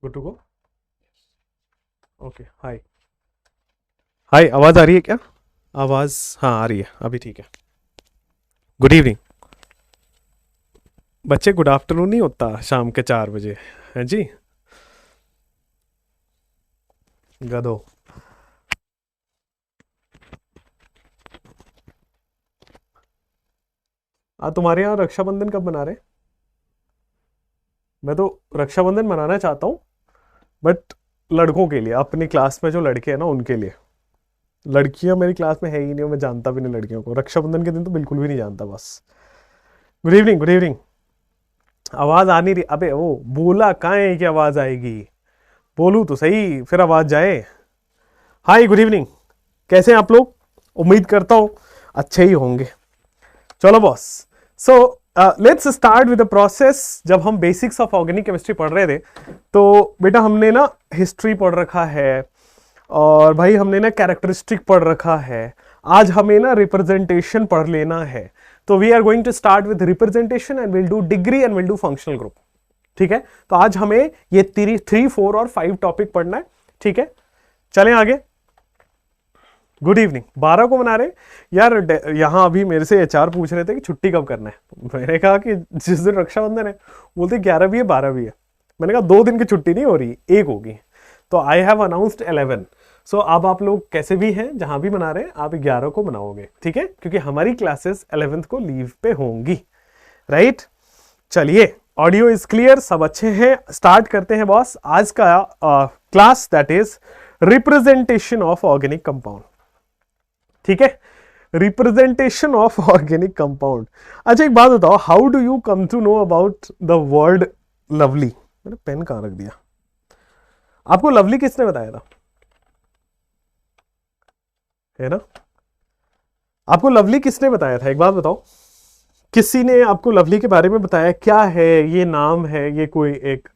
Good to go. Okay, hi. Hi, आवाज़ आ रही है क्या? आवाज़, हाँ आ रही है अभी, ठीक है। Good evening. बच्चे, गुड आफ्टरनून नहीं होता शाम के 4 बजे? है जी। गधो। तुम्हारे यहाँ रक्षाबंधन कब मना रहे? मैं तो रक्षाबंधन मनाना चाहता हूँ, बट लड़कों के लिए, अपनी क्लास में जो लड़के हैं ना उनके लिए। लड़कियां मेरी क्लास में है ही नहीं, और मैं जानता भी नहीं लड़कियों को। रक्षाबंधन के दिन तो बिल्कुल भी नहीं जानता बस। Good evening, good evening. आवाज़ आ नहीं रही? अबे वो बोला कहाँ है कि आवाज़ आएगी? बोलूँ तो सही, फिर आवाज़ जाए। हाय, गुड इवनिंग। कैसे हैं आप लोग? उम्मीद करता हूँ अच्छे ही होंगे। चलो boss. So let's start with the process. जब हम बेसिक्स ऑफ ऑर्गेनिक केमिस्ट्री पढ़ रहे थे, तो बेटा हमने ना हिस्ट्री पढ़ रखा है, और भाई हमने ना कैरेक्टरिस्टिक पढ़ रखा है। आज हमें ना रिप्रेजेंटेशन पढ़ लेना है। तो we are going to start with representation and will do degree and will do functional group. ठीक है, तो आज हमें ये 3, 4 और 5 टॉपिक पढ़ना है। ठीक है, चलें आगे। Good evening. 12 को मना रहे यार? यहाँ अभी मेरे से एचआर पूछ रहे थे कि छुट्टी कब करना है। मैंने कहा कि जिस दिन रक्षाबंधन है। बोलते 11 भी है, 12 भी है। मैंने कहा 2 दिन की छुट्टी नहीं हो रही, एक होगी। तो आई हैव अनाउंस्ड 11। सो अब आप लोग कैसे भी हैं, जहां भी मना रहे हैं, आप 11 को मनाओगे, ठीक है? क्योंकि हमारी क्लासेस 11th को लीव पे होंगी, राइट? चलिए, ऑडियो इज क्लियर, सब अच्छे हैं। स्टार्ट करते हैं बॉस आज का class, that is representation of organic compound. ठीक है, रिप्रेजेंटेशन ऑफ ऑर्गेनिक कंपाउंड। अच्छा एक बात बताओ, how do you come to know about the word lovely? मैंने पेन कहां रख दिया? आपको लवली किसने बताया था? है ना? आपको लवली किसने बताया था, एक बात बताओ। किसी ने आपको लवली के बारे में बताया? क्या है ये? नाम है ये? कोई एक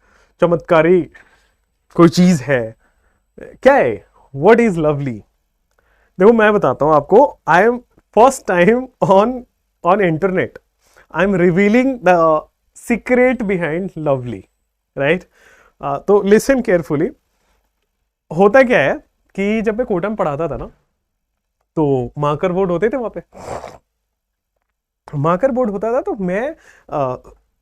चमत्कारी कोई चीज है? क्या है? What is lovely? देखो मैं बताता हूं आपको। I am first time on on internet I am revealing the secret behind lovely, right? तो लिसन केयरफुली। होता क्या है कि जब मैं कोटा में पढ़ाता था ना, तो मार्कर बोर्ड होते थे वहां पे। मार्कर बोर्ड होता था, तो मैं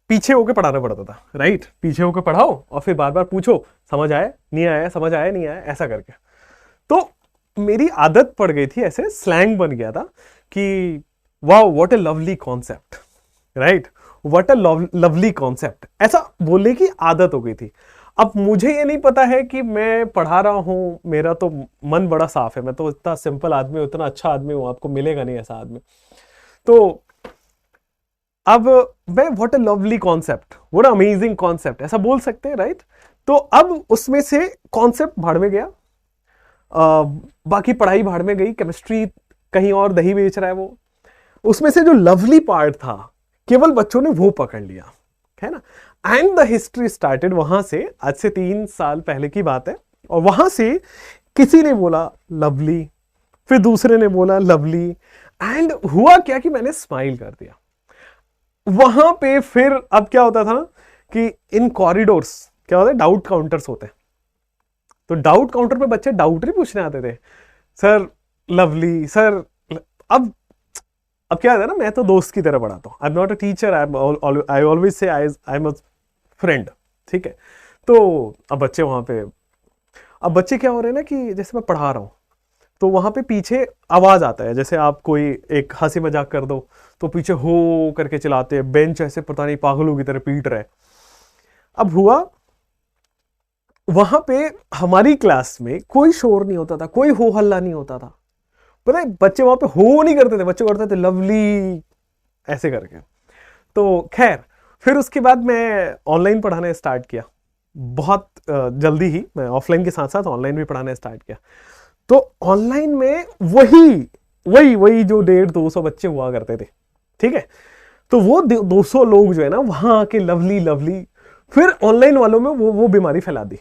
पीछे होके पढ़ाना पड़ता था, राइट? पीछे होके पढ़ाओ और फिर बार बार पूछो, समझ आया नहीं आया, समझ आया नहीं आया, ऐसा करके। तो मेरी आदत पड़ गई थी, ऐसे स्लैंग बन गया था कि वाह what A lovely concept, right? What A lovely concept, ऐसा बोलने की आदत हो गई थी। अब मुझे ये नहीं पता है कि मैं पढ़ा रहा हूं, मेरा तो मन बड़ा साफ है, मैं तो इतना सिंपल आदमी हूं, इतना अच्छा आदमी हूं, आपको मिलेगा नहीं ऐसा आदमी। तो अब मैं what a lovely concept, what amazing concept, ऐसा बोल सकते हैं, राइट? तो अब उसमें से कॉन्सेप्ट भाड़ में गया, बाकी पढ़ाई भाड़ में गई, केमिस्ट्री कहीं और दही बेच रहा है वो। उसमें से जो लवली पार्ट था, केवल बच्चों ने वो पकड़ लिया, है ना? एंड द हिस्ट्री स्टार्टेड वहां से, आज से 3 साल पहले की बात है। और वहां से किसी ने बोला लवली, फिर दूसरे ने बोला लवली, एंड हुआ क्या कि मैंने स्माइल कर दिया वहां पे। फिर अब क्या होता था ना कि इन कॉरिडोर्स क्या होता है, डाउट काउंटर्स होते हैं। तो डाउट काउंटर पे बच्चे डाउट नहीं पूछने आते थे, सर लवली सर। अब अब क्या है ना, मैं तो दोस्त की तरह पढ़ाता हूँ, आई am not a teacher, I always say I am a friend, ठीक है? तो अब बच्चे वहां पे, अब बच्चे क्या हो रहे हैं ना कि जैसे मैं पढ़ा रहा हूँ, तो वहां पे पीछे आवाज आता है, जैसे आप कोई एक हंसी मजाक कर दो तो पीछे हो करके चलाते हैं, बेंच ऐसे पता नहीं पागलों की तरह पीट रहे। अब हुआ वहां पे, हमारी क्लास में कोई शोर नहीं होता था, कोई हो हल्ला नहीं होता था। पता है बच्चे वहां पे हो नहीं करते थे, बच्चे करते थे लवली ऐसे करके। तो खैर, फिर उसके बाद मैं ऑनलाइन पढ़ाना स्टार्ट किया। बहुत जल्दी ही मैं ऑफलाइन के साथ साथ ऑनलाइन भी पढ़ाना स्टार्ट किया। तो ऑनलाइन में वही वही वही जो 150-200 बच्चे हुआ करते थे, ठीक है? तो वो 200 लोग जो है ना, वहां आके लवली लवली, फिर ऑनलाइन वालों में वो बीमारी फैला दी।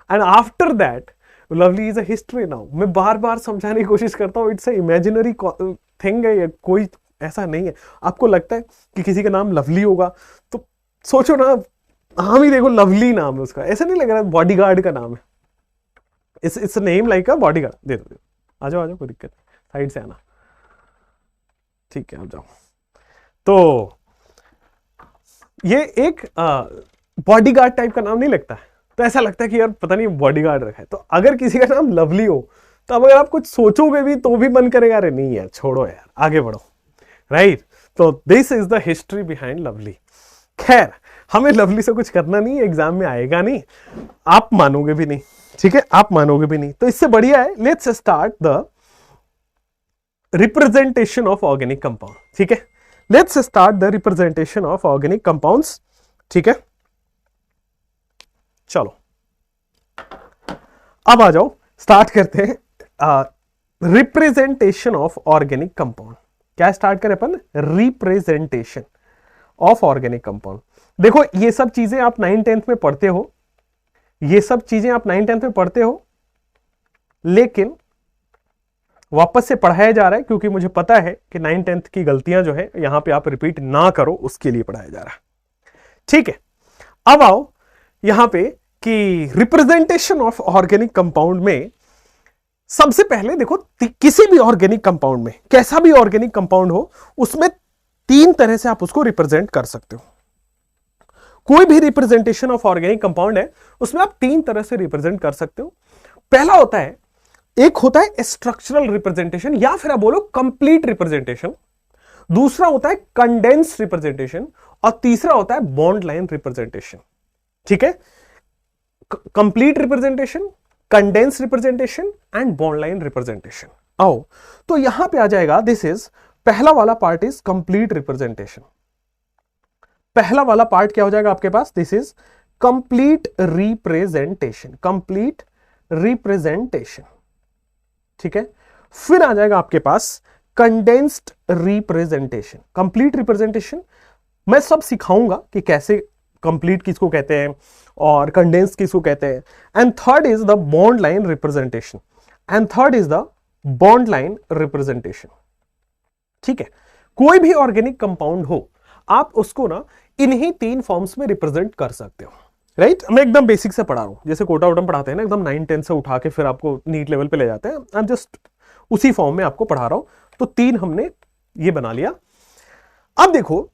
And after that lovely is a history now. मैं बार बार समझाने की कोशिश करता हूँ, इट्स अ इमेजिनरी थिंग है, कोई ऐसा नहीं है। आपको लगता है कि किसी का नाम लवली होगा, तो सोचो ना, नाम ही देखो, लवली नाम है उसका, ऐसा नहीं लग रहा बॉडीगार्ड का नाम है। Its name like a bodyguard. दे दो, आ जाओ आ जाओ, कोई दिक्कत नहीं, साइड से आना। ठीक है, आप जाओ। तो ये एक बॉडीगार्ड टाइप का नाम नहीं लगता है, तो ऐसा लगता है कि यार पता नहीं बॉडीगार्ड रखा है। तो अगर किसी का नाम लवली हो तो अब अगर आप कुछ सोचोगे भी तो भी मन करेगा अरे नहीं यार छोड़ो यार आगे बढ़ो, राइट। तो this is the history behind lovely. खैर, हमें लवली से कुछ करना नहीं, एग्जाम में आएगा नहीं, आप मानोगे भी नहीं, ठीक है, आप मानोगे भी नहीं। तो इससे बढ़िया है, let's start the representation of organic compound. ठीक है, let's start the representation of organic compounds. ठीक है, चलो अब आ जाओ, स्टार्ट करते हैं रिप्रेजेंटेशन ऑफ ऑर्गेनिक कंपाउंड। क्या स्टार्ट करें अपन? Representation of organic compound. देखो ये सब चीजें आप 9th-10th में पढ़ते हो, ये सब चीजें आप 9th-10th में पढ़ते हो, लेकिन वापस से पढ़ाया जा रहा है क्योंकि मुझे पता है कि 9th-10th की गलतियां जो है यहां पे आप रिपीट ना करो, उसके लिए पढ़ाया जा रहा है। ठीक है, अब आओ यहां पे कि रिप्रेजेंटेशन ऑफ ऑर्गेनिक कंपाउंड में सबसे पहले देखो, किसी भी ऑर्गेनिक कंपाउंड में, कैसा भी ऑर्गेनिक कंपाउंड हो, उसमें 3 तरह से आप उसको रिप्रेजेंट कर सकते हो। कोई भी रिप्रेजेंटेशन ऑफ ऑर्गेनिक कंपाउंड है उसमें आप 3 तरह से रिप्रेजेंट कर सकते हो। पहला होता है, एक होता है स्ट्रक्चरल रिप्रेजेंटेशन या फिर आप बोलो कंप्लीट रिप्रेजेंटेशन, दूसरा होता है कंडेंस्ड रिप्रेजेंटेशन और तीसरा होता है बॉन्ड लाइन रिप्रेजेंटेशन। ठीक है, complete representation, condensed representation and bond line representation. आओ तो यहां पे आ जाएगा, दिस इज पहला वाला पार्ट इज कंप्लीट रिप्रेजेंटेशन। पहला वाला पार्ट क्या हो जाएगा आपके पास? This is complete representation, complete representation. ठीक है, फिर आ जाएगा आपके पास कंडेंस्ड रिप्रेजेंटेशन। कंप्लीट रिप्रेजेंटेशन मैं सब सिखाऊंगा कि कैसे कंप्लीट किसको कहते हैं और कंडेंस्ड किसको कहते हैं। And third is the bond line representation, and third is the bond line representation. ठीक है, कोई भी ऑर्गेनिक कंपाउंड हो आप उसको ना इन्हीं 3 फॉर्म्स में रिप्रेजेंट कर सकते हो, राइट। मैं एकदम बेसिक से पढ़ा रहा हूं, जैसे कोटा वोटम पढ़ाते हैं ना, एकदम 9th-10th से उठा के फिर आपको नीट लेवल पे ले जाते हैं, आई एम जस्ट उसी फॉर्म में आपको पढ़ा रहा हूं। तो 3 हमने ये बना लिया। अब देखो,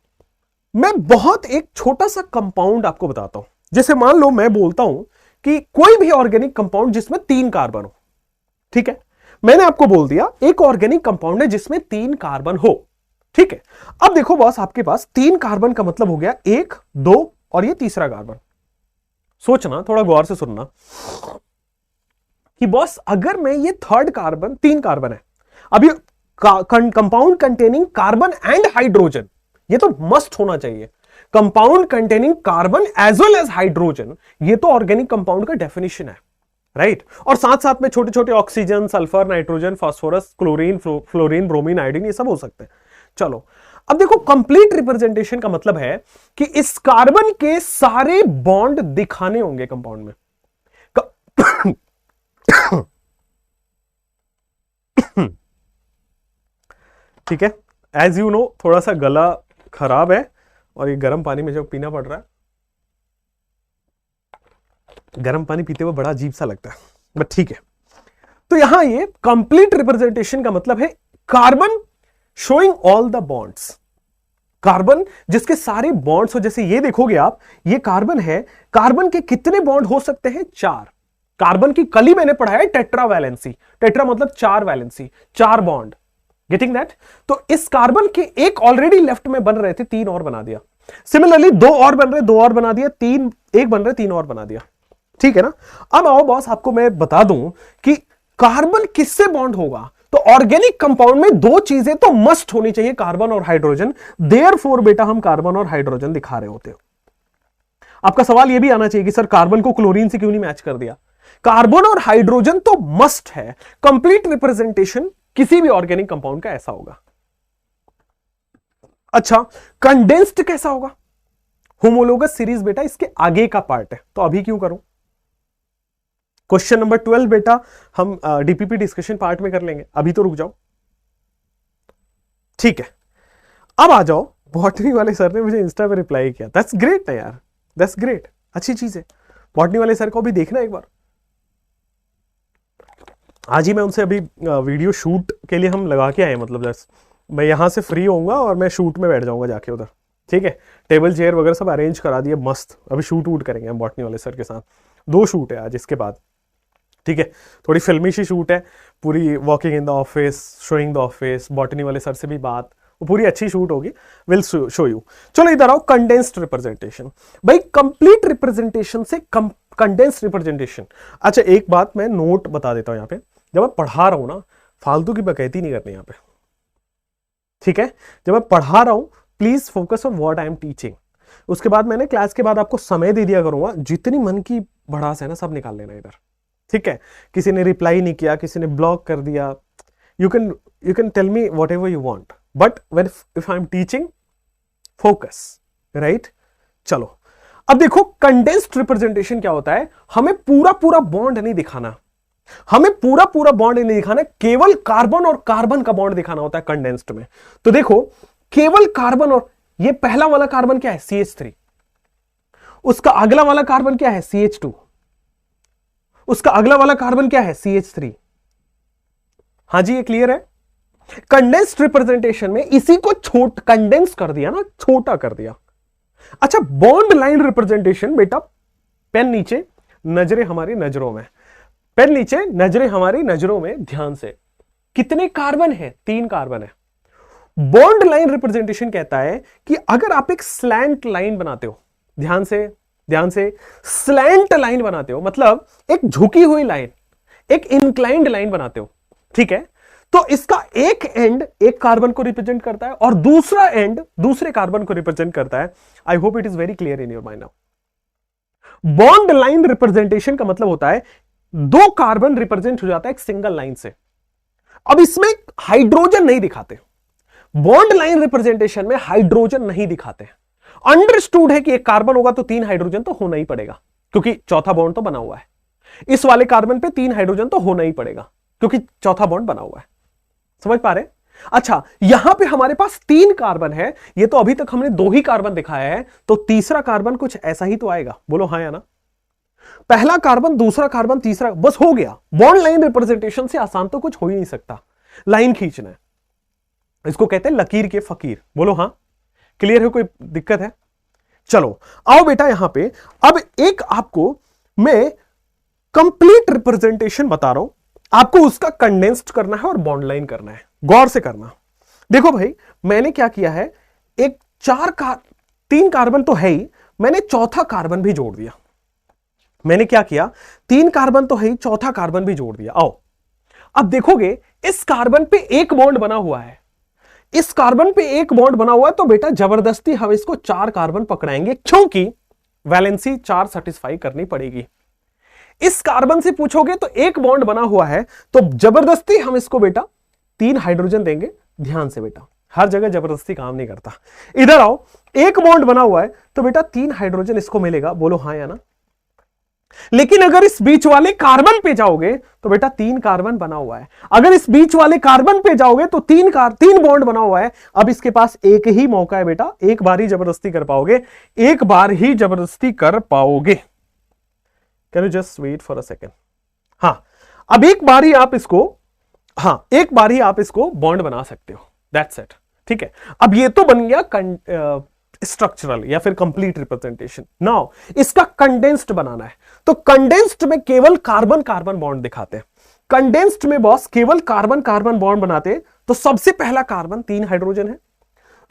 मैं बहुत एक छोटा सा कंपाउंड आपको बताता हूं। जैसे मान लो मैं बोलता हूं कि कोई भी ऑर्गेनिक कंपाउंड जिसमें 3 कार्बन हो। ठीक है, मैंने आपको बोल दिया एक ऑर्गेनिक कंपाउंड है जिसमें 3 कार्बन हो। ठीक है, अब देखो बॉस, आपके पास 3 कार्बन का मतलब हो गया 1, 2 और ये तीसरा कार्बन। सोचना, थोड़ा गौर से सुनना कि बॉस अगर मैं ये थर्ड कार्बन, 3 कार्बन है, अब ये compound containing carbon and hydrogen, ये तो मस्ट होना चाहिए। Compound containing carbon as well as hydrogen, ये तो ऑर्गेनिक कंपाउंड का डेफिनेशन है, राइट। और साथ साथ में छोटे छोटे oxygen, sulphur, nitrogen, phosphorus, chlorine, fluorine, bromine, iodine, ये सब हो सकते हैं। चलो अब देखो, कंप्लीट रिप्रेजेंटेशन का मतलब है कि इस कार्बन के सारे बॉन्ड दिखाने होंगे कंपाउंड में। ठीक है, एज यू नो थोड़ा सा गला खराब है और ये गर्म पानी में जो पीना पड़ रहा है, गर्म पानी पीते हुए बड़ा अजीब सा लगता है, बट ठीक है। तो यहां ये कंप्लीट रिप्रेजेंटेशन का मतलब है carbon showing all the bonds, carbon जिसके सारे बॉन्ड्स हो। जैसे ये देखोगे आप, ये कार्बन है, कार्बन के कितने बॉन्ड हो सकते हैं? 4। कार्बन की कल ही मैंने पढ़ा है टेट्रा वैलेंसी, टेट्रा मतलब 4 वैलेंसी, 4 बॉन्ड, गेटिंग दैट। तो इस कार्बन के एक ऑलरेडी लेफ्ट में बन रहे थे, 3 और बना दिया। सिमिलरली 2 और बन रहे, 2 और बना दिया, 3 एक बन रहे, 3 और बना दिया। ठीक है ना। अब आओ बॉस, आपको मैं बता दूं कि कार्बन किससे बॉन्ड होगा। तो ऑर्गेनिक कंपाउंड में 2 चीजें तो मस्ट होनी चाहिए, कार्बन और हाइड्रोजन। देयरफॉर बेटा हम कार्बन और हाइड्रोजन दिखा रहे होते हो। आपका सवाल यह भी आना चाहिए कि सर कार्बन को क्लोरीन से क्यों नहीं मैच कर दिया। कार्बन और हाइड्रोजन तो मस्ट है। कंप्लीट रिप्रेजेंटेशन किसी भी ऑर्गेनिक कंपाउंड का ऐसा होगा। अच्छा, कंडेंस्ड कैसा होगा? होमोलोगस सीरीज बेटा इसके आगे का पार्ट है, तो अभी क्यों करूं। क्वेश्चन नंबर 12 बेटा हम डीपीपी डिस्कशन पार्ट में कर लेंगे, अभी तो रुक जाओ। ठीक है, अब आ जाओ। बॉटनी वाले सर ने मुझे इंस्टा पे रिप्लाई किया, दैट्स ग्रेट ना यार, दैट्स ग्रेट। अच्छी चीज है। बॉटनी वाले सर को भी देखना एक बार। आज ही मैं उनसे अभी वीडियो शूट के लिए हम लगा के आए, मतलब जैसे मैं यहाँ से फ्री होऊंगा और मैं शूट में बैठ जाऊंगा जाके उधर, ठीक है। टेबल चेयर वगैरह सब अरेंज करा दिए मस्त। अभी शूट वूट करेंगे हम बॉटनी वाले सर के साथ। 2 शूट है आज इसके बाद, ठीक है। थोड़ी फिल्मी सी शूट है पूरी, walking in the office, showing the office, botany वाले सर से भी बात, वो पूरी अच्छी शूट होगी। Will show you. चलो इधर आओ, कंडेंस्ड रिप्रेजेंटेशन। भाई कंप्लीट रिप्रेजेंटेशन से कंडेंस्ड रिप्रेजेंटेशन। अच्छा एक बात मैं नोट बता देता हूं यहाँ पे, जब मैं पढ़ा रहा हूं ना फालतू की बकैती नहीं करनी यहाँ पे, ठीक है। जब मैं पढ़ा रहा हूं please focus on what I am teaching. उसके बाद मैंने क्लास के बाद आपको समय दे दिया करूंगा, जितनी मन की भड़ास है ना सब निकाल लेना इधर, ठीक है। किसी ने रिप्लाई नहीं किया, किसी ने ब्लॉक कर दिया, you can tell me whatever you want, but when if I am teaching focus, right. चलो अब देखो कंडेंस्ड रिप्रेजेंटेशन क्या होता है। हमें पूरा पूरा बॉन्ड नहीं दिखाना, हमें पूरा पूरा बॉन्ड नहीं दिखाना, केवल कार्बन और कार्बन का बॉन्ड दिखाना होता है कंडेंस्ड में। तो देखो केवल कार्बन, और ये पहला वाला कार्बन क्या है CH3, उसका अगला वाला कार्बन क्या है CH2, उसका अगला वाला कार्बन क्या है CH3। हां जी ये क्लियर है। कंडेंस्ड रिप्रेजेंटेशन में इसी को कंडेंस कर दिया ना, छोटा कर दिया। अच्छा बॉन्ड लाइन रिप्रेजेंटेशन, बेटा पेन नीचे, नजरें हमारी नजरों में, पेन नीचे, नजरें हमारी नजरों में, ध्यान से। कितने कार्बन है? 3 कार्बन है। बॉन्ड लाइन रिप्रेजेंटेशन कहता है कि अगर आप एक स्लैंट लाइन बनाते हो, ध्यान से ध्यान से, स्लैंट लाइन बनाते हो मतलब एक झुकी हुई लाइन, एक इंक्लाइंड लाइन बनाते हो, ठीक है। तो इसका एक एंड एक कार्बन को रिप्रेजेंट करता है और दूसरा एंड दूसरे कार्बन को रिप्रेजेंट करता है। I hope it is very clear in your mind now. Bond line representation का मतलब होता है 2 कार्बन रिप्रेजेंट हो जाता है एक सिंगल लाइन से। अब इसमें हाइड्रोजन नहीं दिखाते, बॉन्ड लाइन रिप्रेजेंटेशन में हाइड्रोजन नहीं दिखाते। अंडरस्टूड है कि एक कार्बन होगा तो 3 हाइड्रोजन तो होना ही पड़ेगा, क्योंकि चौथा बॉन्ड तो बना हुआ है। इस वाले कार्बन पे 3 हाइड्रोजन तो होना ही पड़ेगा, क्योंकि चौथा बॉन्ड बना हुआ है। समझ पा रहे? अच्छा यहां पे हमारे पास 3 कार्बन है, ये तो अभी तक हमने 2 ही कार्बन दिखाया है, तो तीसरा कार्बन कुछ ऐसा ही तो आएगा। बोलो हाँ या ना। पहला कार्बन, दूसरा कार्बन, तीसरा, बस हो गया। बॉन्ड लाइन रिप्रेजेंटेशन से आसान तो कुछ हो ही नहीं सकता। लाइन खींचना है, इसको कहते हैं लकीर के फकीर। बोलो हाँ, क्लियर है? कोई दिक्कत है? चलो आओ बेटा यहां पे। अब एक आपको मैं कंप्लीट रिप्रेजेंटेशन बता रहा हूं, आपको उसका कंडेंस्ड करना है और बॉन्ड लाइन करना है। गौर से करना। देखो भाई मैंने क्या किया है, एक 3 कार्बन तो है ही, मैंने चौथा कार्बन भी जोड़ दिया। मैंने क्या किया, 3 कार्बन तो है ही, चौथा कार्बन भी जोड़ दिया। आओ अब देखोगे इस कार्बन पे एक बॉन्ड बना हुआ है, इस कार्बन पे एक बॉन्ड बना हुआ है, तो बेटा जबरदस्ती हम इसको 4 कार्बन पकड़ाएंगे, क्योंकि वैलेंसी 4 सेटिस्फाई करनी पड़ेगी। इस कार्बन से पूछोगे तो एक बॉन्ड बना हुआ है, तो जबरदस्ती हम इसको बेटा 3 हाइड्रोजन देंगे। ध्यान से बेटा, हर जगह जबरदस्ती काम नहीं करता। इधर आओ, एक बॉन्ड बना हुआ है तो बेटा 3 हाइड्रोजन इसको मिलेगा। बोलो हाँ या ना। लेकिन अगर इस बीच वाले कार्बन पे जाओगे तो बेटा 3 कार्बन बना हुआ है। अगर इस बीच वाले कार्बन पे जाओगे तो 3 बॉन्ड बना हुआ है। अब इसके पास एक ही मौका है बेटा, एक बार ही जबरदस्ती कर पाओगे, एक बार ही जबरदस्ती कर पाओगे। Can you just wait for a second. हाँ अब एक बार ही आप इसको, हाँ एक बार ही आप इसको बॉन्ड बना सकते हो। दैट्स इट, ठीक है। अब ये तो बन गया स्ट्रक्चरल या फिर कंप्लीट रिप्रेजेंटेशन। नाउ इसका कंडेंस्ड बनाना है, तो कंडेंस्ड में केवल कार्बन कार्बन बॉन्ड दिखाते हैं। कंडेंस्ड में बॉस केवल कार्बन कार्बन बॉन्ड बनाते हैं। तो सबसे पहला कार्बन 3 हाइड्रोजन है,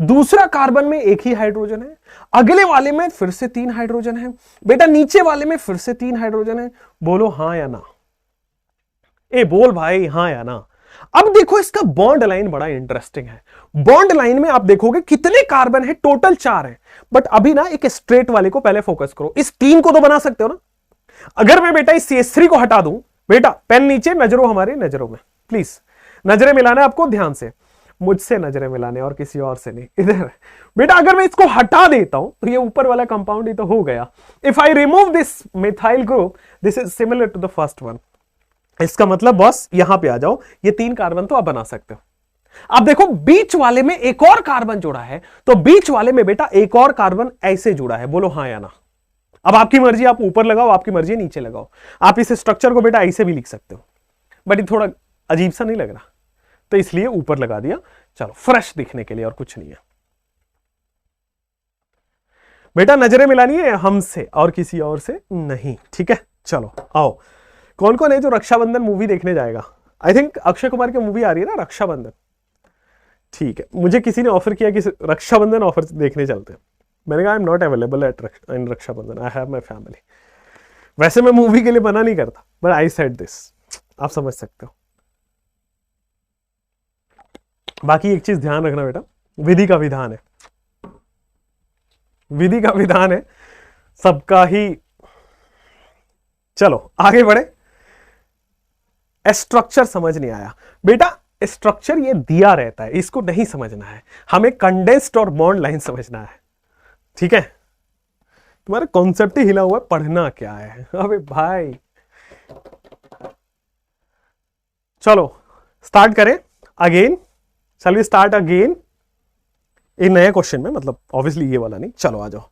दूसरा कार्बन में एक ही हाइड्रोजन है, अगले वाले में फिर से 3 हाइड्रोजन है, बेटा नीचे वाले में फिर से 3 हाइड्रोजन है। बोलो हाँ या ना। ए बोल भाई हाँ या ना। अब देखो इसका बॉन्ड लाइन बड़ा इंटरेस्टिंग है। बॉन्ड लाइन में आप देखोगे कितने कार्बन है, टोटल 4 है। बट अभी ना एक स्ट्रेट वाले को पहले फोकस करो। इस 3 को तो बना सकते हो ना। अगर मैं बेटा इस CH3 को हटा दूं, बेटा पेन नीचे, नजरों हमारी नजरों में, प्लीज नजरें मिलाना है आपको, ध्यान से, मुझसे नजरें मिलाने और किसी और से नहीं। इधर बेटा अगर मैं इसको हटा देता हूं तो ये ऊपर वाला कंपाउंड ही तो हो गया। If I remove this methyl group, this is similar to the first one. इसका मतलब बस यहां पे आ जाओ, ये 3 कार्बन तो आप बना सकते हो। अब देखो बीच वाले में एक और कार्बन जुड़ा है, तो बीच वाले में बेटा एक और कार्बन ऐसे जुड़ा है। बोलो हाँ या ना। अब आपकी मर्जी, आप ऊपर लगाओ, आपकी मर्जी नीचे लगाओ। आप इस स्ट्रक्चर को बेटा ऐसे भी लिख सकते हो, बट ये थोड़ा अजीब सा नहीं लग रहा, तो इसलिए ऊपर लगा दिया। चलो, फ्रेश दिखने के लिए, और कुछ नहीं है बेटा। नजरें मिलानी है हमसे और किसी और से नहीं, ठीक है। चलो आओ, कौन कौन है जो रक्षाबंधन मूवी देखने जाएगा? आई थिंक अक्षय कुमार की मूवी आ रही है ना, रक्षाबंधन। ठीक है, मुझे किसी ने ऑफर किया कि रक्षाबंधन ऑफर देखने चलते हैं। मैंने कहा I am not available at in Rakshabandhan, I have my family. वैसे मैं मूवी के लिए मना नहीं करता, बट आई सेड दिस, आप समझ सकते हो। बाकी एक चीज ध्यान रखना बेटा, विधि का विधान है, विधि का विधान है सबका ही। चलो आगे बढ़े। स्ट्रक्चर समझ नहीं आया बेटा, स्ट्रक्चर ये दिया रहता है, इसको नहीं समझना है, हमें कंडेंस्ड और बॉन्ड लाइन समझना है, ठीक है। तुम्हारा कॉन्सेप्ट ही हिला हुआ है, पढ़ना क्या है अबे भाई। चलो स्टार्ट करें अगेन, चलिए स्टार्ट अगेन एक नए क्वेश्चन में, मतलब ऑब्वियसली ये वाला नहीं। चलो आ जाओ,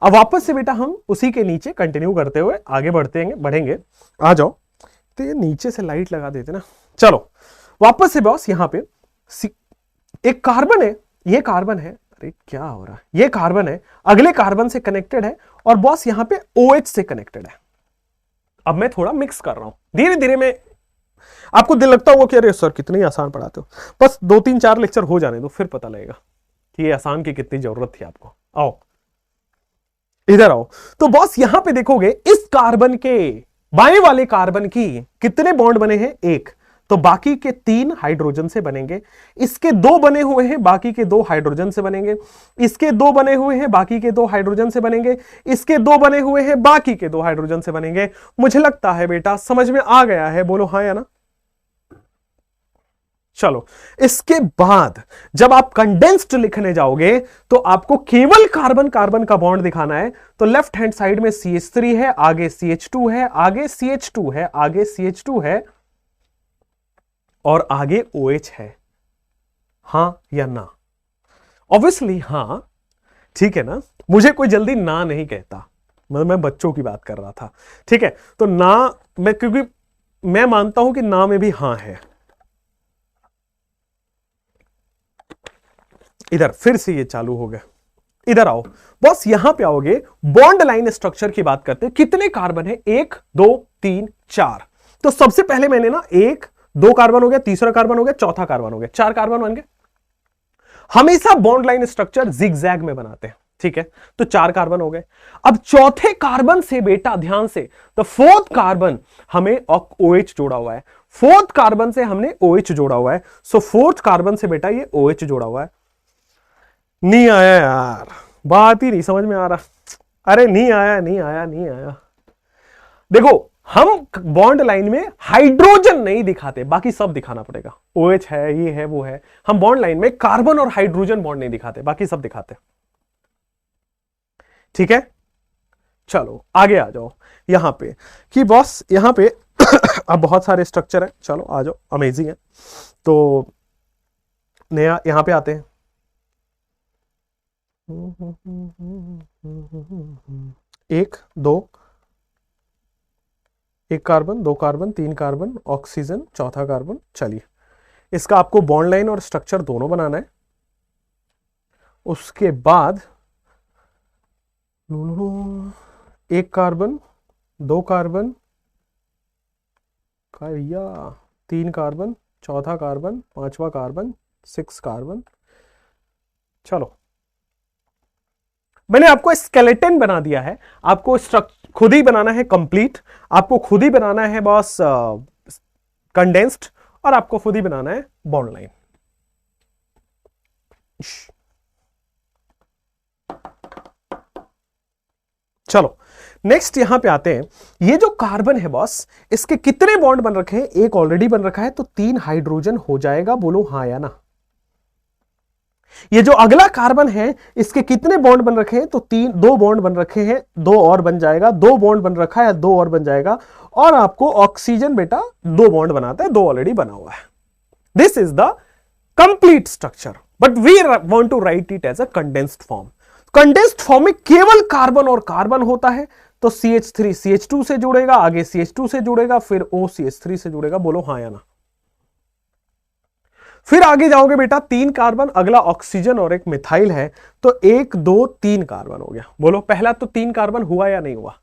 अब वापस से बेटा हम उसी के नीचे कंटिन्यू करते हुए आगे बढ़ेंगे। आ जाओ, तो ये नीचे से लाइट लगा देते ना। चलो वापस से बॉस, यहां पे एक कार्बन है, ये कार्बन है, अरे क्या हो रहा है, ये कार्बन है, अगले कार्बन से कनेक्टेड है, और बॉस यहां पे OH से कनेक्टेड है। अब मैं थोड़ा मिक्स कर रहा हूं धीरे धीरे। मैं आपको दिल लगता होगा कि अरे सर कितनी आसान पढ़ाते हो, बस 2-3-4 लेक्चर हो जाने दो, फिर पता लगेगा कि ये आसान की कितनी जरूरत थी आपको। आओ इधर आओ, तो बॉस यहां पे देखोगे इस कार्बन के बाएं वाले कार्बन की कितने बॉन्ड बने हैं? 1, तो बाकी के 3 हाइड्रोजन से बनेंगे। इसके 2 बने हुए हैं, बाकी के 2 हाइड्रोजन से बनेंगे। इसके 2 बने हुए हैं, बाकी के 2 हाइड्रोजन से बनेंगे। इसके 2 बने हुए हैं, बाकी के 2 हाइड्रोजन से बनेंगे। मुझे लगता है बेटा समझ में आ गया है, बोलो हाँ या ना। चलो इसके बाद जब आप कंडेंस्ड लिखने जाओगे तो आपको केवल कार्बन कार्बन का बॉन्ड दिखाना है। तो लेफ्ट हैंड साइड में CH3 है, आगे CH2 है, आगे CH2 है, आगे CH2 है, और आगे OH है। हां या ना? ऑब्वियसली हां, ठीक है ना। मुझे कोई जल्दी ना नहीं कहता, मतलब मैं बच्चों की बात कर रहा था, ठीक है। तो ना मैं, क्योंकि मैं मानता हूं कि ना में भी हां है। इधर फिर से ये चालू हो गया, इधर आओ बॉस, यहां पे आओगे, बॉन्ड लाइन स्ट्रक्चर की बात करते हैं। कितने कार्बन है? 1 2 3 4। तो सबसे पहले मैंने ना 1 2 कार्बन हो गया, तीसरा कार्बन हो गया, चौथा कार्बन हो गया, 4 कार्बन बन गए। हमेशा बॉन्ड लाइन स्ट्रक्चर जिगजैग में बनाते हैं, ठीक है। तो 4 कार्बन हो गए। अब चौथे कार्बन से बेटा ध्यान से, तो 4th कार्बन हमें OH जोड़ा हुआ है, 4th कार्बन से हमने OH जोड़ा हुआ है। सो 4th कार्बन से बेटा ये OH जोड़ा हुआ है। नहीं आया यार, बात ही नहीं समझ में आ रहा। अरे नहीं आया, नहीं आया, नहीं आया। देखो हम बॉन्ड लाइन में हाइड्रोजन नहीं दिखाते, बाकी सब दिखाना पड़ेगा। OH है, ये है, वो है। हम बॉन्ड लाइन में कार्बन और हाइड्रोजन बॉन्ड नहीं दिखाते, बाकी सब दिखाते, ठीक है। चलो आगे आ जाओ यहां पे कि बॉस यहां पे अब बहुत सारे स्ट्रक्चर है। चलो आ जाओ, अमेजिंग है। तो नया यहां पे आते हैं। 1 2, 1 कार्बन, 2 कार्बन, 3 कार्बन, ऑक्सीजन, चौथा कार्बन। चलिए इसका आपको बॉन्ड लाइन और स्ट्रक्चर दोनों बनाना है। उसके बाद 1 कार्बन, 2 कार्बन का भैया, 3 कार्बन, चौथा कार्बन, 5वां कार्बन, 6 कार्बन। चलो मैंने आपको स्केलेटन बना दिया है, आपको खुद ही बनाना है कंप्लीट, आपको खुद ही बनाना है बॉस कंडेंस्ड, और आपको खुद ही बनाना है बॉन्ड लाइन। चलो नेक्स्ट यहां पे आते हैं। ये जो कार्बन है बॉस, इसके कितने बॉन्ड बन रखे हैं? 1 ऑलरेडी बन रखा है, तो 3 हाइड्रोजन हो जाएगा, बोलो हाँ या ना। ये जो अगला कार्बन है, इसके कितने बॉन्ड बन रखे हैं? तो 2 बॉन्ड बन रखे हैं, 2 और बन जाएगा, 2 बॉन्ड बन रखा है, 2 और बन जाएगा। और आपको ऑक्सीजन बेटा 2 बॉन्ड बनाता है, 2 ऑलरेडी बना हुआ है। This is the complete structure, but we want to write it as a condensed form. Condensed form में केवल कार्बन और कार्बन होता है, तो CH3 CH2 से जुड़ेगा, आगे CH2 से जुड़ेगा, फिर O CH3 से जुड़ेगा। बोलो हाँ या ना। फिर आगे जाओगे बेटा, 3 कार्बन, अगला ऑक्सीजन और एक मिथाइल है, तो 1 2 3 कार्बन हो गया। बोलो पहला तो 3 कार्बन हुआ या नहीं हुआ?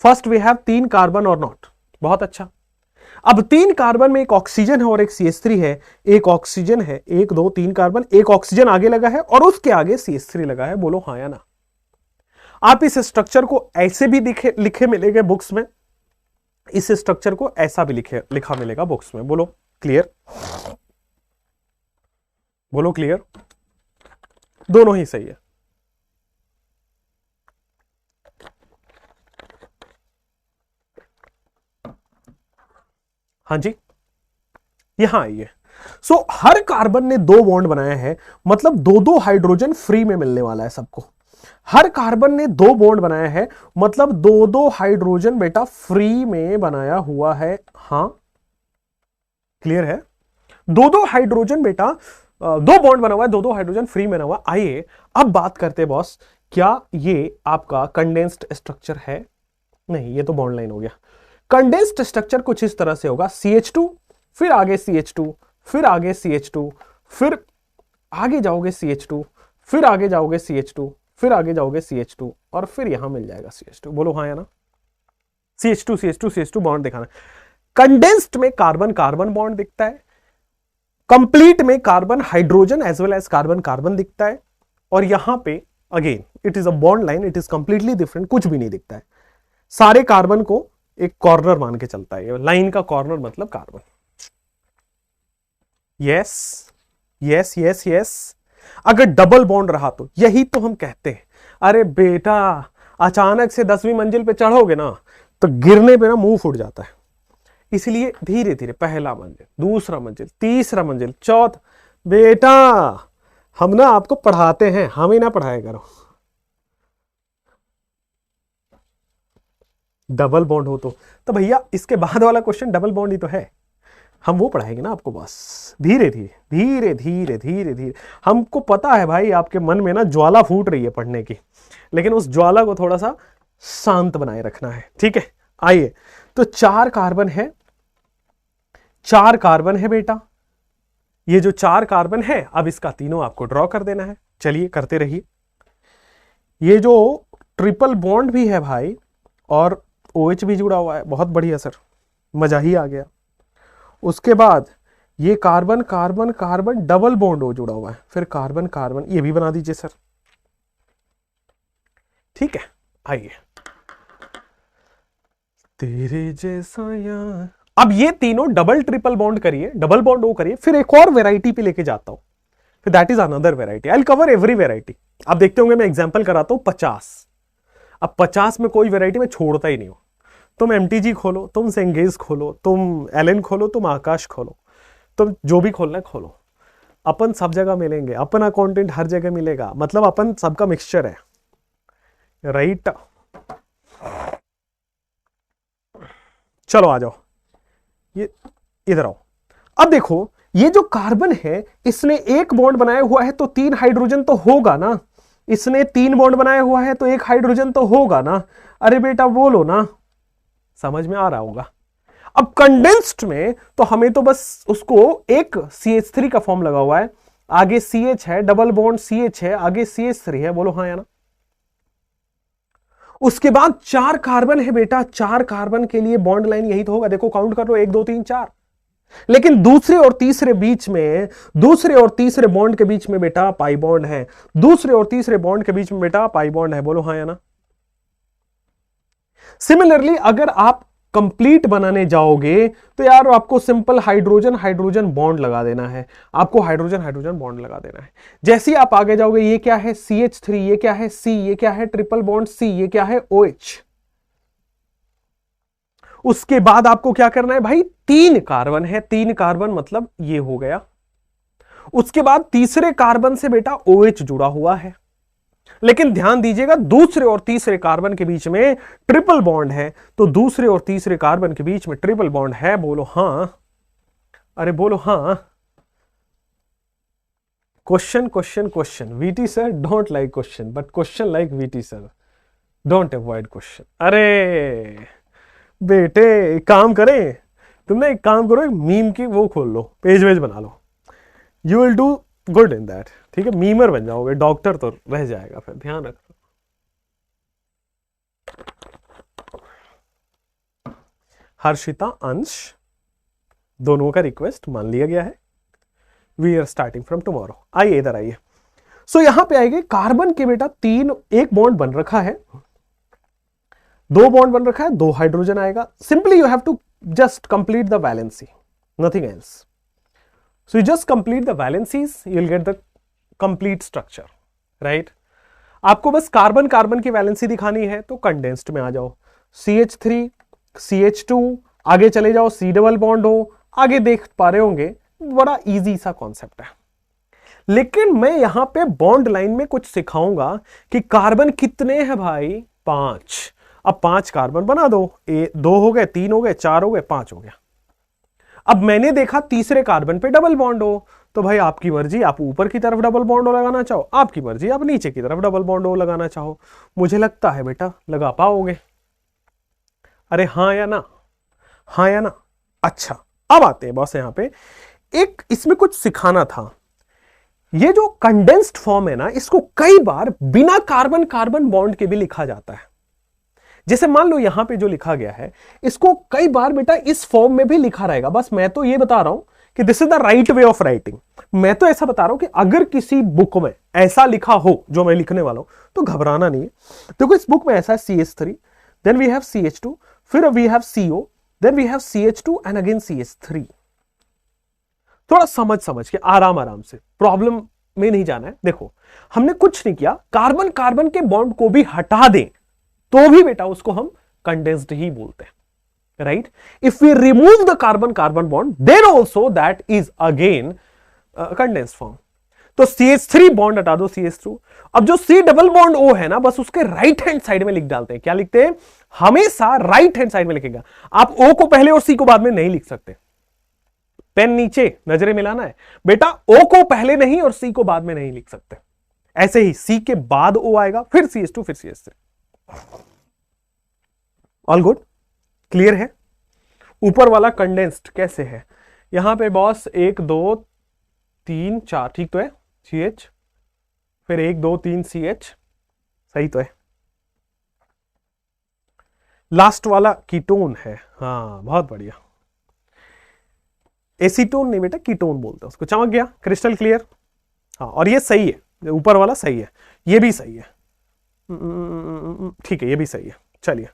फर्स्ट वी हैव 3 कार्बन और नॉट। बहुत अच्छा। अब 3 कार्बन में एक ऑक्सीजन है और एक CH3 है। एक ऑक्सीजन है, 1 2 3 कार्बन, एक ऑक्सीजन आगे लगा है और उसके आगे CH3 लगा है। बोलो हाँ या ना। आप इस स्ट्रक्चर को ऐसे भी लिखे मिलेगा बुक्स में, इस स्ट्रक्चर को ऐसा भी लिखा मिलेगा बुक्स में। बोलो क्लियर? बोलो क्लियर? दोनों ही सही है। हाँ जी, यहां आइए। सो हर कार्बन ने 2 बॉन्ड बनाया है, मतलब 2-2 हाइड्रोजन फ्री में मिलने वाला है सबको। हर कार्बन ने 2 बॉन्ड बनाया है, मतलब 2-2 हाइड्रोजन बेटा फ्री में बनाया हुआ है। हां क्लियर है? 2-2 हाइड्रोजन बेटा, 2 बॉन्ड बना हुआ है, 2-2 हाइड्रोजन फ्री में बना हुआ। आइए अब बात करते हैं बॉस, क्या ये आपका कंडेंस्ड स्ट्रक्चर है? नहीं, ये तो बॉन्ड लाइन हो गया। कंडेंस्ड स्ट्रक्चर कुछ इस तरह से होगा, CH2, फिर आगे CH2, फिर आगे CH2, फिर आगे जाओगे CH2, फिर आगे जाओगे CH2, फिर आगे जाओगे CH2, और फिर यहां मिल जाएगा CH2। बोलो हाँ या ना। CH2 CH2 CH2 बॉन्ड दिखाना। कंडेंस्ड में कार्बन कार्बन बॉन्ड दिखता है, कंप्लीट में carbon hydrogen as well as carbon carbon दिखता है, और यहां पे again it is a bond line, it is completely different, कुछ भी नहीं दिखता है। सारे कार्बन को एक कॉर्नर मान के चलता है, लाइन का कॉर्नर मतलब carbon. Yes yes yes yes. अगर डबल बॉन्ड रहा तो यही तो हम कहते हैं, अरे बेटा अचानक से 10वीं मंजिल पे चढ़ोगे ना तो गिरने पे ना मुंह फूट जाता है। इसलिए धीरे धीरे पहला मंजिल, दूसरा मंजिल, तीसरा मंजिल, चौथा। बेटा हम ना आपको पढ़ाते हैं, हमें ना पढ़ाया करो। डबल बॉन्ड हो तो भैया इसके बाद वाला क्वेश्चन डबल बॉन्ड ही तो है, हम वो पढ़ाएंगे ना आपको। बस धीरे धीरे धीरे धीरे धीरे धीरे। हमको पता है भाई आपके मन में ना ज्वाला फूट रही है पढ़ने की, लेकिन उस ज्वाला को थोड़ा सा शांत बनाए रखना है, ठीक है। आइए, तो 4 कार्बन है, 4 कार्बन है बेटा। ये जो 4 कार्बन है, अब इसका तीनों आपको ड्रॉ कर देना है। चलिए करते रहिए। ये जो ट्रिपल बॉन्ड भी है भाई, और OH भी जुड़ा हुआ है, बहुत बढ़िया सर, मजा ही आ गया। उसके बाद ये carbon carbon carbon double bond हो जुड़ा हुआ है, फिर कार्बन कार्बन, ये भी बना दीजिए सर, ठीक है। आइए, तेरे जैसा यार। अब ये तीनों डबल ट्रिपल बॉन्ड करिए, डबल बॉन्ड वो करिए, फिर एक और वेराइटी पे लेके जाता हूं, फिर that is another variety. I will cover every variety. आप देखते होंगे मैं एग्जांपल कराता हूं 50। अब 50 में कोई वेराइटी में छोड़ता ही नहीं हो। तुम MTG खोलो, तुम सेंगेज खोलो, तुम एलन खोलो, तुम आकाश खोलो, तुम जो भी खोलना है खोलो, अपन सब जगह मिलेंगे, अपना कंटेंट हर जगह मिलेगा, मतलब अपन सबका मिक्सचर है, राइट। चलो आ जाओ, ये इधर आओ। अब देखो, ये जो कार्बन है इसने एक बॉन्ड बनाया हुआ है, तो 3 हाइड्रोजन तो होगा ना। इसने 3 बॉन्ड बनाया हुआ है तो 1 हाइड्रोजन तो होगा ना। अरे बेटा बोलो ना, समझ में आ रहा होगा। अब कंडेंस्ड में तो हमें तो बस उसको एक CH3 का फॉर्म लगा हुआ है, आगे CH है, डबल बॉन्ड CH है, आगे CH3 है। बोलो हाँ या ना। उसके बाद 4 कार्बन है बेटा, 4 कार्बन के लिए बॉन्ड लाइन यही तो होगा। देखो काउंट कर लो, 1 2 3 4। लेकिन दूसरे और तीसरे बीच में, दूसरे और तीसरे बॉन्ड के बीच में बेटा पाई बॉन्ड है, दूसरे और तीसरे बॉन्ड के बीच में बेटा पाई बॉन्ड है। बोलो हाँ या ना। सिमिलरली अगर आप कंप्लीट बनाने जाओगे तो यार आपको सिंपल हाइड्रोजन हाइड्रोजन बॉन्ड लगा देना है, आपको हाइड्रोजन हाइड्रोजन बॉन्ड लगा देना है। जैसे ही आप आगे जाओगे, ये क्या है CH3, ये क्या है C, ये क्या है ट्रिपल बॉन्ड C, ये क्या है OH। उसके बाद आपको क्या करना है भाई, 3 कार्बन है, 3 कार्बन मतलब ये हो गया। उसके बाद तीसरे कार्बन से बेटा OH जुड़ा हुआ है, लेकिन ध्यान दीजिएगा दूसरे और तीसरे कार्बन के बीच में ट्रिपल बॉन्ड है, तो दूसरे और तीसरे कार्बन के बीच में ट्रिपल बॉन्ड है। बोलो हां, अरे बोलो हां। Question question question, VT sir don't like question but question like VT sir. Don't avoid question. अरे बेटे एक काम करें, तुमने एक काम करो, एक मीम की वो खोल लो, पेज वेज बना लो, you will do good in that. ठीक है, मीमर बन जाओगे, डॉक्टर तो रह जाएगा फिर, ध्यान रखो। हर्षिता अंश दोनों का रिक्वेस्ट मान लिया गया है। We are starting from tomorrow. आइए इधर आइए। सो यहां पे आएंगे कार्बन के बेटा तीन, एक बॉन्ड बन रखा है, दो बॉन्ड बन रखा है, दो हाइड्रोजन आएगा। Simply you have to just complete the valency, nothing else. So you just complete the valencies, you will get the complete structure, right. आपको बस कार्बन कार्बन की वैलेंसी दिखानी है तो कंडेंस्ड में आ जाओ, CH3 CH2, आगे चले जाओ C डबल बॉन्ड हो, आगे देख पा रहे होंगे, बड़ा इजी सा कॉन्सेप्ट है। लेकिन मैं यहां पे बॉन्ड लाइन में कुछ सिखाऊंगा कि कार्बन कितने हैं भाई, 5। अब 5 कार्बन बना दो, 2 हो गए, 3 हो गए, 4 हो गए, 5 हो गया। अब मैंने देखा तीसरे कार्बन पे डबल बॉन्ड हो, तो भाई आपकी मर्जी, आप ऊपर की तरफ डबल बॉन्ड लगाना चाहो, आपकी मर्जी, आप नीचे की तरफ डबल बॉन्ड लगाना चाहो। मुझे लगता है बेटा लगा पाओगे। अरे हाँ या ना, हाँ या ना। अच्छा, अब आते हैं बॉस यहां पे, एक इसमें कुछ सिखाना था। ये जो कंडेंस्ड फॉर्म है ना, इसको कई बार बिना कार्बन कार्बन बॉन्ड के भी लिखा जाता है। जैसे मान लो यहां पे जो लिखा गया है, इसको कई बार बेटा इस फॉर्म में भी लिखा रहेगा। बस मैं तो ये बता रहा हूं कि this is the right way of writing. मैं तो ऐसा बता रहा हूं कि अगर किसी बुक में ऐसा लिखा हो जो मैं लिखने वाला हूं, तो घबराना नहीं है। देखो इस बुक में ऐसा है CH3, then we have CH2, फिर we have CO, then we have CH2 and again CH3। थोड़ा समझ समझ के, आराम आराम से, प्रॉब्लम में नहीं जाना है। देखो हमने कुछ नहीं किया, कार्बन कार्बन के बॉन्ड को भी हटा दें तो भी बेटा उसको हम कंडेंस्ड ही बोलते हैं, right. If we remove the carbon carbon bond then also that is again condensed form. तो CH3 बॉन्ड हटा दो, CH2। अब जो C डबल बॉन्ड O है ना, बस उसके राइट हैंड साइड में लिख डालते हैं। क्या लिखते हैं, हमेशा राइट हैंड साइड में लिखेगा। आप O को पहले और C को बाद में नहीं लिख सकते। पेन नीचे, नजरें मिलाना है बेटा, O को पहले नहीं और C को बाद में नहीं लिख सकते। ऐसे ही C के बाद O आएगा, फिर CH2, फिर CH3। ऑल गुड, क्लियर है। ऊपर वाला कंडेंस्ड कैसे है, यहां पे बॉस 1 2 3 4, ठीक तो है, CH, फिर 1 2 3 CH, सही तो है। लास्ट वाला कीटोन है, हाँ बहुत बढ़िया। एसीटोन नहीं बेटा, कीटोन बोलते हैं उसको। चमक गया, क्रिस्टल क्लियर। हाँ, और ये सही है, ऊपर वाला सही है, ये भी सही है, ठीक है, ये भी सही है। चलिए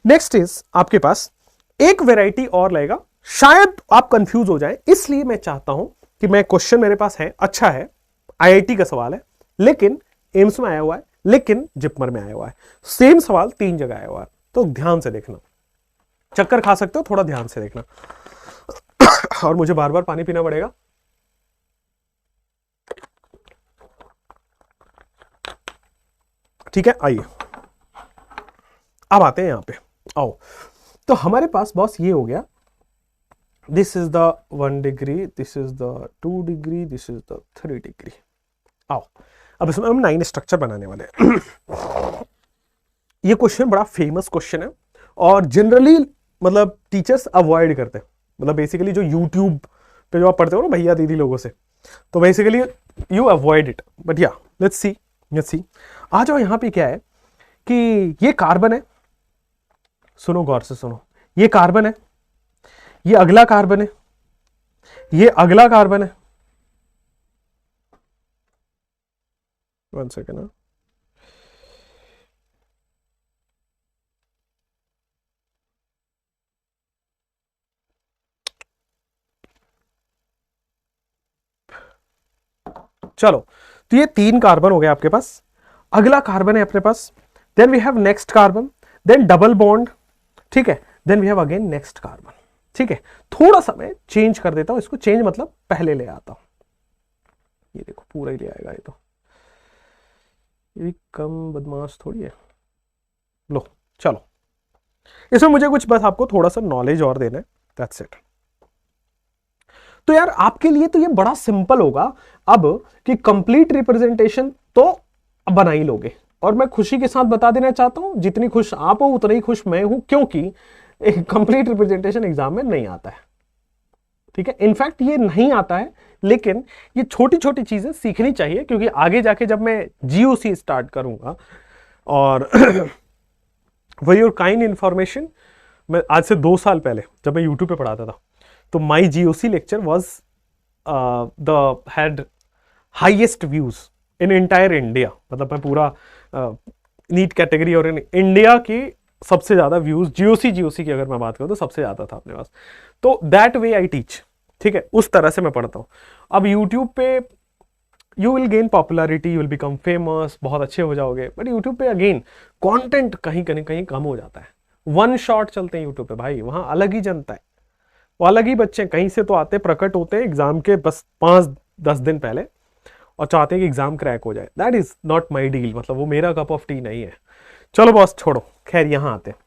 नेक्स्ट इज आपके पास एक वैरायटी और लगेगा, शायद आप कंफ्यूज हो जाए, इसलिए मैं चाहता हूं कि मैं क्वेश्चन मेरे पास है, अच्छा है, IIT का सवाल है, लेकिन एम्स में आया हुआ है, लेकिन जिपमर में आया हुआ है। सेम सवाल 3 जगह आया हुआ है, तो ध्यान से देखना, चक्कर खा सकते हो, थोड़ा ध्यान से देखना। और मुझे बार बार पानी पीना पड़ेगा। ठीक है, आइए अब आते हैं यहां पे, आओ। तो हमारे पास बॉस ये हो गया, this is the 1 degree, this is the 2 degree, this is the 3 degree. आओ अब इसमें हम 9 स्ट्रक्चर बनाने वाले हैं। ये क्वेश्चन बड़ा फेमस क्वेश्चन है और जनरली मतलब टीचर्स अवॉइड करते हैं। मतलब बेसिकली जो यूट्यूब पे जो आप पढ़ते हो ना भैया दीदी लोगों से, तो basically you avoid it, but या लेट्स सी। आ जाओ, यहां पे क्या है कि ये कार्बन है, सुनो गौर से सुनो, ये कार्बन है, ये अगला कार्बन है, ये अगला कार्बन है। 1 सेकेंड ना, चलो, तो ये 3 कार्बन हो गए आपके पास, अगला कार्बन है अपने पास, then we have next carbon, then double bond, ठीक है, then we have again next carbon. ठीक है, थोड़ा सा मैं चेंज कर देता हूं इसको, चेंज मतलब पहले ले आता हूं, ये देखो पूरा ही ले आएगा ये तो, ये कम बदमाश थोड़ी है। लो चलो, इसमें मुझे कुछ बस आपको थोड़ा सा नॉलेज और देना है, दैट्स इट। तो यार आपके लिए तो ये बड़ा सिंपल होगा अब कि कंप्लीट रिप्रेजेंटेशन तो बना ही लोगे, और मैं खुशी के साथ बता देना चाहता हूं, जितनी खुश आप हो उतना ही खुश मैं हूं, क्योंकि एक कंप्लीट रिप्रेजेंटेशन एग्जाम में नहीं आता है। ठीक है, इनफैक्ट ये नहीं आता है, लेकिन ये छोटी छोटी चीजें सीखनी चाहिए, क्योंकि आगे जाके जब मैं जीओसी स्टार्ट करूंगा और फॉर योर काइंड इंफॉर्मेशन, मैं आज से 2 साल पहले जब मैं यूट्यूब पे पढ़ाता था, तो my GOC lecture was the had highest views in entire India. मतलब मैं पूरा नीट कैटेगरी और इन इंडिया की सबसे ज्यादा व्यूज जीओसी की अगर मैं बात करूं तो सबसे ज्यादा था अपने पास। तो दैट वे आई टीच। ठीक है, उस तरह से मैं पढ़ता हूं। अब यूट्यूब पे you will gain popularity, you will become famous, बहुत अच्छे हो जाओगे, बट यूट्यूब पे अगेन कंटेंट कहीं कहीं कम हो जाता है। वन शॉट चलते हैं यूट्यूब पे भाई, वहां अलग ही जनता है, वो अलग ही बच्चे कहीं से तो आते प्रकट होते हैं एग्जाम के बस 5-10 दिन पहले और चाहते हैं कि एग्जाम क्रैक हो जाए। That is not my deal, मतलब वो मेरा कप ऑफ टी नहीं है। चलो बॉस छोड़ो, खैर यहां आते हैं।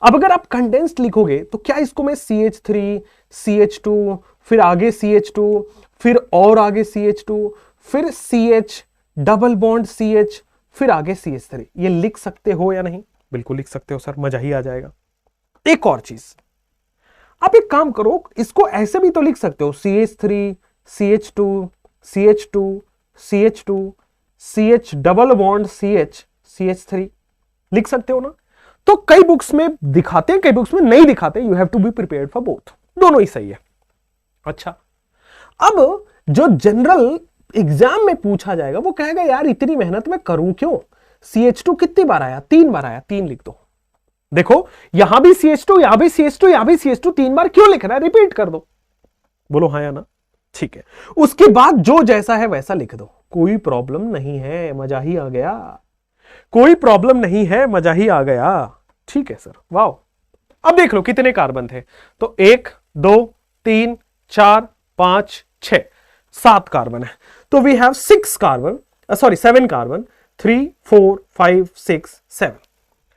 अब अगर आप कंडेंस्ड लिखोगे तो क्या इसको मैं CH3 CH2 फिर आगे CH2 फिर और आगे CH2 फिर CH डबल बॉन्ड CH फिर आगे CH3 ये लिख सकते हो या नहीं? बिल्कुल लिख सकते हो सर, मजा ही आ जाएगा। एक और चीज, आप एक काम करो, इसको ऐसे भी तो लिख सकते हो CH3 CH2 CH2 CH2 CH double bond CH CH3 लिख सकते हो ना? तो कई बुक्स में दिखाते हैं, कई बुक्स में नहीं दिखाते। You have to be prepared for both, दोनों ही सही है। अच्छा, अब जो जनरल एग्जाम में पूछा जाएगा वो कहेगा यार इतनी मेहनत मैं करूं क्यों? CH2 कितनी बार आया? 3 बार आया, 3 लिख दो। देखो यहां भी CH2 यहां भी CH2 यहां भी CH2, 3 बार क्यों लिख रहा है? रिपीट कर दो। बोलो हाँ या ना? ठीक है, उसके बाद जो जैसा है वैसा लिख दो, कोई प्रॉब्लम नहीं है, मजा ही आ गया। कोई प्रॉब्लम नहीं है, मजा ही आ गया। ठीक है सर, वाह। अब देख लो कितने कार्बन थे, तो 1 2 3 4 5 6 7 कार्बन है। तो we have 6 carbon, sorry 7 carbon, 3 4 5 6 7।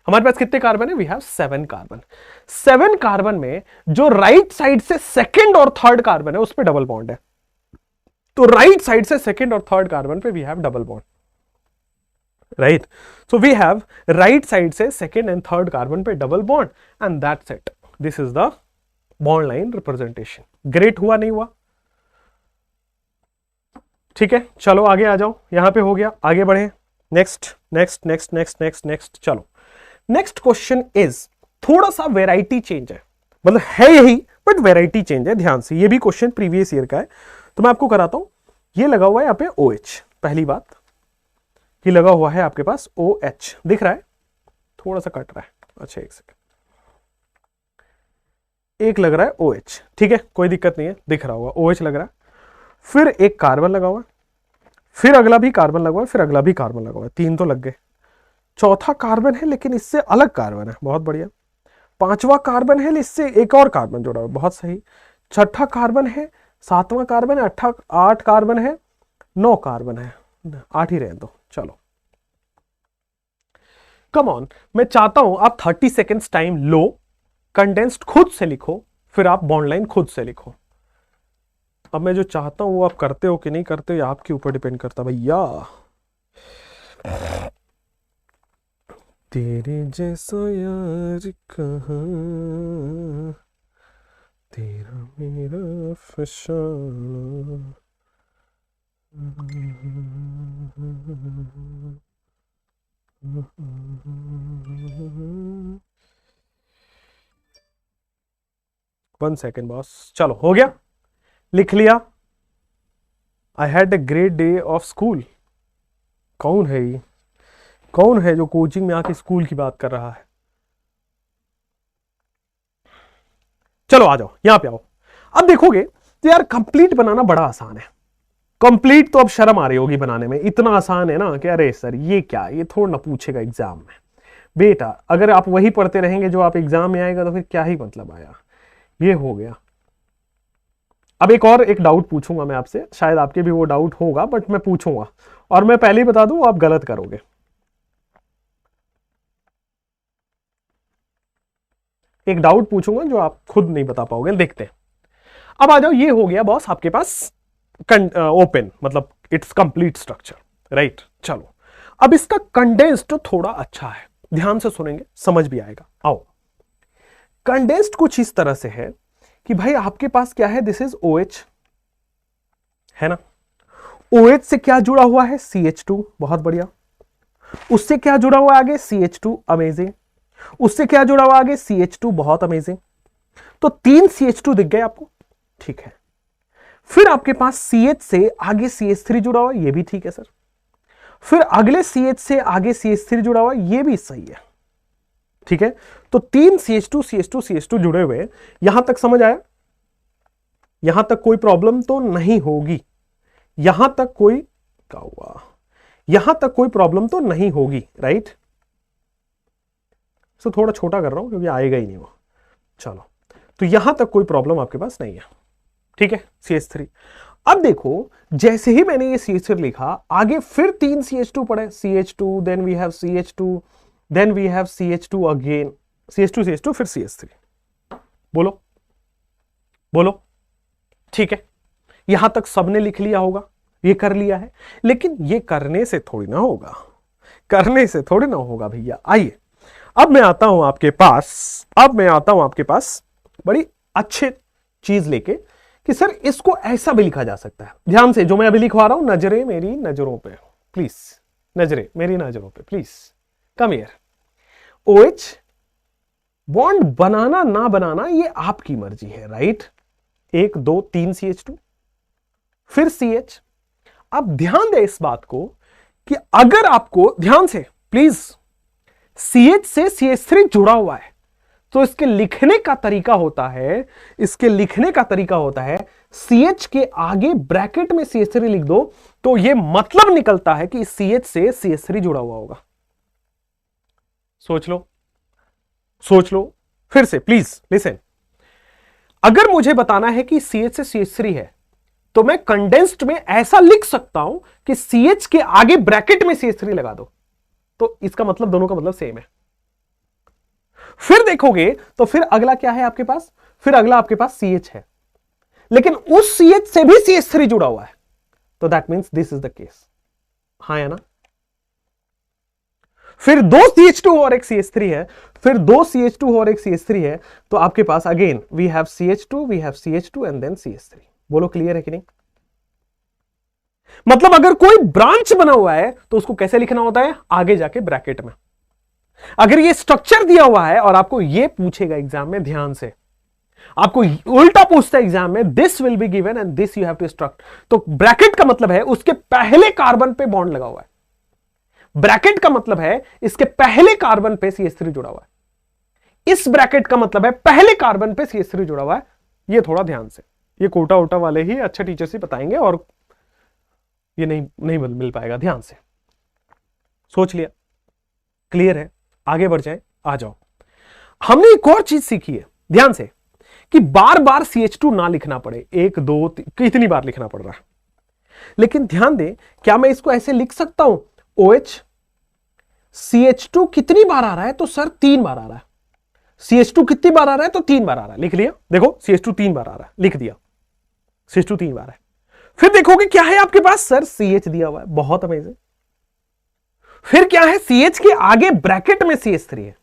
हमारे पास कितने कार्बन है? We have 7 carbon. 7 कार्बन में जो राइट साइड से सेकंड और थर्ड कार्बन है उस पर डबल बॉन्ड है, तो राइट साइड से सेकंड और थर्ड कार्बन पे we have double bond, right? So we have right side से सेकंड एंड थर्ड कार्बन पे double bond and that's it. This is the bond line representation. Great हुआ नहीं हुआ? ठीक है, चलो आगे आ जाओ, यहां पे हो गया, आगे बढ़े। Next next next next next next चलो, नेक्स्ट क्वेश्चन इज थोड़ा सा वेराइटी चेंज है, मतलब है यही बट वेराइटी चेंज है। ध्यान से, ये भी क्वेश्चन प्रीवियस ईयर का है, तो मैं आपको कराता हूं। ये लगा हुआ है यहाँ पे OH, पहली बात ये लगा हुआ है आपके पास OH, दिख रहा है? थोड़ा सा कट रहा है, अच्छा एक सेकंड, एक लग रहा है OH, ठीक है कोई दिक्कत नहीं है, दिख रहा होगा OH लग रहा है। फिर एक कार्बन लगा हुआ है, फिर अगला भी कार्बन लगा हुआ है, फिर अगला भी कार्बन लगा हुआ है, 3 तो लग गए। चौथा कार्बन है लेकिन इससे अलग कार्बन है, बहुत बढ़िया। 5वां कार्बन है, इससे एक और कार्बन जुड़ा हुआ, बहुत सही। 6ठा कार्बन है, 7वां कार्बन है, 8 कार्बन है, 9 कार्बन है, 8 ही रहे तो चलो। कम ऑन, मैं चाहता हूं आप 30 सेकेंड्स टाइम लो, कंडेंस्ड खुद से लिखो, फिर आप बॉन्ड लाइन खुद से लिखो। अब मैं जो चाहता हूं वो आप करते हो कि नहीं करते हो, ये आपके ऊपर डिपेंड करता भैया। तेरे जैसा यार कहाँ, तेरा मेरा फसाना। 1 सेकेंड बॉस, चलो हो गया, लिख लिया। I had a great day of school. कौन है ये? कौन है जो कोचिंग में आके स्कूल की बात कर रहा है? चलो आ जाओ, यहां पे आओ। अब देखोगे तो यार कंप्लीट बनाना बड़ा आसान है। कंप्लीट तो अब शर्म आ रही होगी बनाने में, इतना आसान है ना कि अरे सर ये क्या, ये थोड़ा ना पूछेगा एग्जाम में। बेटा अगर आप वही पढ़ते रहेंगे जो आप एग्जाम में आएगा तो फिर क्या ही मतलब आया। ये हो गया। अब एक डाउट पूछूंगा मैं आपसे, शायद आपके भी वो डाउट होगा बट मैं पूछूंगा, और मैं पहले ही बता दूं आप गलत करोगे। एक डाउट पूछूंगा जो आप खुद नहीं बता पाओगे, देखते हैं। अब आ जाओ, ये हो गया बॉस आपके पास ओपन, मतलब इट्स कंप्लीट स्ट्रक्चर, राइट? चलो अब इसका कंडेंस्ड थोड़ा अच्छा है, ध्यान से सुनेंगे समझ भी आएगा। आओ, कंडेंस्ड कुछ इस तरह से है कि भाई आपके पास क्या है, दिस इज OH है ना, OH से क्या जुड़ा हुआ है, CH2, बहुत बढ़िया। उससे क्या जुड़ा हुआ आगे, CH2, अमेजिंग। उससे क्या जुड़ा हुआ आगे, CH2, बहुत अमेजिंग। तो 3 CH2 दिख गए आपको, ठीक है। फिर आपके पास CH से आगे CH3 जुड़ा हुआ, ये भी ठीक है सर। फिर अगले CH से आगे CH3 जुड़ा हुआ, ये भी सही है, ठीक है। तो 3 CH2 CH2 CH2 जुड़े हुए, यहां तक समझ आया? यहां तक कोई प्रॉब्लम तो नहीं होगी, यहां तक कोई क्या हुआ, यहां तक कोई प्रॉब्लम तो नहीं होगी, राइट। सो थोड़ा छोटा कर रहा हूं क्योंकि आएगा ही नहीं वो, चलो। तो यहां तक कोई प्रॉब्लम आपके पास नहीं है, ठीक है। CH3, अब देखो जैसे ही मैंने ये CH3 लिखा, आगे फिर 3 CH2 पड़े, CH2, then we have CH2, then we have CH2 again, CH2 CH2 फिर CH3। बोलो बोलो, ठीक है। यहां तक सबने लिख लिया होगा, ये कर लिया है। लेकिन ये करने से थोड़ी ना होगा, करने से थोड़ी ना होगा भैया। आइए अब मैं आता हूं आपके पास, अब मैं आता हूं आपके पास बड़ी अच्छे चीज लेके कि सर इसको ऐसा भी लिखा जा सकता है। ध्यान से जो मैं अभी लिखवा रहा हूं, नजरें मेरी नजरों पे प्लीज, नजरें मेरी नजरों पे please, come here. OH bond बनाना ना बनाना ये आपकी मर्जी है, राइट। 1 2 3 CH2 फिर CH। अब ध्यान दे इस बात को कि अगर आपको, ध्यान से प्लीज, CH से CH3 जुड़ा हुआ है तो इसके लिखने का तरीका होता है, इसके लिखने का तरीका होता है CH के आगे ब्रैकेट में CH3 लिख दो, तो यह मतलब निकलता है कि CH से CH3 जुड़ा हुआ होगा। सोच लो, सोच लो फिर से प्लीज लिसन। अगर मुझे बताना है कि CH से CH3 है तो मैं कंडेंस्ड में ऐसा लिख सकता हूं कि CH के आगे ब्रैकेट में CH3 लगा दो, तो इसका मतलब दोनों का मतलब सेम है। फिर देखोगे तो फिर अगला क्या है आपके पास, फिर अगला आपके पास CH है, लेकिन उस CH से भी CH3 जुड़ा हुआ है, तो that means this is the case, हाँ या ना। फिर 2 CH2 और एक CH3 है, फिर 2 CH2 और एक CH3 है, तो आपके पास again we have CH2, we have CH2 and then CH3। बोलो क्लियर है कि नहीं? मतलब अगर कोई ब्रांच बना हुआ है तो उसको कैसे लिखना होता है, आगे जाके ब्रैकेट में। अगर ये स्ट्रक्चर दिया हुआ है और आपको ये पूछेगा एग्जाम में, ध्यान से आपको उल्टा पूछता है एग्जाम में, this will be given and this you have to struct, तो ब्रैकेट का मतलब है उसके पहले कार्बन पे बॉन्ड लगा हुआ है। ब्रैकेट का मतलब है इसके पहले कार्बन पे CH3 जुड़ा हुआ है। इस ब्रैकेट का मतलब है पहले कार्बन पे CH3 जुड़ा हुआ है। ये थोड़ा ध्यान से, ये कोटा ओटा वाले ही अच्छे टीचर से बताएंगे और ये नहीं मिल पाएगा। ध्यान से सोच लिया, क्लियर है? आगे बढ़ जाए, आ जाओ। हमने एक और चीज सीखी है, ध्यान से, कि बार बार CH2 ना लिखना पड़े, 1 2 कितनी बार लिखना पड़ रहा है। लेकिन ध्यान दे, क्या मैं इसको ऐसे लिख सकता हूं, OH CH2 कितनी बार आ रहा है, तो सर 3 बार आ रहा है। CH2 कितनी बार आ रहा है, तो 3 बार आ रहा है। लिख लिया, देखो CH2 3 बार आ रहा है, लिख दिया, CH2 3 बार है। फिर देखोगे क्या है आपके पास, सर CH दिया हुआ है, बहुत अमेजिंग। फिर क्या है, CH के आगे ब्रैकेट में CH3 है।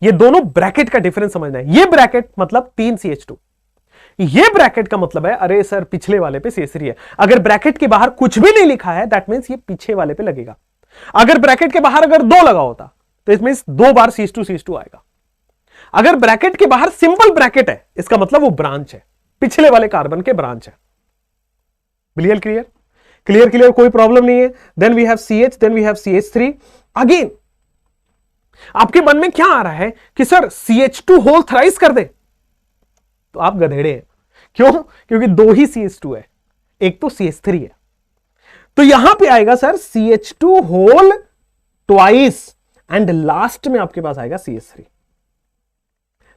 ये दोनों ब्रैकेट का डिफरेंस समझना है। ये ब्रैकेट मतलब 3 CH2, ये ब्रैकेट का मतलब है अरे सर पिछले वाले पे CH3 है। अगर ब्रैकेट के बाहर कुछ भी नहीं लिखा है, दैट मींस ये पीछे वाले पे लगेगा। अगर ब्रैकेट के बाहर अगर 2 लगा होता तो इट मींस 2 बार CH2 आएगा। अगर ब्रैकेट के बाहर सिंपल ब्रैकेट है, इसका मतलब वो ब्रांच है, पिछले वाले कार्बन के ब्रांच है। क्लियर क्लियर क्लियर क्लियर, कोई प्रॉब्लम नहीं है। Then we have CH, then we have CH3। Again आपके मन में क्या आ रहा है कि सर CH2 होल थ्राइस कर दे, तो आप गधेड़े हैं। क्यों? क्योंकि 2 ही CH2 है, एक तो CH3 है। तो यहां पे आएगा sir CH2 whole twice and last में आपके पास आएगा CH3।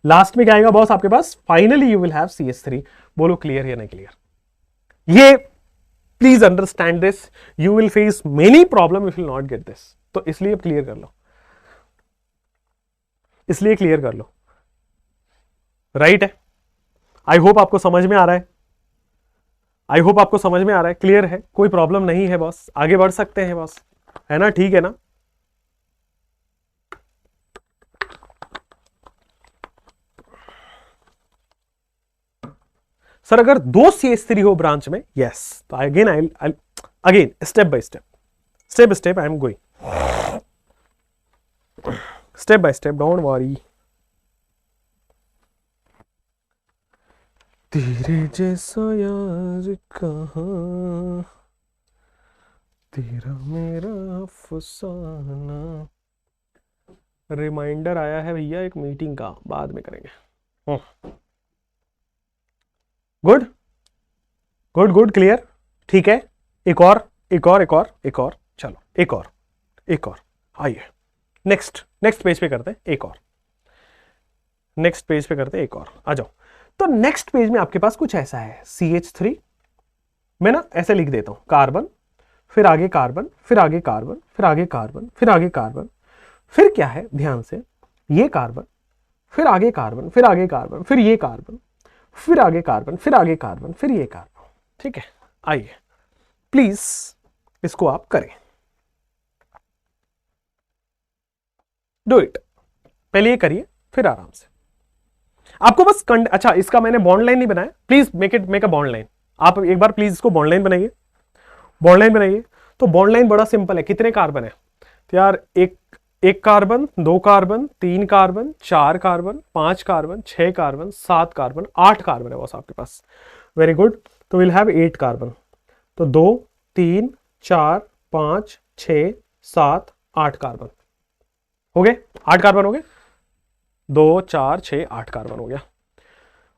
लास्ट में क्या आएगा बॉस आपके पास, finally you will have CH3। बोलो क्लियर या नहीं क्लियर? ये please understand this, you will face many problem if you not get this. तो इसलिए क्लियर कर लो, इसलिए क्लियर कर लो, राइट है? आई होप आपको समझ में आ रहा है, आई होप आपको समझ में आ रहा है, क्लियर है, कोई प्रॉब्लम नहीं है बॉस, आगे बढ़ सकते हैं बॉस। है ना, ठीक है ना? सर अगर दो CH3 हो ब्रांच में, यस, तो again I again step by step I am going step by step, don't worry. तेरे जैसा यार कहाँ, तेरा मेरा अफसाना। रिमाइंडर आया है भैया एक मीटिंग का, बाद में करेंगे। गुड गुड गुड, क्लियर, ठीक है। एक और चलो एक और आइए, नेक्स्ट पेज पे करते हैं एक और, नेक्स्ट पेज पे करते हैं एक और, आ जाओ। तो नेक्स्ट पेज में आपके पास कुछ ऐसा है, CH3, मैं ना ऐसे लिख देता हूं, कार्बन, फिर आगे कार्बन, फिर आगे कार्बन, फिर आगे कार्बन, फिर आगे कार्बन, फिर क्या है ध्यान से, ये कार्बन, फिर आगे कार्बन, फिर आगे कार्बन, फिर ये कार्बन, फिर आगे कार्बन, फिर आगे कार्बन, फिर ये कार्बन। ठीक है, आइए प्लीज इसको आप करें, डू इट। पहले ये करिए, फिर आराम से आपको बस अच्छा, इसका मैंने बॉन्ड लाइन नहीं बनाया, please make a bond line. आप एक बार प्लीज इसको बॉन्ड लाइन बनाइए, बॉन्ड लाइन बनाइए। तो बॉन्ड लाइन बड़ा सिंपल है, कितने कार्बन है तो यार, एक carbon, 2 carbon, 3 carbon, 4 carbon, 5 carbon, 6 carbon, 7 carbon, 8 carbon है बस आपके पास। वेरी गुड, तो विल हैव 8 कार्बन। तो 2 3 4 5 6 7 8 कार्बन हो गए, 8 कार्बन हो गए, 2 4 6 8 कार्बन हो गया।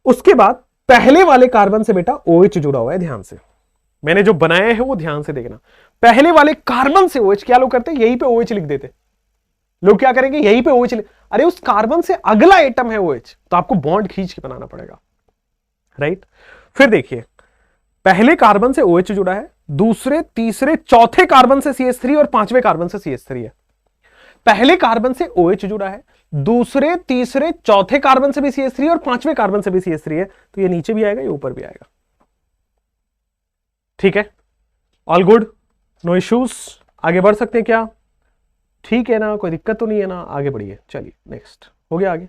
उसके बाद पहले वाले कार्बन से बेटा OH जुड़ा हुआ है, ध्यान से, मैंने जो बनाया है वो ध्यान से देखना। पहले वाले कार्बन से OH, क्या लोग करते हैं यहीं पे OH लिख देते, लोग क्या करेंगे यहीं पे OH अरे उस कार्बन से अगला एटम है OH, तो आपको बॉन्ड खींच के बनाना पड़ेगा, राइट। फिर देखिए, पहले कार्बन से OH जुड़ा है, दूसरे तीसरे चौथे कार्बन से CH3 और पांचवें कार्बन से CH3 है। पहले कार्बन से OH जुड़ा है, दूसरे तीसरे चौथे कार्बन से भी CH3 और पांचवें कार्बन से भी CH3 है, तो ये नीचे भी आएगा, ये ऊपर भी आएगा। ठीक है, ऑल गुड, नो इश्यूज, आगे बढ़ सकते हैं क्या? ठीक है ना, कोई दिक्कत तो नहीं है ना, आगे बढ़िए। चलिए नेक्स्ट, हो गया आगे,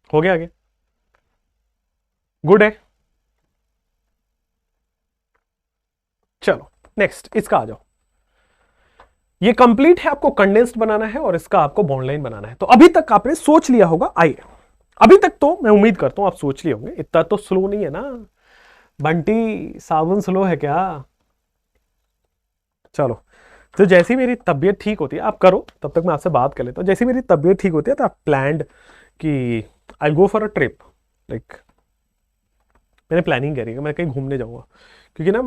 हो गया आगे, गुड है। चलो नेक्स्ट, इसका आ जाओ। ये कंप्लीट है, आपको कंडेंस्ड बनाना है और इसका आपको बॉन्ड लाइन बनाना है। तो अभी तक आपने सोच लिया होगा, आइए अभी तक तो मैं उम्मीद करता हूं आप सोच लिए होंगे, इतना तो स्लो नहीं है ना बंटी, साबुन स्लो है क्या? चलो, तो जैसी मेरी तबीयत ठीक होती है, आप करो, तब तक मैं आपसे बात कर लेता हूँ। जैसी मेरी तबीयत ठीक होती है तो आप प्लान्ड कि I go for a trip, like मैंने प्लानिंग करी कि मैं कहीं घूमने जाऊँगा, क्योंकि ना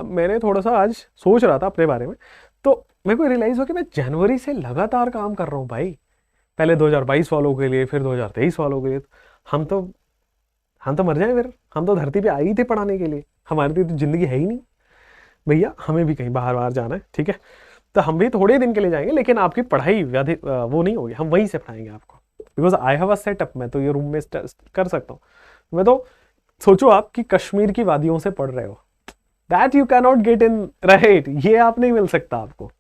मैंने थोड़ा सा आज सोच रहा था अपने बारे में, तो मेरे को रियलाइज़ हो कि मैं जनवरी से लगातार काम कर रहा हूँ भाई, पहले 2022 वालों के लिए, फिर 2023 वालों के लिए। हम तो मर जाए फिर, हम तो धरती पे आई थे पढ़ाने के लिए, हमारी तो जिंदगी है ही नहीं भैया, हमें भी कहीं बाहर बाहर जाना है, ठीक है, तो हम भी थोड़े दिन के लिए जाएंगे, लेकिन आपकी पढ़ाई वो नहीं होगी, हम वहीं से पढ़ाएंगे आपको, because I have a setup, मैं तो ये रूम में कर सकता हूँ। मैं तो सोचो आप कि कश्मीर की वादियों से पढ़ रहे हो, that you can not get in, right, ये आप नहीं मिल सकता आपको।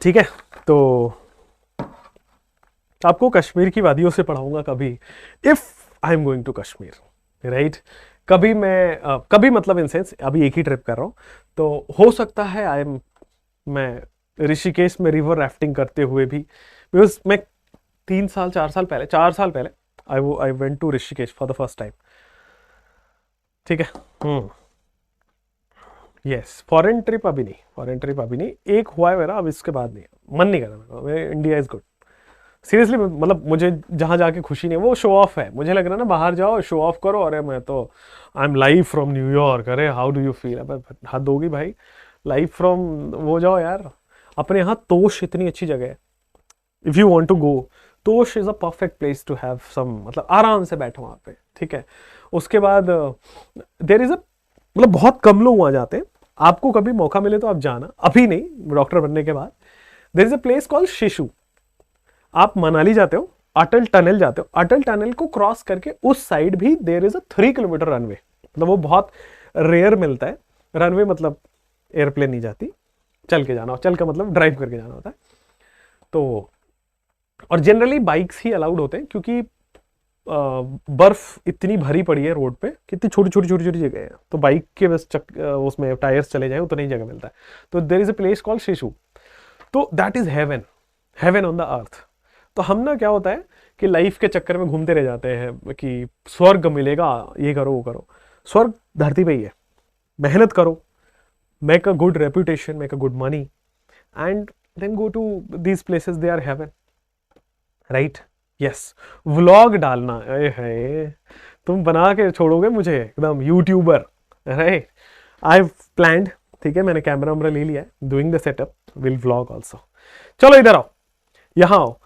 ठीक है, तो आपको कश्मीर की वादियों से पढ़ाऊंगा कभी, if I am going to Kashmir, right. कभी मतलब इन सेंस अभी एक ही ट्रिप कर रहा हूं, तो हो सकता है मैं ऋषिकेश में रिवर राफ्टिंग करते हुए भी, बिकॉज मैं 4 साल पहले I went to Rishikesh for the first time. ठीक है, यस, फॉरेन ट्रिप अभी नहीं, एक हुआ है मेरा, अब इसके बाद नहीं, मन नहीं कर रहा मेरा, इंडिया इज गुड, सीरियसली, मतलब मुझे जहाँ जाके खुशी नहीं है, वो शो ऑफ है, मुझे लग रहा है ना बाहर जाओ शो ऑफ करो, अरे मैं तो I am live from New York, अरे हाउ डू यू फील, अब हद होगी भाई, लाइव फ्रॉम वो जाओ यार, अपने यहाँ तोश इतनी अच्छी जगह है, if you want to go, Tosh is a perfect place to have some, मतलब आराम से बैठो वहाँ पे, ठीक है। उसके बाद देयर इज अ, मतलब बहुत कम लोग वहाँ जाते हैं, आपको कभी मौका मिले तो आप जाना, अभी नहीं, डॉक्टर बनने के बाद। There is a place called Sissu, आप मनाली जाते हो, अटल टनल जाते हो, अटल टनल को क्रॉस करके उस साइड भी there is a 3 kilometre runway, मतलब वो बहुत रेयर मिलता है। रनवे मतलब एयरप्लेन नहीं जाती, चल के जाना, चल का मतलब ड्राइव करके जाना होता है। तो और जनरली बाइक्स ही अलाउड होते हैं, क्योंकि बर्फ इतनी भरी पड़ी है रोड पे, कितनी छोटी छोटी छोटी छोटी जगह है, तो बाइक के बस उसमें टायर्स चले जाए उतना ही जगह मिलता है। तो there is a place called शिशु, तो that is heaven, heaven on the earth. तो हम ना क्या होता है कि लाइफ के चक्कर में घूमते रह जाते हैं कि स्वर्ग मिलेगा, ये करो वो करो। स्वर्ग धरती पे ही है, मेहनत करो, make a good reputation, make a good money, and then go to these places, they are heaven, right? Yes. Vlog डालना, अरे है तुम बना के छोड़ोगे मुझे एकदम यूट्यूबर, राइट? आई प्लान्ड, ठीक है, मैंने कैमरा वैमरा ले लिया है, doing the setup, will vlog also. चलो इधर आओ, यहां आओ,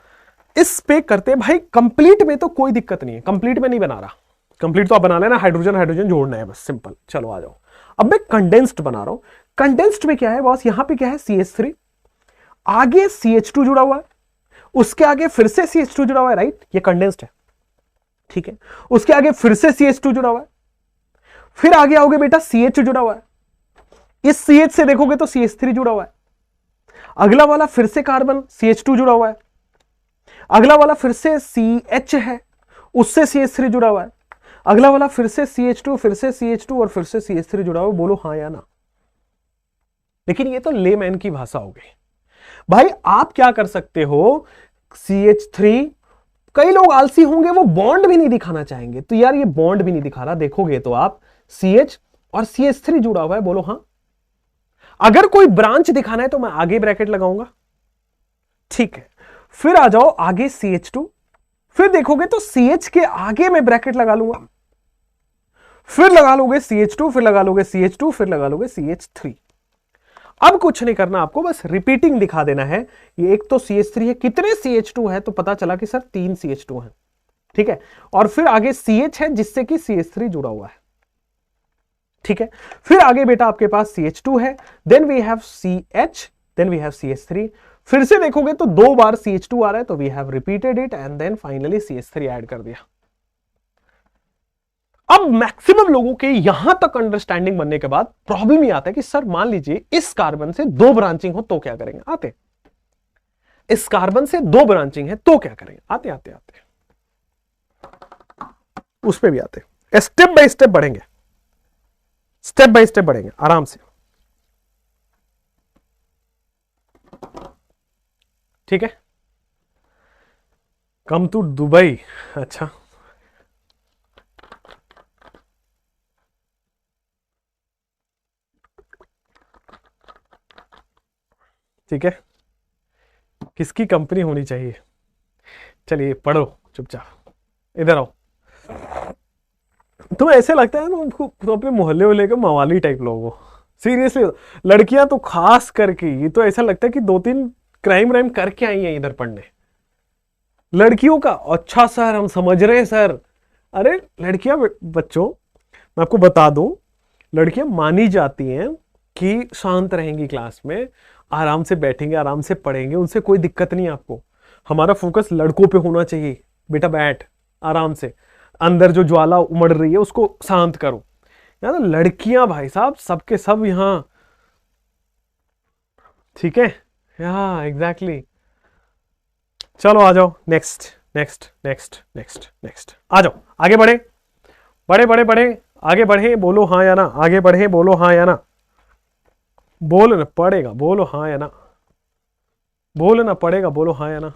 इस पे करते भाई। कंप्लीट में तो कोई दिक्कत नहीं है, कंप्लीट में नहीं बना रहा, कंप्लीट तो आप बना लेना, हाइड्रोजन हाइड्रोजन जोड़ना है बस, सिंपल। चलो आ जाओ, अब मैं कंडेंस्ड बना रहा हूं। कंडेंस्ड में क्या है बॉस, यहां पे क्या है, CH3, आगे CH2 जुड़ा हुआ है, उसके आगे फिर से CH2 जुड़ा हुआ है, राइट? ये कंडेंस्ड है, ठीक है। उसके आगे फिर से CH2 जुड़ा हुआ है, फिर आगे आओगे बेटा CH जुड़ा हुआ है, इस CH से देखोगे तो CH3 जुड़ा हुआ है, अगला वाला फिर से कार्बन CH2 जुड़ा हुआ है, अगला वाला फिर से CH है, उससे CH3 जुड़ा हुआ है, अगला वाला फिर से CH2, फिर से CH2 और फिर से CH3 जुड़ा हुआ है। बोलो हाँ या ना? लेकिन ये तो लेमैन की भाषा हो गई भाई। आप क्या कर सकते हो, CH3, कई लोग आलसी होंगे, वो बॉन्ड भी नहीं दिखाना चाहेंगे, तो यार ये बॉन्ड भी नहीं दिखा रहा, देखोगे तो आप CH और CH3 जुड़ा हुआ है, बोलो हाँ। अगर कोई ब्रांच दिखाना है तो मैं आगे ब्रैकेट लगाऊंगा, ठीक है। फिर आ जाओ आगे CH2, फिर देखोगे तो CH के आगे मैं ब्रैकेट लगा लूंगा, फिर लगा लोगे CH2, फिर लगा लोगे CH2, फिर लगा लोगे CH3। अब कुछ नहीं करना आपको, बस रिपीटिंग दिखा देना है। ये एक तो CH3 है, कितने CH2 है, तो पता चला कि सर 3 CH2 है, ठीक है। और फिर आगे CH है जिससे कि CH3 जुड़ा हुआ है, ठीक है। फिर आगे बेटा आपके पास CH2 है, then we have CH, then we have CH3, फिर से देखोगे तो 2 बार CH2 आ रहा है, तो we have repeated it, and then finally CH3 add कर दिया। अब मैक्सिमम लोगों के यहां तक अंडरस्टैंडिंग बनने के बाद प्रॉब्लम ये आता है कि सर मान लीजिए इस कार्बन से 2 ब्रांचिंग हो तो क्या करेंगे? आते, इस कार्बन से 2 ब्रांचिंग है तो क्या करेंगे? आते आते आते उस पे भी आते, स्टेप बाय स्टेप बढ़ेंगे, स्टेप बाय स्टेप बढ़ेंगे आराम से, ठीक है। कम टू दुबई, अच्छा ठीक है, किसकी कंपनी होनी चाहिए? चलिए पढ़ो चुपचाप, इधर आओ। तुम्हें ऐसे लगता है ना उनको, तो अपने मोहल्ले वाले के मवाली टाइप लोग हो, सीरियसली। लड़कियां तो खास करके, ये तो ऐसा लगता है कि 2-3 क्राइम व्राइम करके आई हैं इधर पढ़ने। लड़कियों का अच्छा सर, हम समझ रहे हैं सर। अरे लड़कियां, बच्चों मैं आपको बता दूं, लड़कियां मानी जाती हैं कि शांत रहेंगी क्लास में, आराम से बैठेंगे, आराम से पढ़ेंगे, उनसे कोई दिक्कत नहीं है आपको। हमारा फोकस लड़कों पे होना चाहिए। बेटा बैठ आराम से, अंदर जो ज्वाला उमड़ रही है उसको शांत करो। यार लड़कियां भाई साहब सबके सब यहां, ठीक है, हाँ एग्जैक्टली। चलो आ जाओ, next next next next next, आ जाओ आगे बढ़े, बढ़े बढ़े बढ़े, आगे बढ़े, बोलो हाँ या ना, आगे बढ़े, बोलो हाँ या ना, बोलना पड़ेगा, बोलो हाँ या ना, बोलना पड़ेगा, बोलो हाँ या ना।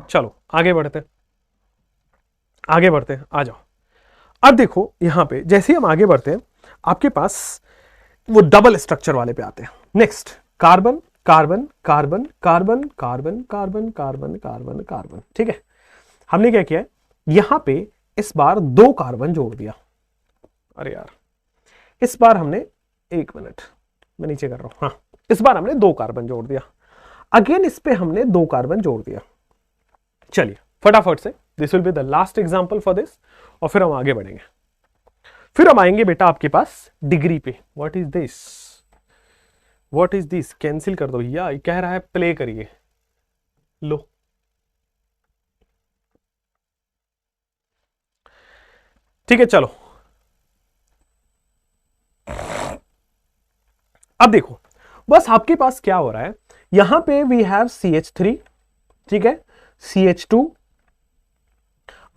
चलो आगे बढ़ते, आगे बढ़ते, आ जाओ। अब देखो यहां पे जैसे ही हम आगे बढ़ते हैं, आपके पास वो डबल स्ट्रक्चर वाले पे आते हैं। Next, carbon carbon carbon carbon carbon carbon carbon carbon carbon, ठीक है। हमने क्या किया है, यहां पे इस बार 2 कार्बन जोड़ दिया। अरे यार, इस बार हमने, 1 मिनट मैं नीचे कर रहा हूं, हाँ, इस बार हमने 2 कार्बन जोड़ दिया। अगेन इस पे हमने 2 कार्बन जोड़ दिया। चलिए फटाफट से, this will be the last example for this, और फिर हम आगे बढ़ेंगे। फिर हम आएंगे बेटा आपके पास डिग्री पे। What is this, what is this, cancel कर दो भैया, कह रहा है प्ले करिए, लो, ठीक है। चलो अब देखो, बस आपके पास क्या हो रहा है, यहां पे वी हैव CH3, ठीक है, CH2।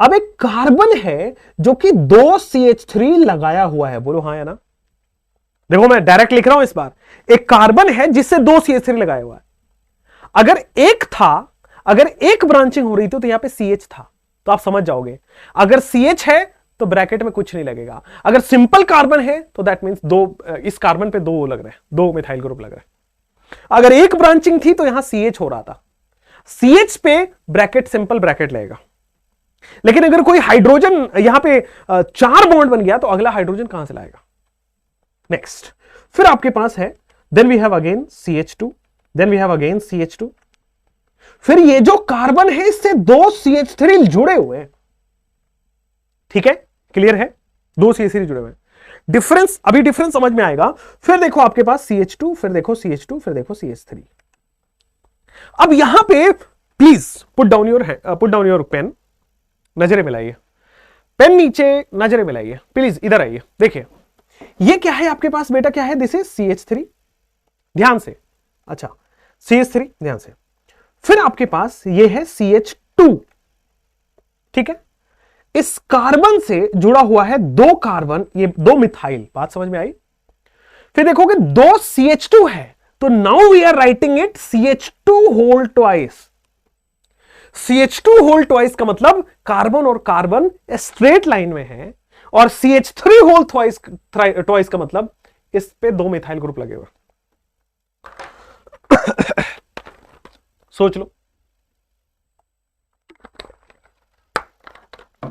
अब एक कार्बन है जो कि 2 CH3 लगाया हुआ है, बोलो हाँ या ना। देखो मैं डायरेक्ट लिख रहा हूं इस बार, एक कार्बन है जिससे 2 CH3 लगाया हुआ है। अगर एक था, अगर एक ब्रांचिंग हो रही थी तो यहां पे CH था, तो आप समझ जाओगे। अगर CH है तो ब्रैकेट में कुछ नहीं लगेगा। अगर सिंपल कार्बन है तो दैट मींस इस कार्बन पे 2 लग रहे हैं, 2 मिथाइल ग्रुप लग रहे हैं। अगर एक ब्रांचिंग थी तो यहां CH हो रहा था, CH पे ब्रैकेट सिंपल ब्रैकेट लगेगा। लेकिन अगर कोई हाइड्रोजन यहां पे 4 बॉन्ड बन गया तो अगला हाइड्रोजन कहां से लाएगा। नेक्स्ट, फिर आपके पास है, then we have again CH2, then we have again CH2। फिर ये जो कार्बन है इससे 2 CH3 जुड़े हुए हैं, ठीक है, क्लियर है, 2 CH3 जुड़े हुए हैं। डिफरेंस, अभी डिफरेंस समझ में आएगा। फिर देखो आपके पास CH2, फिर देखो CH2, फिर देखो CH3। अब यहां पे please put down your pen, नजरें मिलाइए, पेन नीचे, नजरें मिलाइए प्लीज, इधर आइए। देखिए ये क्या है आपके पास बेटा, क्या है, दिस इज CH3, ध्यान से, अच्छा CH3, ध्यान से। फिर आपके पास ये है CH2, ठीक है, इस कार्बन से जुड़ा हुआ है 2 कार्बन, ये 2 मिथाइल, बात समझ में आई। फिर देखोगे 2 CH2 है, तो now we are writing it CH2 whole twice. CH2 whole twice का मतलब कार्बन और कार्बन स्ट्रेट लाइन में है, और CH3 होल ट्वाइस का मतलब इस पे 2 मिथाइल ग्रुप लगे हुए। सोच लो,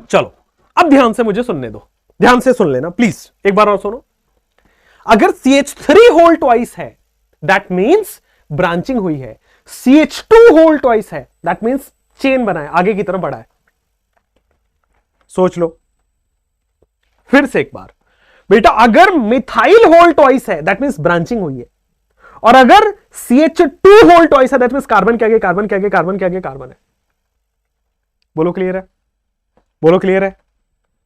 चलो अब ध्यान से मुझे सुनने दो, ध्यान से सुन लेना प्लीज, एक बार और सुनो। अगर CH3 होल ट्वाइस है दैट मींस ब्रांचिंग हुई है, CH2 होल ट्वाइस है दैट मींस चेन बना है, आगे की तरफ बढ़ा है। सोच लो फिर से एक बार बेटा, अगर मिथाइल होल ट्वाइस है दैट मींस ब्रांचिंग हुई है, और अगर CH2 होल ट्वाइस है दैट मींस कार्बन के आगे कार्बन के आगे कार्बन के आगे कार्बन है। बोलो क्लियर है, बोलो क्लियर है,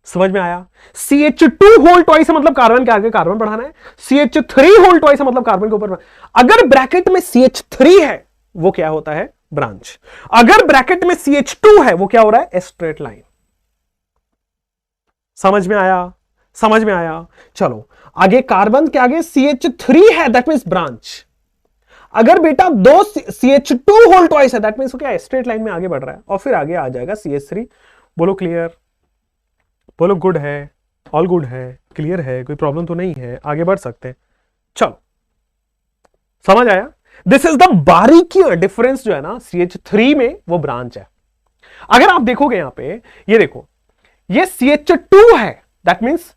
समझ में आया। CH2 होल ट्वाइस है मतलब कार्बन के आगे कार्बन बढ़ाना है, CH3 होल ट्वाइस है मतलब कार्बन के ऊपर। अगर ब्रैकेट में CH3 है वो क्या होता है, ब्रांच। अगर ब्रैकेट में CH2 है वो क्या हो रहा है, स्ट्रेट लाइन। समझ में आया, समझ में आया। चलो आगे, कार्बन के आगे CH3 है दैट मींस ब्रांच। अगर बेटा 2 CH2 होल ट्वाइस है दैट मींस क्या है, स्ट्रेट लाइन में आगे बढ़ रहा है, और फिर आगे आ जाएगा CH3। बोलो क्लियर, बोलो गुड है, ऑल गुड है, क्लियर है, कोई प्रॉब्लम तो नहीं है, आगे बढ़ सकते हैं। चलो समझ आया। दिस इज द बारीकी, डिफरेंस जो है ना CH3 में वो ब्रांच है। अगर आप देखोगे यहां पे, ये देखो, ये CH2 है दैट मींस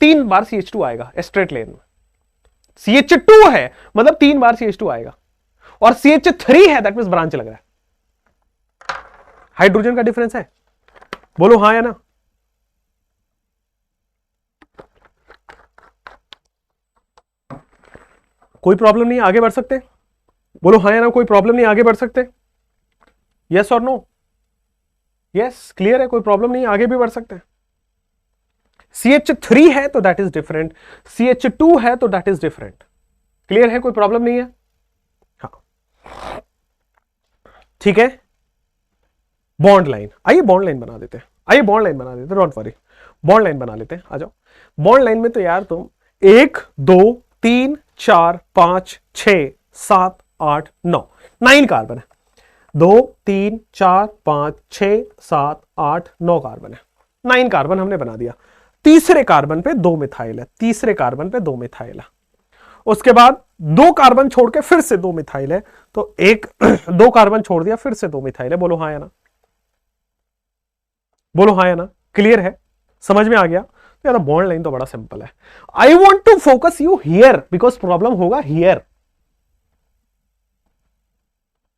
3 बार CH2 आएगा स्ट्रेट लाइन में। CH2 है मतलब 3 बार CH2 आएगा, और CH3 है दैट मींस ब्रांच लग रहा है। हाइड्रोजन का डिफरेंस है, बोलो हाँ या ना। कोई प्रॉब्लम नहीं, आगे बढ़ सकते, बोलो हाँ या ना, कोई प्रॉब्लम नहीं, आगे बढ़ सकते, यस और नो, यस क्लियर है, कोई प्रॉब्लम नहीं, आगे भी बढ़ सकते हैं। CH3 है तो दैट इज डिफरेंट, CH2 है तो दैट इज डिफरेंट, क्लियर है, कोई प्रॉब्लम नहीं है। हाँ ठीक है, बॉन्ड लाइन, आइए बॉन्ड लाइन बना देते हैं, आइए बॉन्ड लाइन बना देते हैं, डोंट वरी, बॉन्ड लाइन बना लेते हैं, आ जाओ। बॉन्ड लाइन में तो यार तुम 1 2 3 4 5 6 7 8 9 9 कार्बन है, 2 3 4 5 6 7 8 9 कार्बन है, 9 कार्बन हमने बना दिया। तीसरे कार्बन पे 2 मिथाइल है, तीसरे कार्बन पे 2 मिथाइल है, उसके बाद 2 कार्बन छोड़ के फिर से 2 मिथाइल है, तो 2 कार्बन छोड़ दिया, फिर से 2 मिथाइल है। बोलो हाँ या ना, बोलो हाँ या ना, क्लियर है, समझ में आ गया। तो यार बॉन्ड लाइन तो बड़ा सिंपल है। I want to focus you here because problem होगा हियर,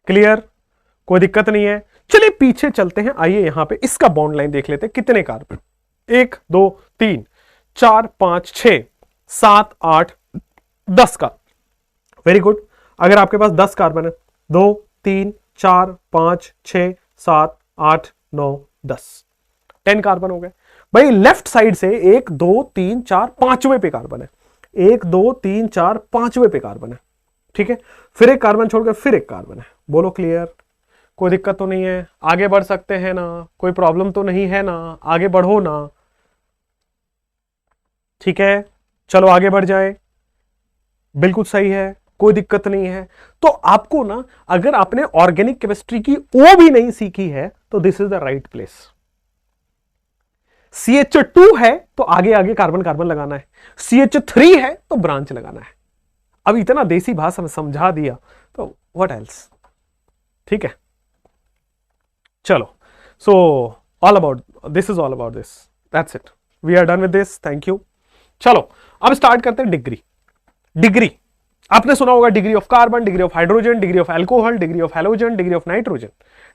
क्लियर, कोई दिक्कत नहीं है। चलिए पीछे चलते हैं, आइए यहां पे इसका बॉन्ड लाइन देख लेते हैं, कितने कार्बन, 1 2 3 4 5 6 7 8 10 का, वेरी गुड। अगर आपके पास 10 कार्बन है, 2 3 4 5 6 7 8 9 10 10 कार्बन हो गए भाई। लेफ्ट साइड से 1 2 3 4 5वें पे कार्बन है, 1 2 3 4 5वें पे कार्बन है, ठीक है। फिर एक कार्बन छोड़कर फिर एक कार्बन है। बोलो क्लियर? कोई दिक्कत तो नहीं है? आगे बढ़ सकते हैं ना? कोई प्रॉब्लम तो नहीं है ना? आगे बढ़ो ना, ठीक है। चलो आगे बढ़ जाए, बिल्कुल सही है, कोई दिक्कत नहीं है। तो आपको ना, अगर आपने ऑर्गेनिक केमिस्ट्री की ओ भी नहीं सीखी है तो this is the right place. CH2 है तो आगे आगे कार्बन कार्बन लगाना है, CH3 है तो ब्रांच लगाना है। अब इतना देसी भाषा में समझा दिया तो व्हाट एल्स, ठीक है। चलो, so all about this is all about this, that's it, we are done with this, thank you. चलो अब स्टार्ट करते हैं डिग्री। डिग्री आपने सुना होगा, degree of carbon, degree of hydrogen, degree of alcohol, degree of halogen, degree of nitrogen,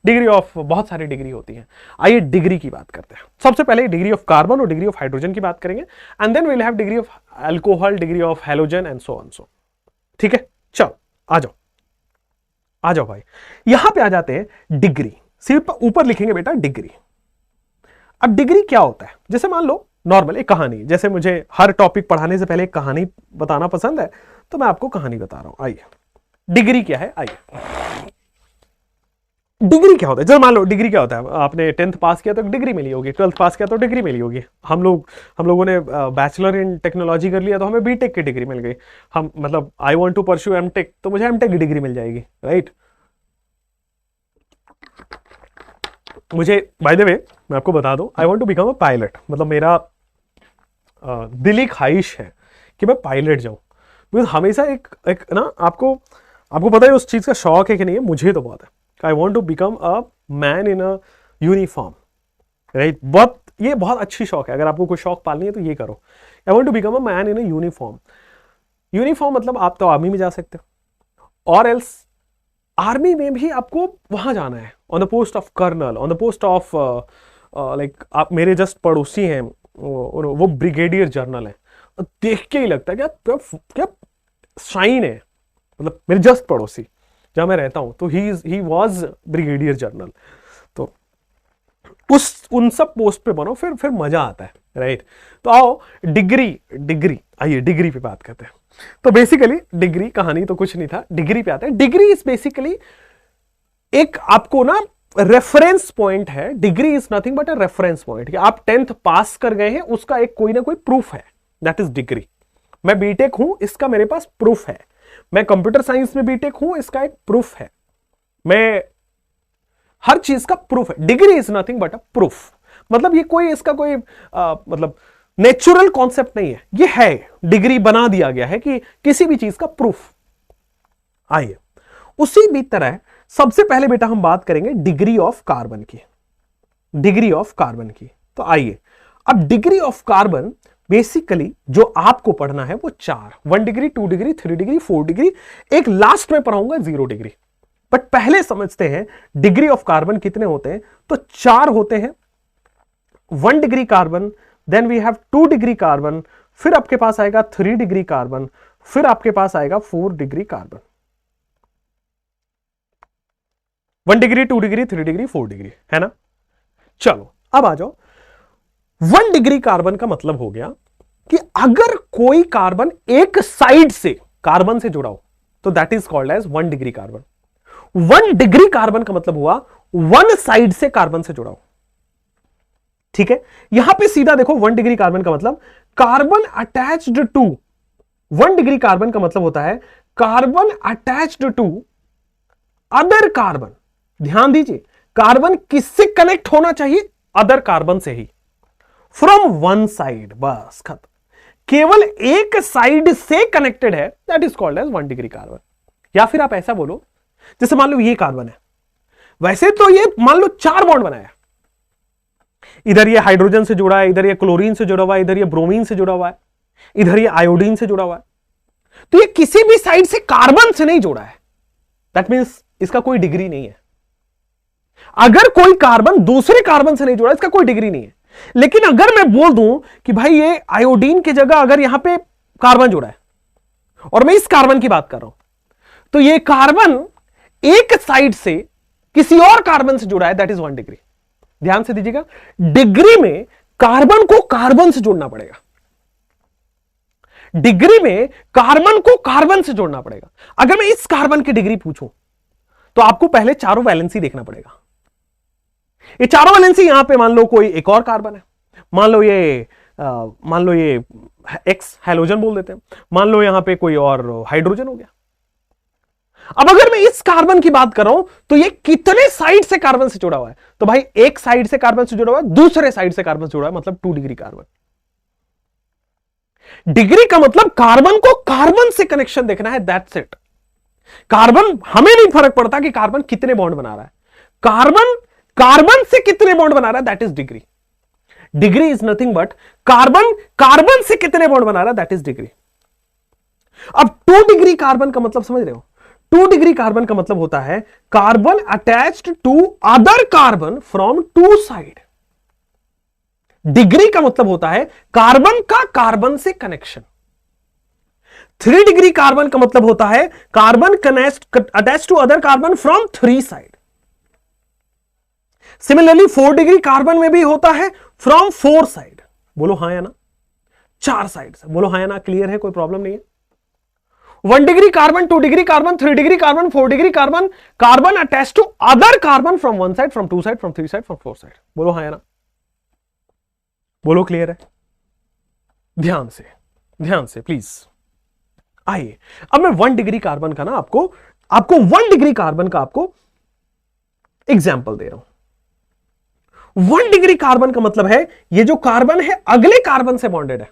degree of बहुत सारी degree होती है। आइए डिग्री की बात करते हैं। सबसे पहले डिग्री ऑफ कार्बन और डिग्री ऑफ हाइड्रोजन की बात करेंगे, and then we will have degree of alcohol, degree of halogen and so on so, ठीक है। चलो आ जाओ, आ जाओ भाई, यहां पे आ जाते हैं डिग्री। सिर्फ ऊपर लिखेंगे बेटा डिग्री। अब डिग्री क्या होता है? जैसे मान लो नॉर्मल एक कहानी, जैसे मुझे हर टॉपिक पढ़ाने से पहले एक कहानी बताना पसंद है तो मैं आपको कहानी बता रहा हूं। आइए डिग्री क्या है, आइए डिग्री क्या होता है। जब मान लो डिग्री क्या होता है, आपने 10th पास किया तो डिग्री मिली होगी, 12th पास किया तो डिग्री मिली होगी। हम लोगों ने बैचलर इन टेक्नोलॉजी कर लिया तो हमें बीटेक की डिग्री मिल गई। हम मतलब I want to pursue MTech तो मुझे एमटेक की डिग्री मिल जाएगी, राइट। मुझे बाय द वे मैं आपको बता दूं, I want to become a pilot, मतलब मेरा दिली ख्वाहिश है कि मैं पायलट जाऊं। बिकॉज हमेशा एक ना, आपको पता है उस चीज का शौक है कि नहीं है, मुझे तो बहुत है। I want to become a man in a uniform, right. ये बहुत अच्छी शौक है। अगर आपको कोई शौक पालनी है तो ये करो। I want to become a man in a uniform. Uniform मतलब आप तो आर्मी में जा सकते हो, और एल्स आर्मी में भी आपको वहां जाना है on the post of colonel, on the post of like, आप मेरे जस्ट पड़ोसी हैं, वो ब्रिगेडियर जनरल है। देख के ही लगता है क्या क्या शाइन है, मतलब मेरे जस्ट पड़ोसी जहां मैं रहता हूं तो ही वाज ब्रिगेडियर जनरल। तो उन सब पोस्ट पे बनो, फिर मजा आता है, राइट। तो आओ डिग्री आइए डिग्री पे बात करते हैं। तो बेसिकली डिग्री, कहानी तो कुछ नहीं था, डिग्री पे आते हैं। डिग्री इज बेसिकली एक आपको ना रेफरेंस पॉइंट है। Degree is nothing but a reference point, कि आप 10th पास कर गए हैं उसका एक कोई ना कोई प्रूफ है, दैट इज डिग्री। मैं बीटेक हूं, इसका मेरे पास प्रूफ है। मैं कंप्यूटर साइंस में बीटेक हूं, इसका एक प्रूफ है। मैं हर चीज का प्रूफ है। Degree is nothing but a proof, मतलब ये कोई इसका कोई मतलब नेचुरल कॉन्सेप्ट नहीं है, ये है, डिग्री बना दिया गया है कि किसी भी चीज का प्रूफ। आइए उसी भी तरह सबसे पहले बेटा हम बात करेंगे डिग्री ऑफ कार्बन की, डिग्री ऑफ कार्बन की। तो आइए अब डिग्री ऑफ कार्बन बेसिकली जो आपको पढ़ना है वो 4, 1 डिग्री, 2 डिग्री, 3 डिग्री, 4 डिग्री, एक लास्ट में पढ़ाऊंगा 0 डिग्री। बट पहले समझते हैं डिग्री ऑफ कार्बन कितने होते हैं। तो 4 होते हैं। 1 degree carbon, then we have 2 degree carbon, फिर आपके पास आएगा 3 डिग्री कार्बन, फिर आपके पास आएगा 4 degree carbon. 1 degree, 2 degree, 3 degree, 4 degree, है ना। चलो अब आ जाओ, 1 डिग्री कार्बन का मतलब हो गया कि अगर कोई कार्बन एक साइड से कार्बन से जुड़ा हो तो that is called as 1 degree carbon. 1 degree carbon का मतलब हुआ 1 साइड से कार्बन से जुड़ा हो, ठीक है। यहां पे सीधा देखो, 1 डिग्री कार्बन का मतलब carbon attached to, 1 degree carbon का मतलब होता है carbon attached to other carbon. ध्यान दीजिए, कार्बन किससे कनेक्ट होना चाहिए? अदर कार्बन से ही, फ्रॉम वन साइड, बस खत्म। केवल एक साइड से कनेक्टेड है, that is called as 1 degree carbon. या फिर आप ऐसा बोलो, जैसे मान लो ये कार्बन है, वैसे तो ये मान लो 4 बॉन्ड बनाया, इधर ये हाइड्रोजन से जुड़ा है, इधर ये क्लोरीन से जुड़ा हुआ है, इधर ये ब्रोमीन से जुड़ा हुआ है, इधर ये आयोडीन से जुड़ा हुआ है। तो ये किसी भी साइड से कार्बन से नहीं जुड़ा है, दैट मीन्स इसका कोई डिग्री नहीं है। अगर कोई कार्बन दूसरे कार्बन से नहीं जुड़ा, इसका कोई डिग्री नहीं है। लेकिन अगर मैं बोल दूं कि भाई ये आयोडीन की जगह अगर यहां पे कार्बन जुड़ा है, और मैं इस कार्बन की बात कर रहा हूं, तो ये कार्बन एक साइड से किसी और कार्बन से जुड़ा है, दैट इज 1 डिग्री। ध्यान से दीजिएगा, डिग्री में कार्बन को कार्बन से जोड़ना पड़ेगा, डिग्री में कार्बन को कार्बन से जोड़ना पड़ेगा। अगर मैं इस कार्बन की डिग्री पूछूं तो आपको पहले चारों वैलेंसी देखना पड़ेगा। ये चारों वैलेंसी यहां पे मान लो कोई एक और कार्बन है, मान लो ये एक्स हाइड्रोजन बोल देते हैं, मान लो यहां पे कोई और हाइड्रोजन हो गया। अब अगर मैं इस कार्बन की बात कर रहा हूं तो ये कितने साइड से कार्बन से जुड़ा हुआ है, तो भाई एक साइड से कार्बन से जुड़ा हुआ है, दूसरे साइड से कार्बन से जुड़ा है, मतलब 2 डिग्री कार्बन। डिग्री का मतलब कार्बन को कार्बन से कनेक्शन देखना है, दैट्स इट। कार्बन, हमें नहीं फर्क पड़ता कि कार्बन कितने बॉन्ड बना रहा है, कार्बन कार्बन से कितने बॉन्ड बना रहा है, that is degree. Degree is nothing but carbon carbon से कितने बॉन्ड बना रहा है, दैट इज डिग्री। अब 2 डिग्री कार्बन का मतलब समझ रहे हो, 2 डिग्री कार्बन का मतलब होता है carbon attached to other carbon from 2 side. Degree का मतलब होता है कार्बन का कार्बन से कनेक्शन। 3 डिग्री कार्बन का मतलब होता है carbon attached to other carbon from 3 side. Similarly 4 degree carbon में भी होता है फ्रॉम 4 साइड। बोलो हां या ना, 4 साइड से बोलो हां या ना, क्लियर है, कोई प्रॉब्लम नहीं है। 1 degree carbon, 2 degree carbon, 3 degree carbon, 4 degree carbon, carbon attach to other carbon from 1 side, from 2 side, from 3 side, from 4 side. बोलो हाँ या ना, बोलो क्लियर है। ध्यान से प्लीज आइए, अब मैं 1 डिग्री कार्बन का ना आपको 1 डिग्री कार्बन का आपको एग्जाम्पल दे रहा हूं। 1 डिग्री कार्बन का मतलब है ये जो कार्बन है अगले कार्बन से बॉन्डेड है।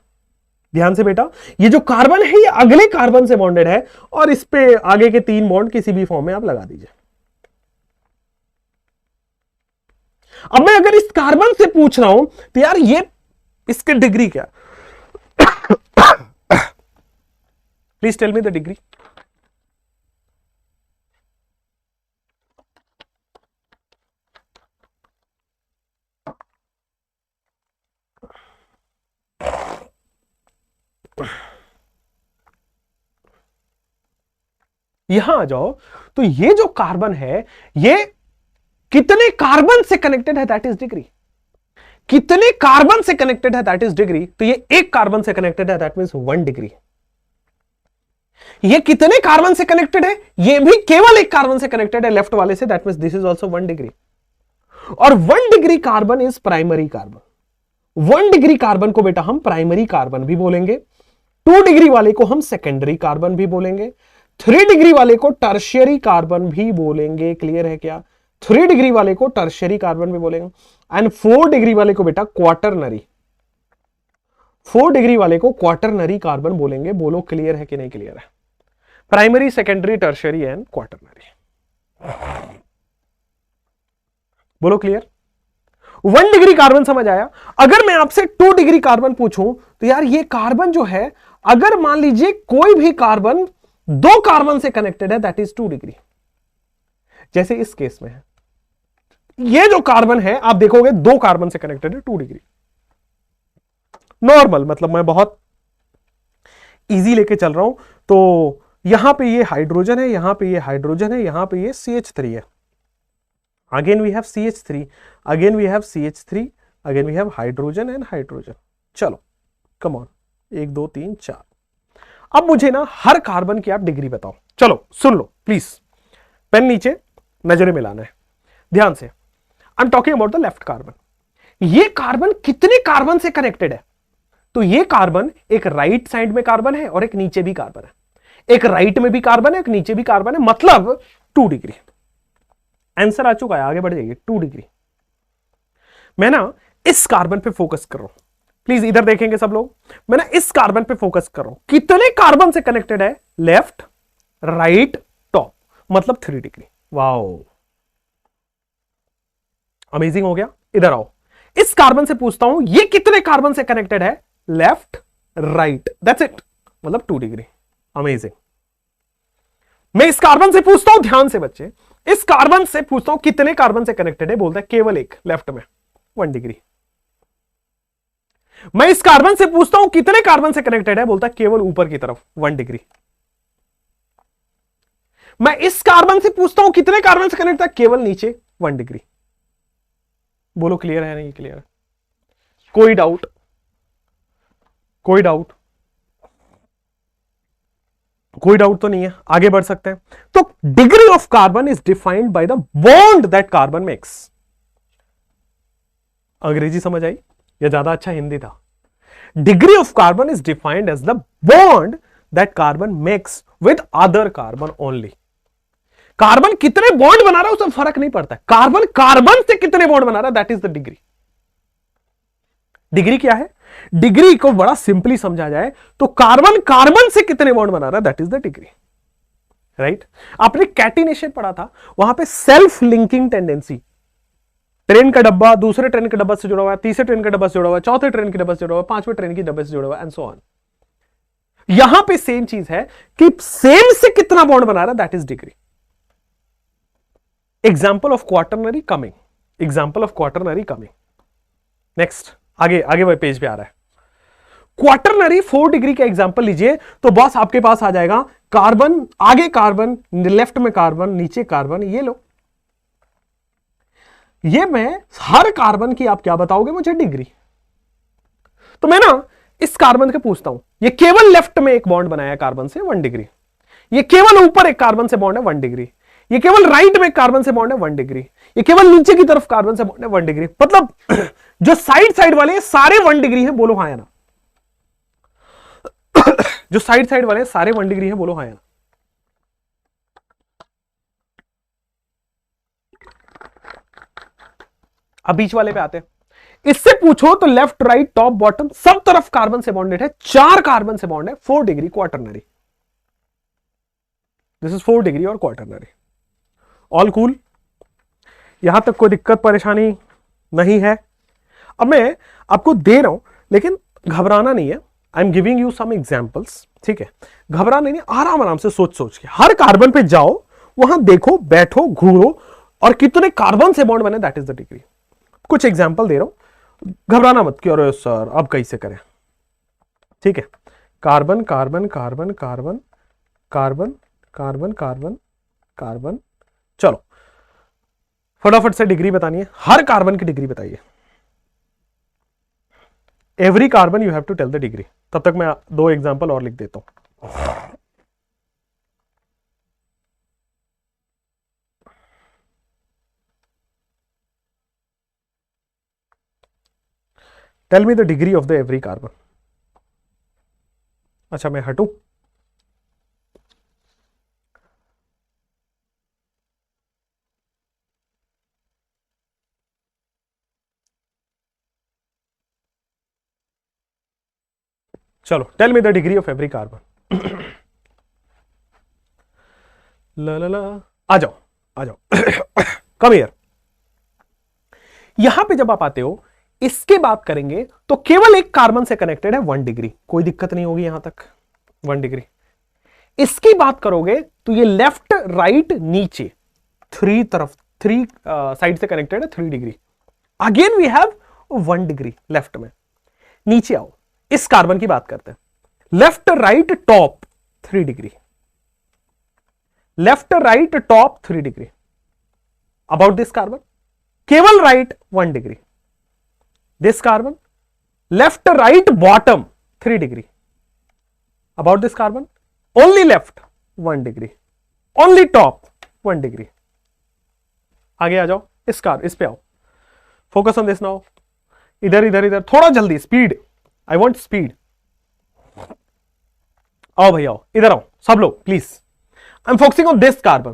ध्यान से बेटा, ये जो कार्बन है ये अगले कार्बन से बॉन्डेड है और इस पे आगे के 3 बॉन्ड किसी भी फॉर्म में आप लगा दीजिए। अब मैं अगर इस कार्बन से पूछ रहा हूं तो यार ये इसके डिग्री क्या, please tell me the degree. यहां आ जाओ, तो ये जो कार्बन है ये कितने कार्बन से कनेक्टेड है, दैट इज डिग्री। कितने कार्बन से कनेक्टेड है, दैट इज डिग्री। तो ये एक कार्बन से कनेक्टेड है, दैट मींस 1 डिग्री। ये कितने कार्बन से कनेक्टेड है, ये भी केवल एक कार्बन से कनेक्टेड है लेफ्ट वाले से, that means this is also 1 degree. और 1 degree carbon is primary carbon. 1 degree carbon को बेटा हम प्राइमरी कार्बन भी बोलेंगे, 2 डिग्री वाले को हम सेकेंडरी कार्बन भी बोलेंगे, 3 डिग्री वाले को टर्शियरी कार्बन भी बोलेंगे। क्लियर है क्या? 3 डिग्री वाले को टर्शियरी कार्बन भी बोलेंगे एंड 4 डिग्री वाले को बेटा क्वाटरनरी, 4 डिग्री वाले को क्वाटरनरी कार्बन बोलेंगे। बोलो क्लियर है कि नहीं क्लियर है? Primary, secondary, tertiary and quaternary. बोलो क्लियर? 1 डिग्री कार्बन समझ आया? अगर मैं आपसे 2 डिग्री कार्बन पूछूं तो यार ये कार्बन जो है, अगर मान लीजिए कोई भी कार्बन 2 कार्बन से कनेक्टेड है, दैट इज 2 डिग्री। जैसे इस केस में है, ये जो कार्बन है आप देखोगे 2 कार्बन से कनेक्टेड है, 2 डिग्री। नॉर्मल मतलब मैं बहुत इजी लेके चल रहा हूं। तो यहां पे ये हाइड्रोजन है, यहां पे ये हाइड्रोजन है, यहां पे ये CH3 है। Again we have CH3, again we have CH3, again we have hydrogen and hydrogen. चलो कम ऑन, 1 2 3 4। अब मुझे ना हर कार्बन की आप डिग्री बताओ। चलो सुन लो प्लीज, पेन नीचे, नजरें मिलाना है ध्यान से। I am talking about the left carbon. ये कार्बन कितने कार्बन से कनेक्टेड है? तो ये कार्बन एक राइट साइड में कार्बन है और एक नीचे भी कार्बन है। एक राइट में भी कार्बन है, एक नीचे भी कार्बन है, मतलब 2 डिग्री। आंसर आ चुका है, आगे बढ़ जाइए। 2 डिग्री। मैं ना इस कार्बन पे फोकस कर रहा हूं, प्लीज इधर देखेंगे सब लोग। मैं ना इस कार्बन पे फोकस कर रहा हूं, कितने कार्बन से कनेक्टेड है? लेफ्ट, राइट, टॉप, मतलब 3 डिग्री। वाओ, अमेजिंग हो गया। इधर आओ, इस कार्बन से पूछता हूं ये कितने कार्बन से कनेक्टेड है? लेफ्ट, राइट, दैट्स इट, मतलब 2 डिग्री। अमेजिंग। मैं इस कार्बन से पूछता हूं, ध्यान से बच्चे, इस कार्बन से पूछता हूं कितने कार्बन से कनेक्टेड है? बोलता है केवल एक, लेफ्ट में, 1 डिग्री। मैं इस कार्बन से पूछता हूं कितने कार्बन से कनेक्टेड है? बोलता है केवल ऊपर की तरफ, 1 डिग्री। मैं इस कार्बन से पूछता हूं कितने कार्बन से कनेक्ट था, केवल नीचे 1 डिग्री। बोलो क्लियर है नहीं क्लियर है? कोई डाउट? कोई डाउट? कोई डाउट तो नहीं है, आगे बढ़ सकते हैं। तो degree of carbon is defined by the bond that carbon makes. अंग्रेजी समझ आई या ज्यादा अच्छा हिंदी था? Degree of carbon is defined as the bond that carbon makes with other carbon only. Carbon कितने बॉन्ड बना रहा है उससे फर्क नहीं पड़ता है, कार्बन कार्बन से कितने बॉन्ड बना रहा है, that is the degree. Degree क्या है? डिग्री को बड़ा सिंपली समझा जाए तो कार्बन कार्बन से कितने बॉन्ड बना रहा है, that is the degree. Right? आपने कैटिनेशन पढ़ा था, वहां पे सेल्फ लिंकिंग टेंडेंसी, ट्रेन का डब्बा दूसरे ट्रेन के डब्बे से जुड़ा हुआ है, तीसरे ट्रेन के डब्बे से जुड़ा हुआ है, चौथे ट्रेन के डब्बे से जुड़ा हुआ है, पांचवें ट्रेन के डब्बे से जुड़ा हुआ है, एंड सो ऑन। यहां पे सेम चीज है कि सेम से कितना बॉन्ड बना रहा है, that is degree. Example of quaternary coming, example of quaternary coming. Next, आगे आगे वह पेज पे आ रहा है। क्वाटरनरी 4 डिग्री का एग्जाम्पल लीजिए तो बॉस आपके पास आ जाएगा कार्बन, आगे कार्बन, लेफ्ट में कार्बन, नीचे कार्बन। ये लो, ये मैं हर कार्बन की आप क्या बताओगे मुझे, डिग्री। तो मैं ना इस कार्बन के पूछता हूं, ये केवल लेफ्ट में एक बॉन्ड बनाया कार्बन से 1 डिग्री, ये केवल ऊपर एक कार्बन से बॉन्ड है 1 डिग्री, ये केवल राइट में कार्बन से बॉन्ड है 1 डिग्री, ये केवल नीचे की तरफ कार्बन से बॉन्ड है 1 डिग्री। मतलब जो साइड साइड वाले सारे 1 डिग्री हैं, बोलो हाँ या ना? जो साइड साइड वाले सारे 1 डिग्री हैं, बोलो हाँ या ना? अब बीच वाले पे आते हैं। इससे पूछो तो लेफ्ट राइट टॉप बॉटम सब तरफ कार्बन से बॉन्डेड है, 4 कार्बन से बॉन्ड है, 4 degree quaternary. This is 4 degree और क्वाटरनरी। All cool? यहां तक कोई दिक्कत परेशानी नहीं है? अब मैं आपको दे रहा हूं, लेकिन घबराना नहीं है। I am giving you some examples, ठीक है? घबराना नहीं, आराम आराम से सोच सोच के हर कार्बन पे जाओ, वहां देखो, बैठो, घूरो और कितने कार्बन से बॉन्ड बने, दैट इज द डिग्री। कुछ एग्जाम्पल दे रहा हूं, घबराना मत कि अरे सर अब कैसे करें। ठीक है? Carbon carbon carbon carbon carbon carbon carbon carbon, चलो फटाफट से डिग्री बतानी है, हर कार्बन की डिग्री बताइए। Every carbon you have to tell the degree. तब तक मैं 2 एग्जाम्पल और लिख देता हूं। Tell me the degree of the every carbon. अच्छा मैं हटूं? चलो tell me the degree of every carbon. ला ला ला, आ जाओ आ जाओ। Come here. यहां पे जब आप आते हो, इसके बात करेंगे तो केवल एक कार्बन से कनेक्टेड है 1 डिग्री, कोई दिक्कत नहीं होगी यहां तक, 1 डिग्री। इसकी बात करोगे तो ये लेफ्ट राइट नीचे 3 तरफ 3 साइड से कनेक्टेड है 3 degree. Again we have 1 degree left में। नीचे आओ, इस कार्बन की बात करते हैं। Left right top 3 degree, left right top 3 degree. About this carbon केवल right 1 degree. This carbon left right bottom 3 degree. About this carbon only left 1 degree, only top 1 degree. आगे आ जाओ, इस पे आओ, फोकस ऑन दिस नाउ। इधर इधर इधर, थोड़ा जल्दी, स्पीड, आई वॉन्ट स्पीड। आओ भैया आओ, इधर आओ सब लोग please. I am focusing on this carbon,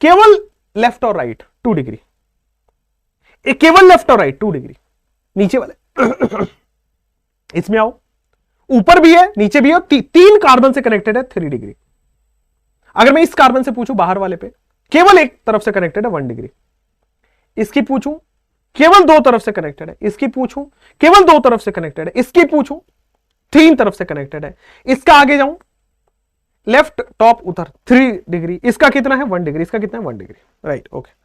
केवल लेफ्ट और राइट 2 डिग्री, केवल लेफ्ट और राइट 2 डिग्री। नीचे वाले इसमें आओ, ऊपर भी है नीचे भी है, 3 कार्बन से कनेक्टेड है 3 डिग्री। अगर मैं इस कार्बन से पूछूं बाहर वाले पे, केवल एक तरफ से कनेक्टेड है 1 डिग्री। इसकी पूछूं केवल 2 तरफ से कनेक्टेड है, इसकी पूछूं केवल 2 तरफ से कनेक्टेड है, इसकी पूछूं 3 तरफ से कनेक्टेड है। इसका आगे जाऊं, लेफ्ट टॉप उधर 3 डिग्री, इसका कितना है 1 डिग्री, इसका कितना है 1 degree. Right, okay,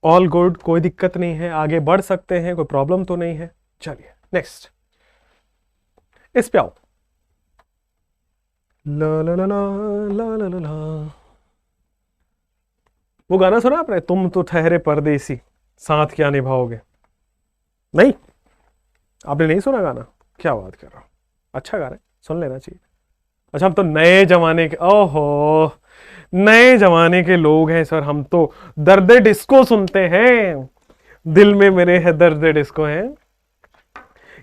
all good, कोई दिक्कत नहीं है, आगे बढ़ सकते हैं, कोई प्रॉब्लम तो नहीं है। चलिए नेक्स्ट, इस पे आओ। ला ला ला ला ला ला ला ला। वो गाना सुना आपने, तुम तो ठहरे परदेसी साथ क्या निभाओगे? नहीं, आपने नहीं सुना गाना? क्या बात कर रहा हूँ, अच्छा गाना है, सुन लेना चाहिए। अच्छा, हम तो नए जमाने के, ओहो, नए जमाने के लोग हैं सर हम तो। दर्द डिस्को सुनते हैं, दिल में मेरे है दर्द डिस्को है,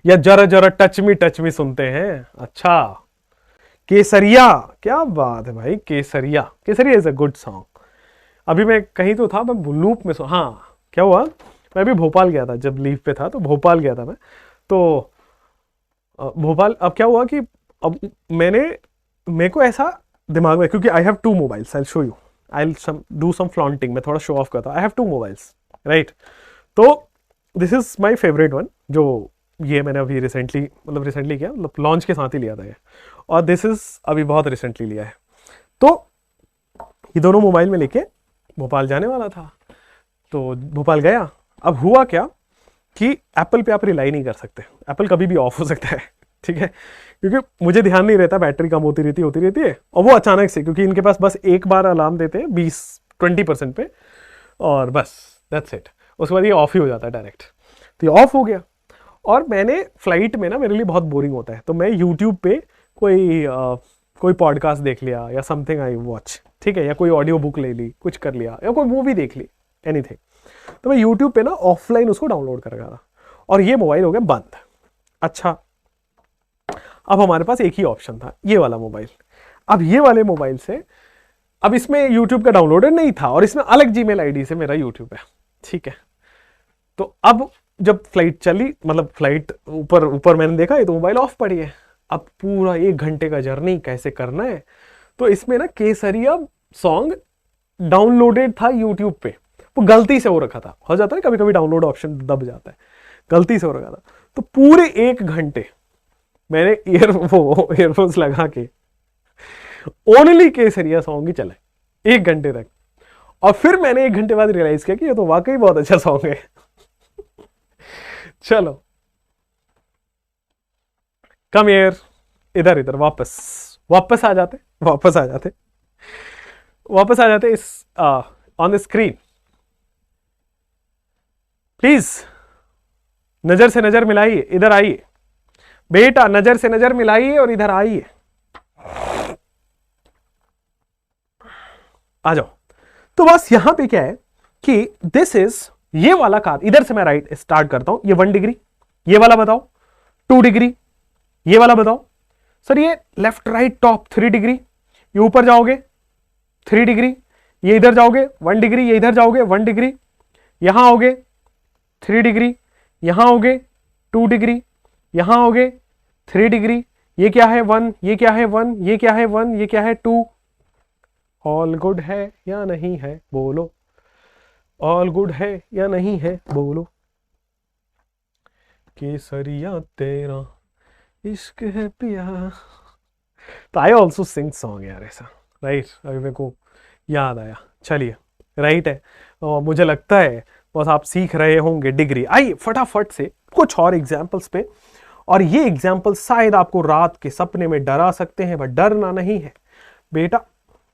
या जरा जरा टच मी सुनते हैं। अच्छा, केसरिया, क्या बात है भाई, केसरिया, केसरिया इज अ गुड सॉन्ग। अभी मैं कहीं तो था, मैं लूप में हाँ, क्या हुआ, मैं अभी भोपाल गया था, जब लीव पे था तो भोपाल गया था मैं। तो भोपाल, अब क्या हुआ कि अब मैंने, मेरे को ऐसा दिमाग में, क्योंकि I have two mobiles, I show you, I do some flaunting, मैं थोड़ा शो ऑफ करता हूँ, I have two mobiles, right. तो this is my favourite one, जो ये मैंने अभी रिसेंटली, मतलब रिसेंटली क्या, मतलब लॉन्च के साथ ही लिया था ये, और दिस इज अभी बहुत रिसेंटली लिया है। तो ये दोनों मोबाइल में लेके भोपाल जाने वाला था, तो भोपाल गया। अब हुआ क्या कि एप्पल पे आप रिलाई नहीं कर सकते, एप्पल कभी भी ऑफ हो सकता है, ठीक है, क्योंकि मुझे ध्यान नहीं रहता, बैटरी कम होती रहती है, और वो अचानक से, क्योंकि इनके पास बस एक बार अलार्म देते हैं 20-20% पे, और बस दैट्स इट, उसके बाद ये ऑफ ही हो जाता है डायरेक्ट। तो ये ऑफ हो गया, और मैंने फ्लाइट में ना, मेरे लिए बहुत बोरिंग होता है, तो मैं यूट्यूब पे कोई पॉडकास्ट देख लिया, या समथिंग आई वॉच, ठीक है, या कोई ऑडियो बुक ले ली, कुछ कर लिया, या कोई मूवी देख ली, एनीथिंग। तो मैं यूट्यूब पे ना ऑफलाइन उसको डाउनलोड कर रहा था, और ये मोबाइल हो गया बंद। अच्छा, अब हमारे पास एक ही ऑप्शन था, ये वाला मोबाइल। अब ये वाले मोबाइल से, अब इसमें यूट्यूब का डाउनलोडर नहीं था, और इसमें अलग जीमेल आईडी से मेरा यूट्यूब है, ठीक है। तो अब जब फ्लाइट चली, मतलब फ्लाइट ऊपर ऊपर मैंने देखा, ये तो मोबाइल ऑफ पड़ी है। अब पूरा 1 घंटे का जर्नी कैसे करना है, तो इसमें ना केसरिया सॉन्ग डाउनलोडेड था यूट्यूब पे, वो गलती से हो रखा था, हो जाता है कभी कभी डाउनलोड ऑप्शन दब जाता है, गलती से हो रखा था। तो पूरे 1 घंटे मैंने ईयरफोन्स लगा के ओनली केसरिया सॉन्ग ही चलाए 1 घंटे तक, और फिर मैंने 1 घंटे बाद रियलाइज किया कि ये तो वाकई बहुत अच्छा सॉन्ग है। चलो, कम हियर, इधर इधर वापस, वापस आ जाते, वापस आ जाते, वापस आ जाते इस ऑन द स्क्रीन, प्लीज। नजर से नजर मिलाइए, इधर आइए बेटा, नजर से नजर मिलाइए और इधर आइए, आ जाओ। तो बस यहां पे क्या है कि दिस इज, ये वाला कार, इधर से मैं राइट स्टार्ट करता हूं, ये 1 डिग्री, ये वाला बताओ 2 डिग्री, ये वाला बताओ सर, ये लेफ्ट राइट टॉप 3 डिग्री, ये ऊपर जाओगे 3 डिग्री, ये इधर जाओगे 1 डिग्री, ये इधर जाओगे 1 डिग्री, यहां आओगे 3 डिग्री, यहां आओगे 2 डिग्री, यहां आओगे 3 डिग्री, ये क्या है 1, ये क्या है 1, ये क्या है 1, ये क्या है 2। ऑल गुड है या नहीं है बोलो, ऑल गुड है या नहीं है बोलो, केसरिया तेरा इश्क है पिया। तो आई ऑल्सो सिंग सॉन्ग यार ऐसा, राइट, अभी मेरे को याद आया, चलिए, राइट है। और मुझे लगता है बस आप सीख रहे होंगे डिग्री। आइए फटाफट से कुछ और एग्जाम्पल्स पे, और ये एग्जाम्पल शायद आपको रात के सपने में डरा सकते हैं, बट डरना नहीं है बेटा,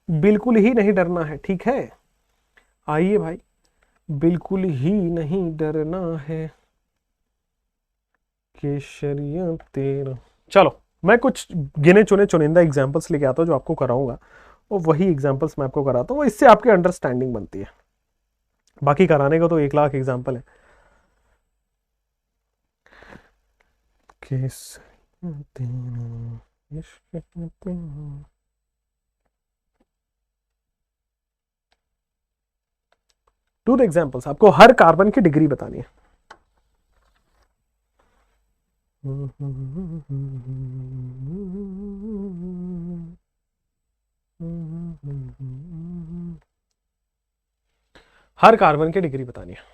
बिल्कुल ही नहीं डरना है, ठीक है। आइए भाई, बिल्कुल ही नहीं डरना है, केसरिया तेरा। चलो, मैं कुछ गिने चुने चुनिंदा एग्जाम्पल्स लेके आता हूँ जो आपको कराऊंगा, और वही एग्जाम्पल्स मैं आपको कराता हूँ, इससे आपकी अंडरस्टैंडिंग बनती है, बाकी कराने को तो 1 लाख एग्जाम्पल है। केसरिया तेरा इश्क है तेरा। टू द एग्जाम्पल्स, आपको हर कार्बन की डिग्री बतानी है। हर कार्बन की डिग्री बतानी है।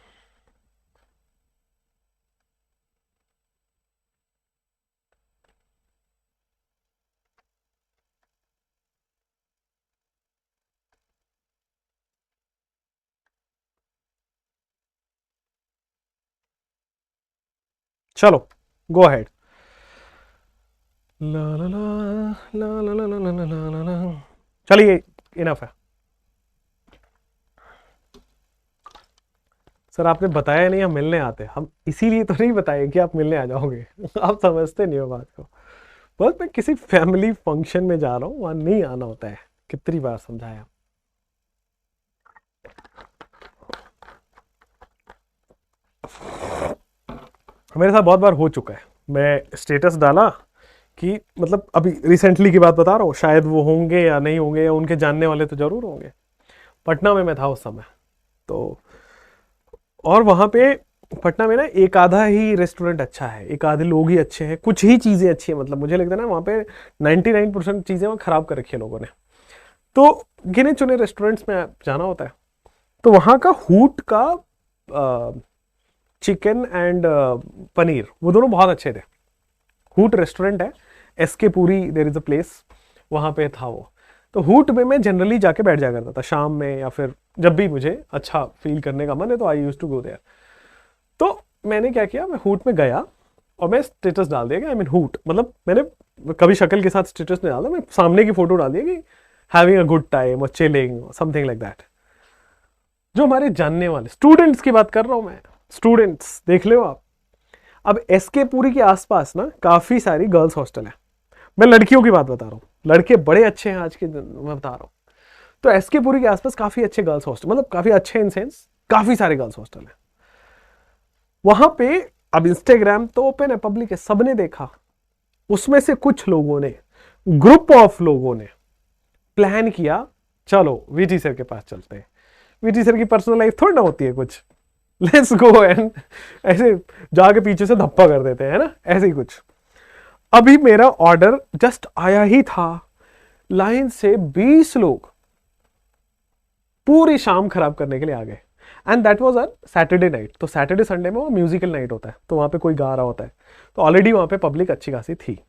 चलो, गो अहेड। ला ला ला ला ला ला ला ला ला ला ला। चलिए, इनफ है सर। आपने बताया नहीं हम मिलने आते, हम इसीलिए तो नहीं बताए कि आप मिलने आ जाओगे। आप समझते नहीं हो बात को। बस मैं किसी फैमिली फंक्शन में जा रहा हूँ, वहां नहीं आना होता है। कितनी बार समझाया। मेरे साथ बहुत बार हो चुका है। मैं स्टेटस डाला कि मतलब अभी रिसेंटली की बात बता रहा हूँ, शायद वो होंगे या नहीं होंगे, या उनके जानने वाले तो जरूर होंगे। पटना में मैं था उस समय तो, और वहाँ पे पटना में ना एक आधा ही रेस्टोरेंट अच्छा है, एक आधे लोग ही अच्छे हैं, कुछ ही चीज़ें अच्छी हैं। मतलब मुझे लगता है ना वहाँ पे 99% चीज़ें वहाँ ख़राब कर रखी है लोगों ने। तो गिने चुने रेस्टोरेंट्स में जाना होता है। तो वहाँ का हूट का चिकन एंड पनीर, वो दोनों बहुत अच्छे थे। हूट रेस्टोरेंट है, एसके पूरी देयर इज़ अ प्लेस, वहाँ पे था वो। तो हूट में मैं जनरली जाके बैठ जाया करता था शाम में, या फिर जब भी मुझे अच्छा फील करने का मन है तो आई यूज टू गो देयर। तो मैंने क्या किया, मैं हूट में गया और मैं स्टेटस डाल दिया कि आई मीन हूट, मतलब मैंने कभी शक्ल के साथ स्टेटस नहीं डाला, मैं सामने की फोटो डाल दिया कि हैविंग अ गुड टाइम और चिलिंग समथिंग लाइक दैट। जो हमारे जानने वाले स्टूडेंट्स की बात कर रहा हूं मैं, स्टूडेंट्स देख लो आप। अब एसके पुरी के आसपास ना काफी सारी गर्ल्स हॉस्टल है। मैं लड़कियों की बात बता रहा हूँ, लड़के बड़े अच्छे हैं आज के दिन, मैं बता रहा हूँ। तो एसके पुरी के आसपास काफी अच्छे गर्ल्स हॉस्टल, मतलब काफी अच्छे इन सेंस काफी सारे गर्ल्स हॉस्टल है वहां पे। अब इंस्टाग्राम तो ओपन है, पब्लिक है, सबने देखा। उसमें से कुछ लोगों ने, ग्रुप ऑफ लोगों ने प्लान किया, चलो वीटी सर के पास चलते हैं। वीटी सर की पर्सनल लाइफ थोड़ी ना होती है कुछ, लेट्स गो एंड ऐसे जाके पीछे से धप्पा कर देते हैं ना, ऐसे ही कुछ। अभी मेरा ऑर्डर जस्ट आया ही था, लाइन से 20 लोग पूरी शाम खराब करने के लिए आ गए। And that was on Saturday night. तो सैटरडे संडे में वो म्यूजिकल नाइट होता है, तो वहां पे कोई गा रहा होता है। तो ऑलरेडी वहां पे पब्लिक अच्छी खासी थी,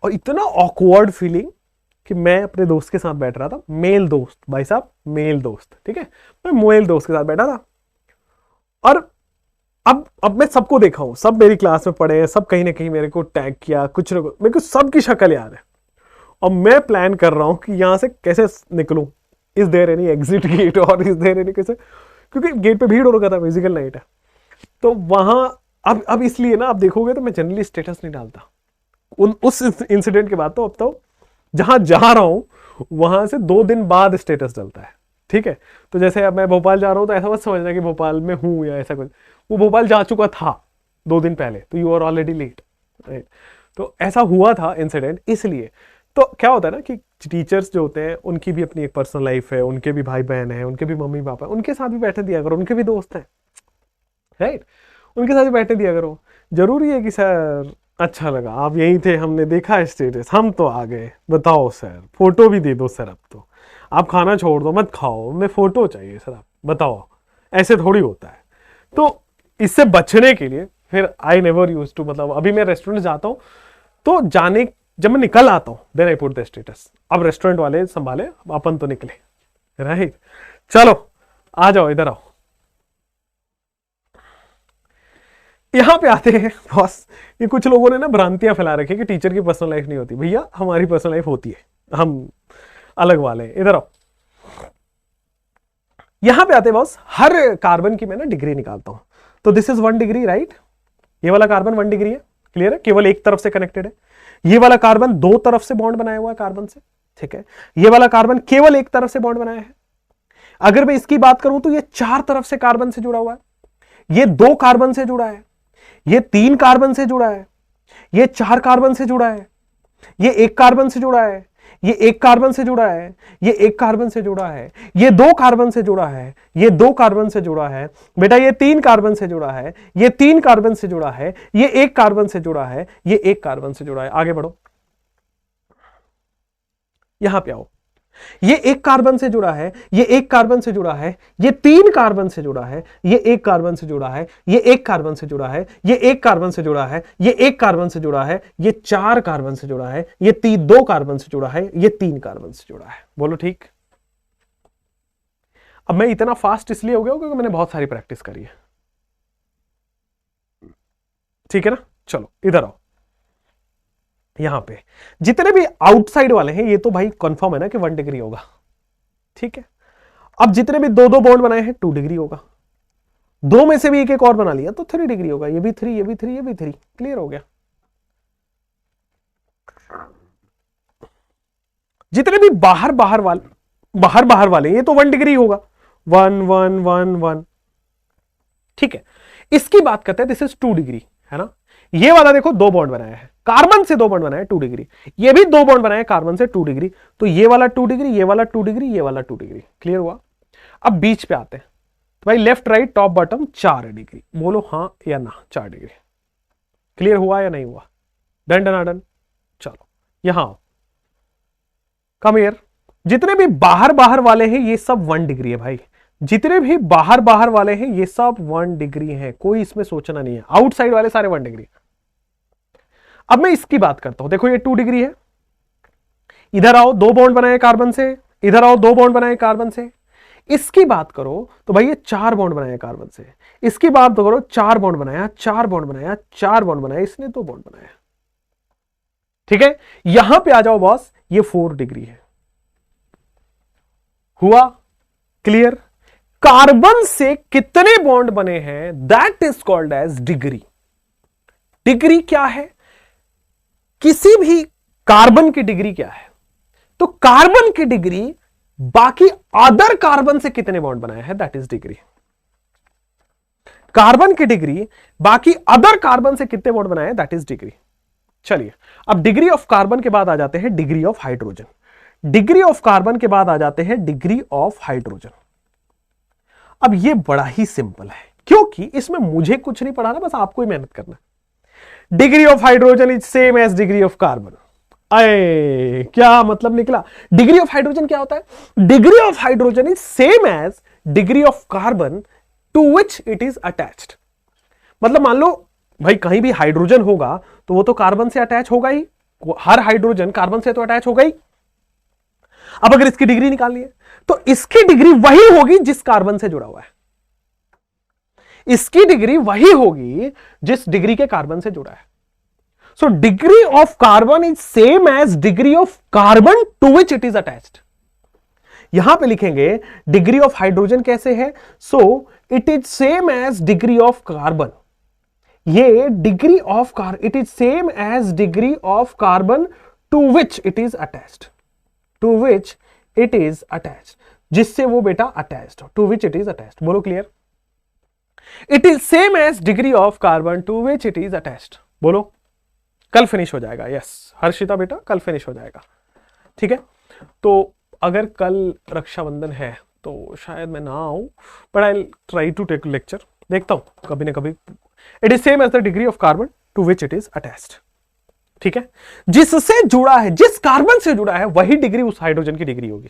और इतना ऑकवर्ड फीलिंग कि मैं अपने दोस्त के साथ बैठ रहा था, मेल दोस्त, भाई साहब मेल दोस्त, ठीक है, मैं मेल दोस्त के साथ बैठा था। और अब मैं सबको देखा हूं, सब मेरी क्लास में पढ़े हैं, सब कहीं ना कहीं मेरे को टैग किया, कुछ ना कुछ, मेरे को सबकी शक्ल याद है। और मैं प्लान कर रहा हूं कि यहां से कैसे निकलूं, is there any exit gate, और इज देयर एनी कैसे, क्योंकि गेट पे भीड़ हो रखा था, म्यूजिकल नाइट है। तो वहां अब इसलिए ना आप देखोगे तो मैं जनरली स्टेटस नहीं डालता उस इंसिडेंट के बाद। तो अब तो जहां जा रहा हूं वहां से 2 दिन बाद स्टेटस डलता है, ठीक है। तो जैसे अब मैं भोपाल जा रहा हूं तो ऐसा मत समझना कि भोपाल में हूं या ऐसा कुछ, वो भोपाल जा चुका था 2 दिन पहले, तो you are already late, right. तो ऐसा हुआ था इंसिडेंट, इसलिए। तो क्या होता है ना कि टीचर्स जो होते हैं उनकी भी अपनी एक पर्सनल लाइफ है, उनके भी भाई बहन है, उनके भी मम्मी पापा, उनके साथ भी बैठे दिया करो, उनके भी दोस्त हैं, राइट। उनके साथ भी बैठने दिया करो। जरूरी है कि सर अच्छा लगा, आप यही थे, हमने देखा स्टेटस, हम तो आ गए, बताओ सर फोटो भी दे दो सर, अब तो आप खाना छोड़ दो, मत खाओ, हमें फोटो चाहिए सर, आप बताओ। ऐसे थोड़ी होता है। तो इससे बचने के लिए फिर आई नेवर यूज टू, मतलब अभी मैं रेस्टोरेंट जाता हूँ तो जाने, जब मैं निकल आता हूँ then I put the status. अब रेस्टोरेंट वाले संभाले, अपन तो निकले, राइट। चलो आ जाओ, इधर आओ। यहाँ पे आते हैं बॉस, ये कुछ लोगों ने ना भ्रांतियां फैला रखी कि टीचर की पर्सनल लाइफ नहीं होती। भैया हमारी पर्सनल लाइफ होती है, हम अलग वाले हैं। इधर आओ, यहां पे आते हैं बॉस। हर कार्बन की मैं ना डिग्री निकालता हूं। तो दिस इज 1 डिग्री, राइट। ये वाला कार्बन 1 डिग्री है, क्लियर है, केवल एक तरफ से कनेक्टेड है। ये वाला कार्बन 2 तरफ से बॉन्ड बनाया हुआ है कार्बन से, ठीक है। ये वाला कार्बन केवल एक तरफ से बॉन्ड बनाया है। अगर मैं इसकी बात करूं तो ये 4 तरफ से कार्बन से जुड़ा हुआ है। ये 2 कार्बन से जुड़ा है, ये 3 कार्बन से जुड़ा है, ये 4 कार्बन से जुड़ा है, ये 1 कार्बन से जुड़ा है, ये 1 कार्बन से जुड़ा है, ये 1 कार्बन से जुड़ा है, ये 2 कार्बन से जुड़ा है, ये 2 कार्बन से जुड़ा है, बेटा ये 3 कार्बन से जुड़ा है, ये 3 कार्बन से जुड़ा है, ये 1 कार्बन से जुड़ा है, ये 1 कार्बन से जुड़ा है। आगे बढ़ो, यहां पे आओ। ये 1 कार्बन से जुड़ा है, ये 1 कार्बन से जुड़ा है, ये 3 कार्बन से जुड़ा है, ये 1 कार्बन से जुड़ा है, ये 1 कार्बन से जुड़ा है, ये 1 कार्बन से जुड़ा है, ये 1 कार्बन से जुड़ा है, ये 4 कार्बन से जुड़ा है, ये 2 कार्बन से जुड़ा है, ये 3 कार्बन से जुड़ा है। बोलो ठीक। अब मैं इतना फास्ट इसलिए हो गया क्योंकि मैंने बहुत सारी प्रैक्टिस करी है, ठीक है ना। चलो इधर आओ। यहां पे जितने भी आउटसाइड वाले हैं ये तो भाई कंफर्म है ना कि 1 डिग्री होगा, ठीक है। अब जितने भी दो दो बॉन्ड बनाए हैं 2 डिग्री होगा, दो में से भी एक एक और बना लिया तो 3 डिग्री होगा, ये भी 3, ये भी 3, ये भी 3, क्लियर हो गया। जितने भी बाहर बाहर वाले ये तो 1 डिग्री होगा, 1 1 1 1, ठीक है। इसकी बात करते हैं, दिस इज 2 डिग्री है ना। ये वाला देखो 2 बॉन्ड बनाया है, कार्बन से 2 बॉन्ड बनाया है 2 डिग्री, ये भी 2 बॉन्ड बनाया है कार्बन से 2 डिग्री, तो ये वाला 2 डिग्री, ये वाला 2 डिग्री, ये वाला 2 डिग्री, क्लियर हुआ। अब बीच पे आते हैं, तो भाई left right top bottom 4 degree, बोलो हाँ या ना, 4 डिग्री, क्लियर हुआ या नहीं हुआ, डन डन डन। चलो यहां कम हियर, जितने भी बाहर बाहर वाले हैं ये सब 1 डिग्री है भाई, जितने भी बाहर बाहर वाले हैं ये सब 1 डिग्री हैं, कोई इसमें सोचना नहीं है, आउटसाइड वाले सारे 1 डिग्री। अब मैं इसकी बात करता हूं, देखो ये 2 डिग्री है, इधर आओ 2 बॉन्ड बनाए कार्बन से, इधर आओ 2 बॉन्ड बनाए कार्बन से। इसकी बात करो तो भाई ये 4 बॉन्ड बनाए कार्बन से, इसकी बात करो 4 बॉन्ड बनाया, 4 बॉन्ड बनाया, 4 बॉन्ड बनाया, इसने 2 बॉन्ड बनाया, ठीक है। यहां पे आ जाओ बॉस, ये 4 डिग्री है, हुआ क्लियर। कार्बन से कितने बॉन्ड बने हैं that is called as degree. Degree क्या है, किसी भी कार्बन की डिग्री क्या है, तो कार्बन की डिग्री बाकी अदर कार्बन से कितने बॉन्ड बनाया है दैट इज डिग्री। कार्बन की डिग्री बाकी अदर कार्बन से कितने बॉन्ड बनाए दैट इज डिग्री। चलिए अब डिग्री ऑफ कार्बन के बाद आ जाते हैं degree of hydrogen, degree of carbon के बाद आ जाते हैं डिग्री ऑफ हाइड्रोजन। अब ये बड़ा ही सिंपल है क्योंकि इसमें मुझे कुछ नहीं पढ़ाना, बस आपको ही मेहनत करना। Degree of hydrogen is same as degree of carbon. अरे क्या मतलब निकला, डिग्री ऑफ हाइड्रोजन क्या होता है, degree of hydrogen is same as degree of carbon to which it is attached. मतलब मान लो भाई कहीं भी हाइड्रोजन होगा तो वो तो कार्बन से अटैच होगा ही, हर हाइड्रोजन कार्बन से तो अटैच होगा ही। अब अगर इसकी डिग्री निकालनी है तो इसकी डिग्री वही होगी जिस कार्बन से जुड़ा हुआ है, इसकी डिग्री वही होगी जिस डिग्री के कार्बन से जुड़ा है। So degree of carbon is same as degree of carbon to which it is attached. यहां पे लिखेंगे डिग्री ऑफ हाइड्रोजन कैसे है, so it is same as degree of carbon, ये degree of carbon it is same as degree of carbon to which it is attached, to which it is attached, जिससे वो बेटा attached हो, to which it is attached. बोलो clear, it is same as degree of carbon to which it is attached. बोलो कल finish हो जाएगा, yes Harshita बेटा कल फिनिश हो जाएगा, ठीक है। तो अगर कल रक्षाबंधन है तो शायद मैं ना आऊं, but I try to take lecture, देखता हूं कभी ना कभी। It is same as the degree of carbon to which it is attached, ठीक है। जिससे जुड़ा है, जिस कार्बन से जुड़ा है वही डिग्री उस हाइड्रोजन की डिग्री होगी।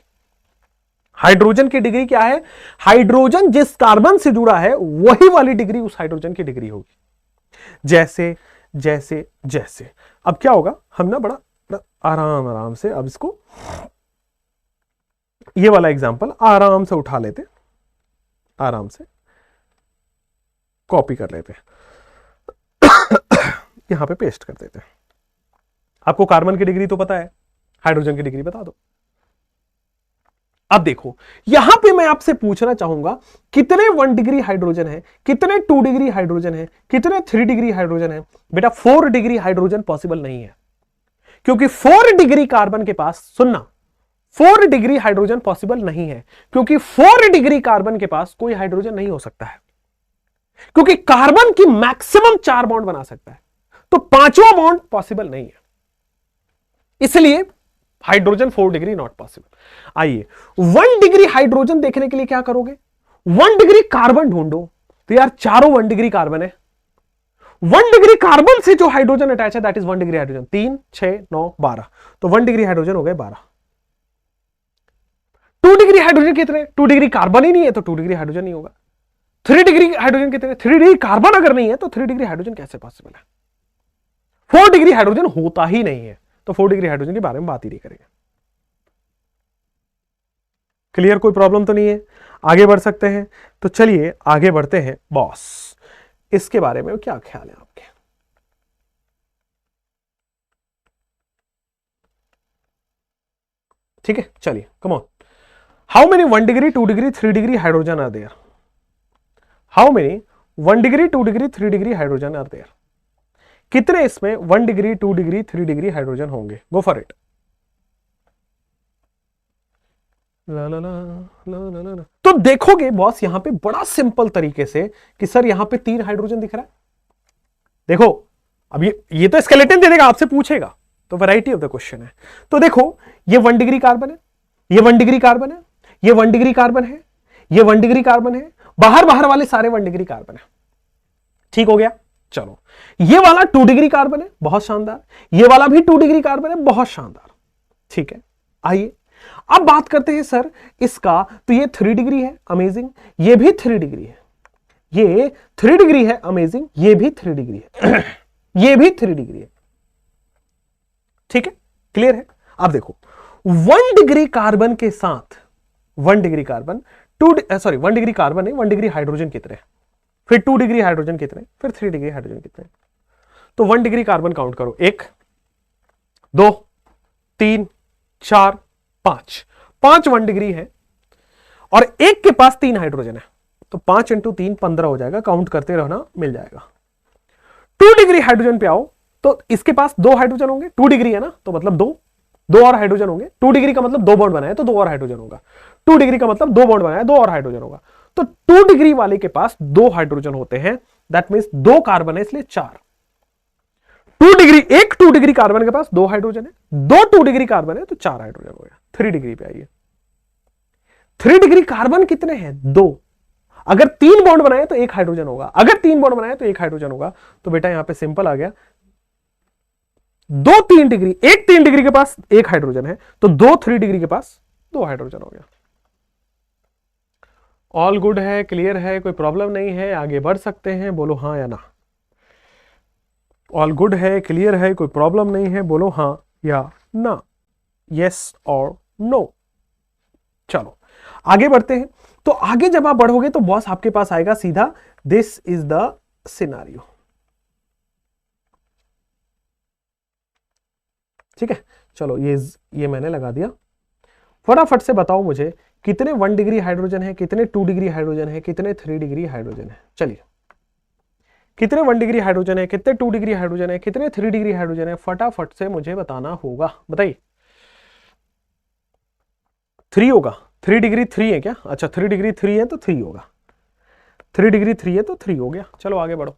हाइड्रोजन की डिग्री क्या है, हाइड्रोजन जिस कार्बन से जुड़ा है वही वाली डिग्री उस हाइड्रोजन की डिग्री होगी। जैसे जैसे जैसे अब क्या होगा, हम ना बड़ा आराम आराम से अब इसको ये वाला एग्जांपल आराम से उठा लेते, आराम से कॉपी कर लेते, यहां पे पेस्ट कर देते। आपको कार्बन की डिग्री तो पता है, हाइड्रोजन की डिग्री बता दो। अब देखो यहां पे मैं आपसे पूछना चाहूंगा कितने 1 डिग्री हाइड्रोजन है, कितने 2 डिग्री हाइड्रोजन है, कितने 3 डिग्री हाइड्रोजन है। बेटा 4 डिग्री हाइड्रोजन पॉसिबल नहीं है, क्योंकि 4 डिग्री कार्बन के पास, सुनना 4 डिग्री हाइड्रोजन पॉसिबल नहीं है, क्योंकि 4 डिग्री कार्बन के पास कोई हाइड्रोजन नहीं हो सकता है, क्योंकि कार्बन की मैक्सिमम 4 बॉन्ड बना सकता है, तो 5वां बॉन्ड पॉसिबल नहीं है, इसलिए हाइड्रोजन 4 डिग्री नॉट पॉसिबल। आइए 1 डिग्री हाइड्रोजन देखने के लिए क्या करोगे, 1 डिग्री कार्बन ढूंढो, तो यार चारों 1 डिग्री कार्बन है, 1 डिग्री कार्बन से जो हाइड्रोजन अटैच है दैट इज 1 डिग्री हाइड्रोजन, 3 6 9 12, तो 1 डिग्री हाइड्रोजन हो गए 12। 2 डिग्री हाइड्रोजन कितने, 2 डिग्री कार्बन ही नहीं है तो 2 डिग्री हाइड्रोजन नहीं होगा। 3 डिग्री हाइड्रोजन कितने, 3 डिग्री कार्बन अगर नहीं है तो 3 डिग्री हाइड्रोजन कैसे पॉसिबल है। 4 डिग्री हाइड्रोजन होता ही नहीं है, तो 4 डिग्री हाइड्रोजन के बारे में बात ही नहीं करेंगे। क्लियर, कोई प्रॉब्लम तो नहीं है, आगे बढ़ सकते हैं। तो चलिए आगे बढ़ते हैं बॉस, इसके बारे में क्या ख्याल है आपके। ठीक है, चलिए come on. How many 1 degree 2 degree 3 degree hydrogen are there? How many 1 degree 2 degree 3 degree hydrogen are there? कितने इसमें 1 डिग्री 2 डिग्री 3 डिग्री हाइड्रोजन होंगे? Go for it. ला ला ला ला ला ला ला। तो देखोगे बॉस यहां पे बड़ा सिंपल तरीके से कि सर यहां पे 3 हाइड्रोजन दिख रहा है। देखो अब ये तो स्केलेटन दे देगा, आपसे पूछेगा, तो वैरायटी ऑफ द क्वेश्चन है। तो देखो ये 1 डिग्री कार्बन है, ये 1 डिग्री कार्बन है, ये 1 डिग्री कार्बन है, ये 1 डिग्री कार्बन है, बाहर बाहर वाले सारे 1 डिग्री कार्बन है। ठीक हो गया। चलो ये वाला 2 डिग्री कार्बन है, बहुत शानदार। ये वाला भी 2 डिग्री कार्बन है, बहुत शानदार। ठीक है, आइए अब बात करते हैं सर इसका। तो ये 3 डिग्री है, अमेजिंग। ये भी 3 डिग्री है, ये 3 डिग्री है, अमेजिंग। ये भी 3 डिग्री है ये भी 3 डिग्री है। ठीक है, क्लियर है। अब देखो 1 डिग्री कार्बन के साथ 1 डिग्री कार्बन 1 डिग्री कार्बन है, 1 डिग्री हाइड्रोजन कितने, फिर 2 डिग्री हाइड्रोजन कितने, फिर 3 डिग्री हाइड्रोजन कितने। तो 1 डिग्री कार्बन काउंट करो, 1 2 3 4 5 5 1 डिग्री है और एक के पास 3 हाइड्रोजन है, तो 5 × 3 15 हो जाएगा। काउंट करते रहना, मिल जाएगा। 2 डिग्री हाइड्रोजन पे आओ तो इसके पास 2 हाइड्रोजन होंगे। 2 डिग्री है ना, तो मतलब 2 और हाइड्रोजन होंगे। 2 डिग्री का मतलब 2 बॉन्ड बनाए तो 2 और हाइड्रोजन होगा। 2 डिग्री का मतलब 2 बॉन्ड बनाए 2 और हाइड्रोजन होगा। तो 2 डिग्री वाले के पास 2 हाइड्रोजन होते हैं, दैट मीन्स 2 कार्बन है, इसलिए 4। 2 डिग्री कार्बन के पास 2 हाइड्रोजन है, 2 डिग्री कार्बन है, तो 4 हाइड्रोजन हो गया। 3 डिग्री पे आइए। 3 डिग्री कार्बन कितने हैं? 2। अगर 3 बॉन्ड बनाए तो 1 हाइड्रोजन होगा, अगर 3 बॉन्ड बनाए तो 1 हाइड्रोजन होगा। तो बेटा यहां पे सिंपल आ गया। 2 3 डिग्री, 1 3 डिग्री के पास 1 हाइड्रोजन है, तो 2 3 डिग्री के पास 2 हाइड्रोजन हो गया। ऑल गुड है, क्लियर है, कोई प्रॉब्लम नहीं है, आगे बढ़ सकते हैं, बोलो हाँ या ना। ऑल गुड है, क्लियर है, कोई प्रॉब्लम नहीं है, बोलो हाँ या ना, यस और नो। चलो आगे बढ़ते हैं। तो आगे जब आप बढ़ोगे तो बॉस आपके पास आएगा सीधा, दिस इज द सिनारियो। ठीक है, चलो ये मैंने लगा दिया। फटाफट से बताओ मुझे कितने 1 डिग्री हाइड्रोजन है, कितने 2 डिग्री हाइड्रोजन है, कितने 3 डिग्री हाइड्रोजन है। चलिए कितने 1 डिग्री हाइड्रोजन है, कितने 2 डिग्री हाइड्रोजन है, कितने 3 डिग्री हाइड्रोजन है, फटाफट से मुझे बताना होगा। बताइए। 3 होगा। 3 डिग्री 3 है क्या? अच्छा 3 डिग्री 3 है तो 3 होगा। 3 डिग्री 3 है तो 3 हो गया। चलो आगे बढ़ो।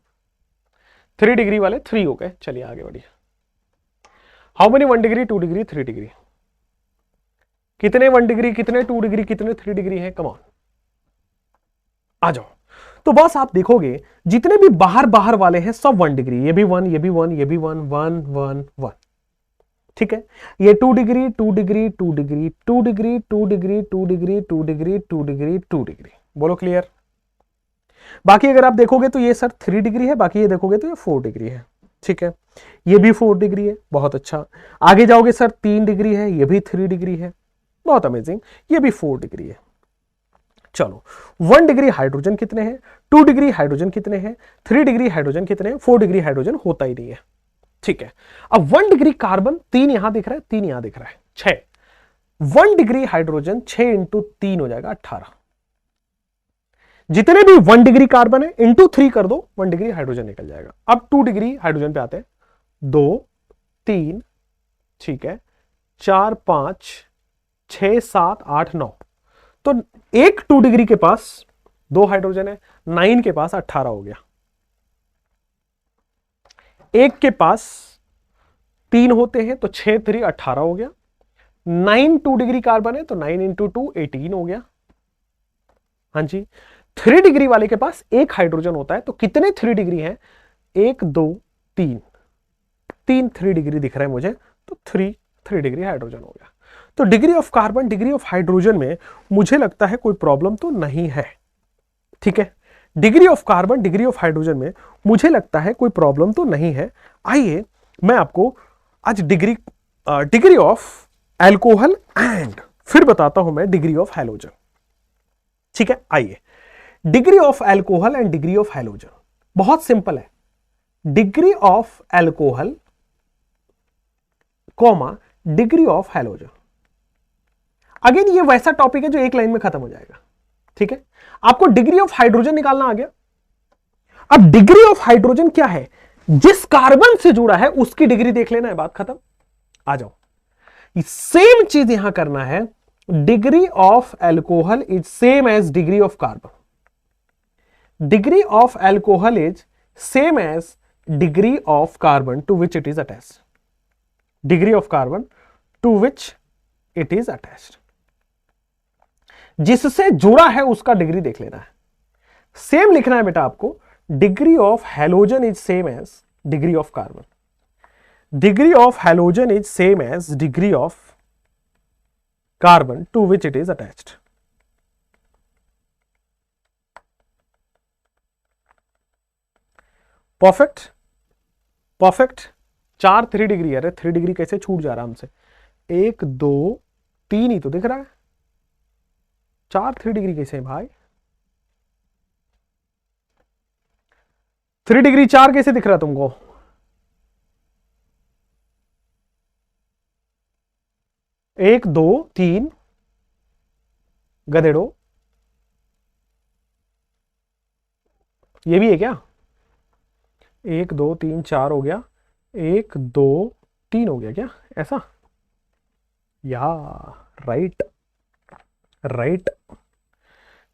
3 डिग्री वाले 3 हो गए। चलिए आगे बढ़िए। How many 1 degree 2 degree 3 degree? कितने 1 डिग्री, कितने 2 डिग्री, कितने 3 डिग्री है? कम ऑन आ जाओ। तो बस आप देखोगे जितने भी बाहर बाहर वाले हैं सब 1 डिग्री, ये भी 1, ये भी 1, ये भी 1 1 1 1। ठीक है, ये 2 degree 2 degree 2 degree 2 degree 2 degree 2 degree 2 degree 2 degree 2 degree. बोलो क्लियर। बाकी अगर आप देखोगे तो ये सर 3 डिग्री है, बाकी ये देखोगे तो ये 4 डिग्री है। ठीक है, ये भी 4 डिग्री है, बहुत अच्छा। आगे जाओगे सर 3 डिग्री है, ये भी 3 डिग्री है, बहुत अमेजिंग। ये भी 4 डिग्री है। चलो 1 डिग्री हाइड्रोजन कितने हैं, 2 डिग्री हाइड्रोजन कितने हैं, 3 डिग्री हाइड्रोजन कितने हैं, 4 डिग्री हाइड्रोजन होता ही नहीं है। ठीक है, अब 1 डिग्री कार्बन 3 यहां दिख रहा है, 3 यहां दिख रहा है, 6। 1 डिग्री हाइड्रोजन 6 × 3 हो जाएगा 18। जितने भी 1 डिग्री कार्बन है इंटू 3 कर दो, 1 डिग्री हाइड्रोजन निकल जाएगा। अब 2 डिग्री हाइड्रोजन पे आते हैं। 2 3, ठीक है, 4 5 6 7 8 9। तो एक 2 डिग्री के पास 2 हाइड्रोजन है, 9 के पास 18 हो गया। एक के पास 3 होते हैं तो 6 3 18 हो गया। 9 2 डिग्री कार्बन है तो 9 × 2 18 हो गया। हाँ जी, 3 डिग्री वाले के पास 1 हाइड्रोजन होता है, तो कितने 3 डिग्री हैं? 1 2 3 3 3 डिग्री दिख रहा है मुझे, तो 3 डिग्री हाइड्रोजन हो गया। तो degree of carbon, degree of hydrogen में मुझे लगता है कोई प्रॉब्लम तो नहीं है। ठीक है, degree of carbon, degree of hydrogen में मुझे लगता है कोई प्रॉब्लम तो नहीं है। आइए मैं आपको आज डिग्री ऑफ एल्कोहल एंड फिर बताता हूं मैं डिग्री ऑफ हैलोजन। ठीक है, आइए degree of alcohol and degree of halogen बहुत सिंपल है। Degree of alcohol comma degree of halogen. Again ये वैसा टॉपिक है जो एक लाइन में खत्म हो जाएगा, ठीक है। आपको डिग्री ऑफ हाइड्रोजन निकालना आ गया। अब डिग्री ऑफ हाइड्रोजन क्या है, जिस कार्बन से जुड़ा है उसकी डिग्री देख लेना है, बात खत्म। आ जाओ, सेम चीज यहां करना है। Degree of alcohol is same as degree of carbon. Degree of alcohol is same as degree of carbon to which it is attached. Degree of carbon to which it is attached, जिससे जुड़ा है उसका degree देख लेना है। Same लिखना है बेटा आपको, degree of halogen is same as degree of carbon. Degree of halogen is same as degree of carbon to which it is attached. Perfect, perfect. 4 3 degree, अरे 3 डिग्री कैसे छूट जा रहा हमसे, 1 2 3 ही तो दिख रहा है, 4 3 डिग्री कैसे है भाई, 3 डिग्री 4 कैसे दिख रहा तुमको? एक दो तीन, गधेड़ो, ये भी है क्या? 1 2 3 4 हो गया, 1 2 3 हो गया क्या ऐसा? या राइट, राइट,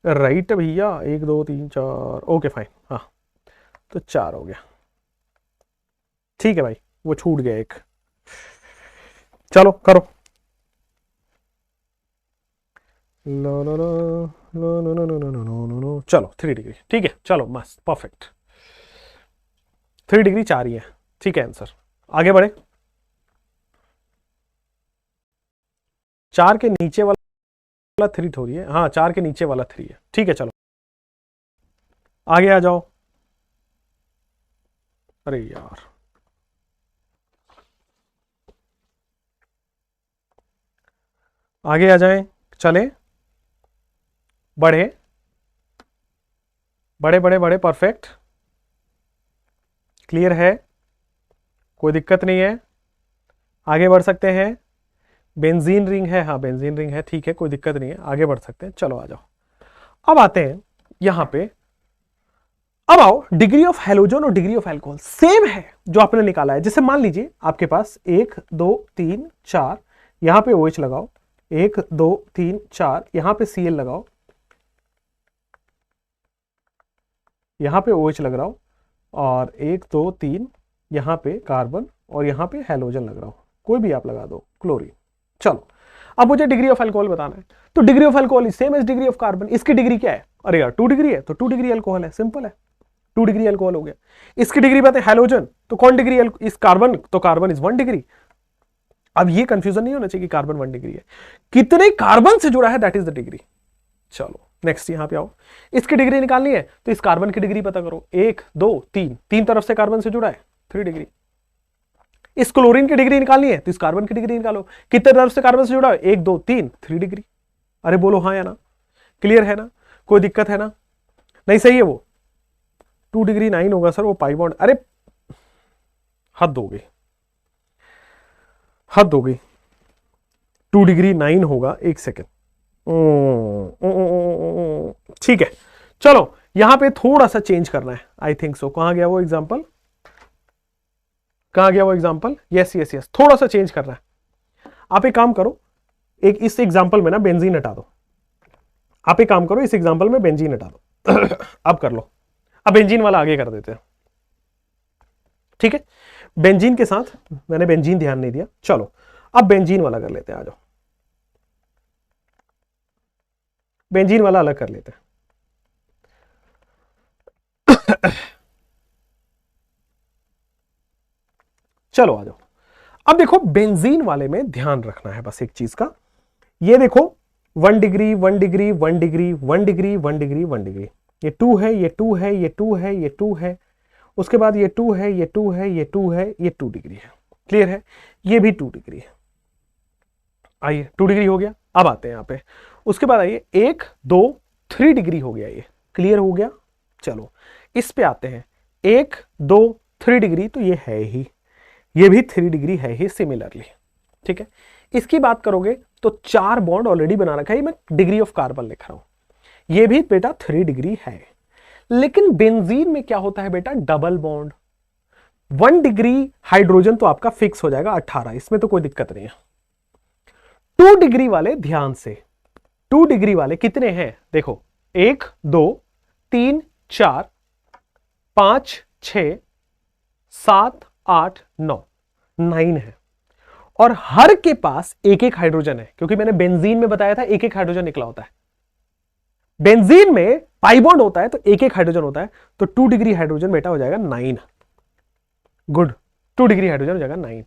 राइट भैया, 1 2 3 4, ओके फाइन, हाँ तो 4 हो गया, ठीक है भाई, वो छूट गया एक। चलो करो, no no no no no no no no no no no, चलो 3 डिग्री, ठीक है, चलो मस्त परफेक्ट, 3 डिग्री 4 ही है, ठीक है आंसर। आगे बढ़े, 4 के नीचे वाला 3 थोड़ी है, हाँ 4 के नीचे वाला 3 है, ठीक है। चलो आगे आ जाओ, अरे यार आगे आ जाएं, चले, बढ़े बड़े बड़े बड़े, परफेक्ट, क्लियर है, कोई दिक्कत नहीं है, आगे बढ़ सकते हैं। बेंजीन रिंग है, हाँ बेंजीन रिंग है, ठीक है कोई दिक्कत नहीं है, आगे बढ़ सकते हैं। चलो आ जाओ, अब आते हैं यहां पे, अब आओ, डिग्री ऑफ हैलोजन और डिग्री ऑफ अल्कोहल सेम है जो आपने निकाला है। जैसे मान लीजिए आपके पास 1 2 3 4, यहां पे OH लगाओ, 1 2 3 4, यहां पे Cl लगाओ, यहां पे OH लग रहा हो, और 1 2 3 यहां पे कार्बन, और यहां पे हैलोजन लग रहा हो, कोई भी आप लगा दो, क्लोरीन। चलो अब मुझे डिग्री ऑफ अल्कोहल बताना है, तो degree of alcohol is same as degree of carbon. इसकी डिग्री क्या है? अरे यार 2 डिग्री है, तो 2 डिग्री अल्कोहल है, सिंपल है, 2 डिग्री अल्कोहल हो गया। इसकी डिग्री बात है हैलोजन, तो कौन डिग्री? इस कार्बन, तो कार्बन इज 1 डिग्री। अब ये कंफ्यूजन नहीं होना चाहिए कि कार्बन 1 डिग्री है, कितने कार्बन से जुड़ा है दैट इज द डिग्री। चलो नेक्स्ट यहां पे आओ, इसकी डिग्री निकालनी है तो इस कार्बन की डिग्री पता करो, 1 2 3, 3 तरफ से कार्बन से जुड़ा है, 3 डिग्री। इस क्लोरीन की डिग्री निकालनी है तो इस कार्बन की डिग्री निकालो, कितने तरफ से कार्बन से जुड़ा है, 1 2 3, 3 डिग्री। अरे बोलो हाँ या ना, क्लियर है ना, कोई दिक्कत है ना? नहीं सही है वो, 2 डिग्री 9 होगा सर वो पाई बॉन्ड, अरे हद हो गई, हद हो गई, 2 डिग्री 9 होगा, एक सेकेंड, ठीक है। चलो यहां पे थोड़ा सा चेंज करना है, आई थिंक सो। कहां गया वो एग्जांपल, कहां गया वो एग्जांपल? यस यस यस, थोड़ा सा चेंज करना है। आप एक काम करो, एक इस एग्जांपल में ना बेंजीन हटा दो, आप एक काम करो इस एग्जांपल में बेंजीन हटा दो अब कर लो, अब बेंजीन वाला आगे कर देते हैं, ठीक है। बेंजीन के साथ मैंने बेंजीन ध्यान नहीं दिया, चलो अब बेंजीन वाला कर लेते हैं, आ जाओ बेंजीन वाला अलग कर लेते हैं चलो आ जाओ। अब देखो बेंजीन वाले में ध्यान रखना है बस एक चीज का, ये देखो 1 degree 1 degree 1 degree 1 degree 1 degree 1 degree, ये 2 है, ये 2 है, ये 2 है, ये 2 है, उसके बाद ये 2 है, ये 2 है, ये 2 है, ये 2 डिग्री है, क्लियर है, ये भी 2 डिग्री है। आइए 2 डिग्री हो गया, अब आते हैं यहां पे, उसके बाद आइए 1 2 3 डिग्री हो गया, ये क्लियर हो गया। चलो इस पे आते हैं, 1 2 3 डिग्री, तो ये है ही, ये भी 3 डिग्री है ही सिमिलरली, ठीक है। इसकी बात करोगे तो 4 बॉन्ड ऑलरेडी बना रखा है, मैं डिग्री ऑफ कार्बन लिख रहा हूं, ये भी बेटा 3 डिग्री है। लेकिन बेंजीन में क्या होता है बेटा, डबल बॉन्ड। 1 डिग्री हाइड्रोजन तो आपका फिक्स हो जाएगा 18, इसमें तो कोई दिक्कत नहीं है। 2 डिग्री वाले ध्यान से, 2 डिग्री वाले कितने हैं देखो, 1 2 3 4 5 6 7 8 9 9 है, और हर के पास एक एक हाइड्रोजन है, क्योंकि मैंने बेंजीन में बताया था एक एक हाइड्रोजन निकला होता है। बेंजीन में पाई बॉन्ड होता है तो एक एक हाइड्रोजन होता है, तो 2 डिग्री हाइड्रोजन बेटा हो जाएगा 9। गुड, 2 डिग्री हाइड्रोजन हो जाएगा 9।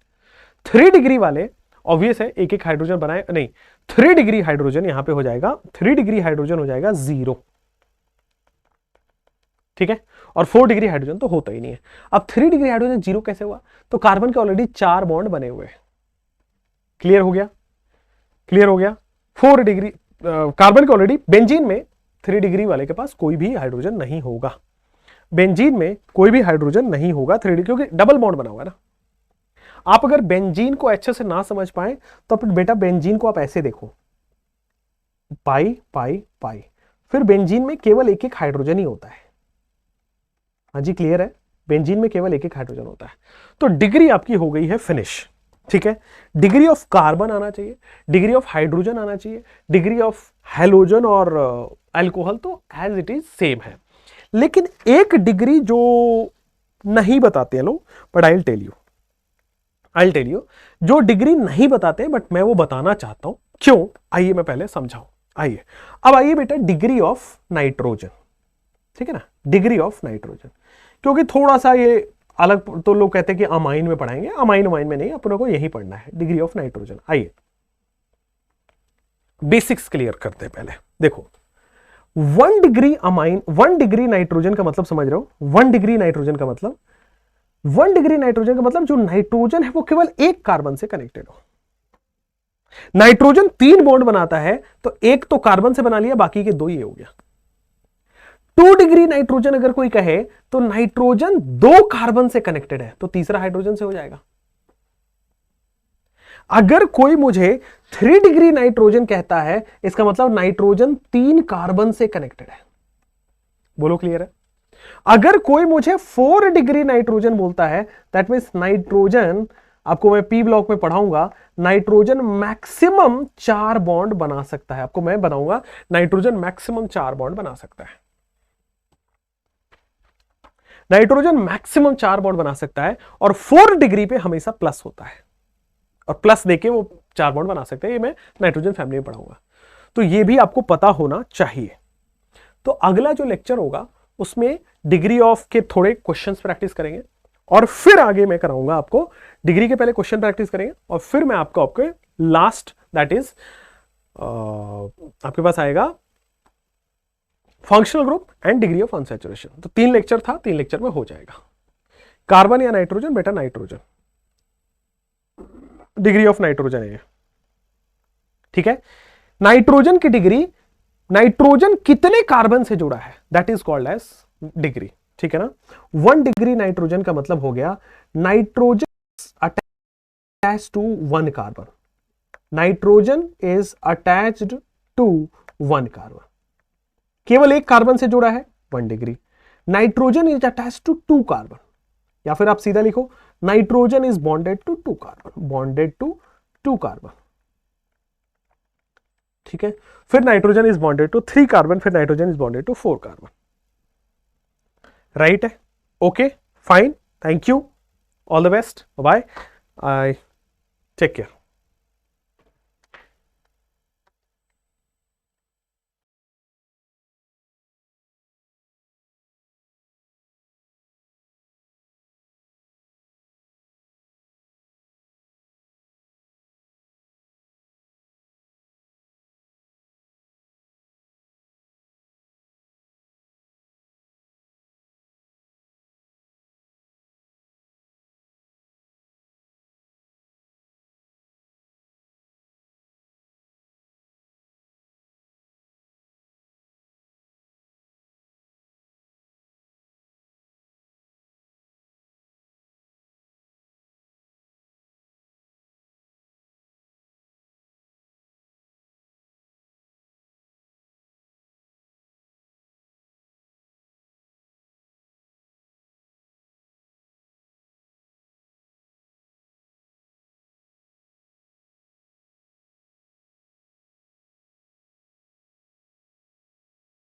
3 डिग्री वाले ऑब्वियस है, एक एक हाइड्रोजन बनाए नहीं, 3 डिग्री हाइड्रोजन यहां पे हो जाएगा, 3 डिग्री हाइड्रोजन हो जाएगा 0, ठीक है। और 4 डिग्री हाइड्रोजन तो होता ही नहीं है। अब 3 डिग्री हाइड्रोजन 0 कैसे हुआ, तो कार्बन के ऑलरेडी 4 बॉन्ड बने हुए हैं। क्लियर हो गया, क्लियर हो गया। 4 डिग्री कार्बन के ऑलरेडी, बेंजीन में 3 डिग्री वाले के पास कोई भी हाइड्रोजन नहीं होगा, बेंजीन में कोई भी हाइड्रोजन नहीं होगा 3 डिग्री, क्योंकि डबल बॉन्ड बना हुआ है ना। आप अगर बेंजीन को अच्छे से ना समझ पाए तो बेटा बेंजीन को आप ऐसे देखो, पाई पाई पाई, फिर बेंजीन में केवल एक एक हाइड्रोजन ही होता है। हाँ जी क्लियर है, बेंजीन में केवल एक एक हाइड्रोजन होता है। तो डिग्री आपकी हो गई है फिनिश, ठीक है। डिग्री ऑफ कार्बन आना चाहिए, डिग्री ऑफ हाइड्रोजन आना चाहिए, डिग्री ऑफ हैलोजन और अल्कोहल तो एज इट इज सेम है। लेकिन एक डिग्री जो नहीं बताते हैं लोग, but I will tell you जो डिग्री नहीं बताते बट मैं वो बताना चाहता हूं, क्यों, आइए मैं पहले समझाऊं। आइए, अब आइए बेटा डिग्री ऑफ नाइट्रोजन, ठीक है ना, डिग्री ऑफ नाइट्रोजन, क्योंकि थोड़ा सा ये अलग, तो लोग कहते हैं कि अमाइन में पढ़ाएंगे, अमाइन में नहीं, अपने को यही पढ़ना है, डिग्री ऑफ नाइट्रोजन। आइए बेसिक्स क्लियर करते हैं पहले। देखो 1 डिग्री अमाइन, 1 डिग्री नाइट्रोजन का मतलब समझ रहे हो, 1 डिग्री नाइट्रोजन का मतलब, 1 डिग्री नाइट्रोजन का मतलब जो नाइट्रोजन है वो केवल एक कार्बन से कनेक्टेड हो। नाइट्रोजन 3 बॉन्ड बनाता है, तो एक तो कार्बन से बना लिया, बाकी के 2 ये हो गया। 2 डिग्री नाइट्रोजन अगर कोई कहे तो नाइट्रोजन 2 कार्बन से कनेक्टेड है, तो तीसरा हाइड्रोजन से हो जाएगा। अगर कोई मुझे 3 डिग्री नाइट्रोजन कहता है, इसका मतलब नाइट्रोजन 3 कार्बन से कनेक्टेड है। बोलो क्लियर है। अगर कोई मुझे 4 डिग्री नाइट्रोजन बोलता है, दैट मीन्स नाइट्रोजन, आपको मैं पी ब्लॉक में पढ़ाऊंगा, नाइट्रोजन मैक्सिमम 4 बॉन्ड बना सकता है। आपको मैं बनाऊंगा नाइट्रोजन मैक्सिमम 4 बॉन्ड बना सकता है। नाइट्रोजन मैक्सिमम 4 बॉन्ड बना सकता है, और 4 डिग्री पे हमेशा प्लस होता है, और प्लस देके वो 4 बॉन्ड बना सकते हैं। ये मैं नाइट्रोजन फैमिली में पढ़ाऊंगा, तो ये भी आपको पता होना चाहिए। तो अगला जो लेक्चर होगा उसमें डिग्री ऑफ के थोड़े क्वेश्चंस प्रैक्टिस करेंगे, और फिर आगे मैं कराऊंगा आपको डिग्री के पहले क्वेश्चन प्रैक्टिस करेंगे, और फिर मैं आपके लास्ट, दैट इज आपके पास आएगा functional group and degree of unsaturation. तो 3 लेक्चर था, 3 लेक्चर में हो जाएगा। कार्बन या नाइट्रोजन, बेटा नाइट्रोजन, डिग्री ऑफ नाइट्रोजन है, ठीक है। नाइट्रोजन की डिग्री, नाइट्रोजन कितने कार्बन से जुड़ा है, that is called as degree, ठीक है ना। 1 डिग्री नाइट्रोजन का मतलब हो गया nitrogen attached to 1 carbon, nitrogen is attached to 1 carbon, केवल एक कार्बन से जुड़ा है 1 degree. Nitrogen is attached to 2 carbon, या फिर आप सीधा लिखो nitrogen is bonded to 2 carbon, bonded to 2 carbon, ठीक है। फिर nitrogen is bonded to 3 carbon, फिर nitrogen is bonded to 4 carbon, right है। Okay fine, thank you, all the best, bye, I take care.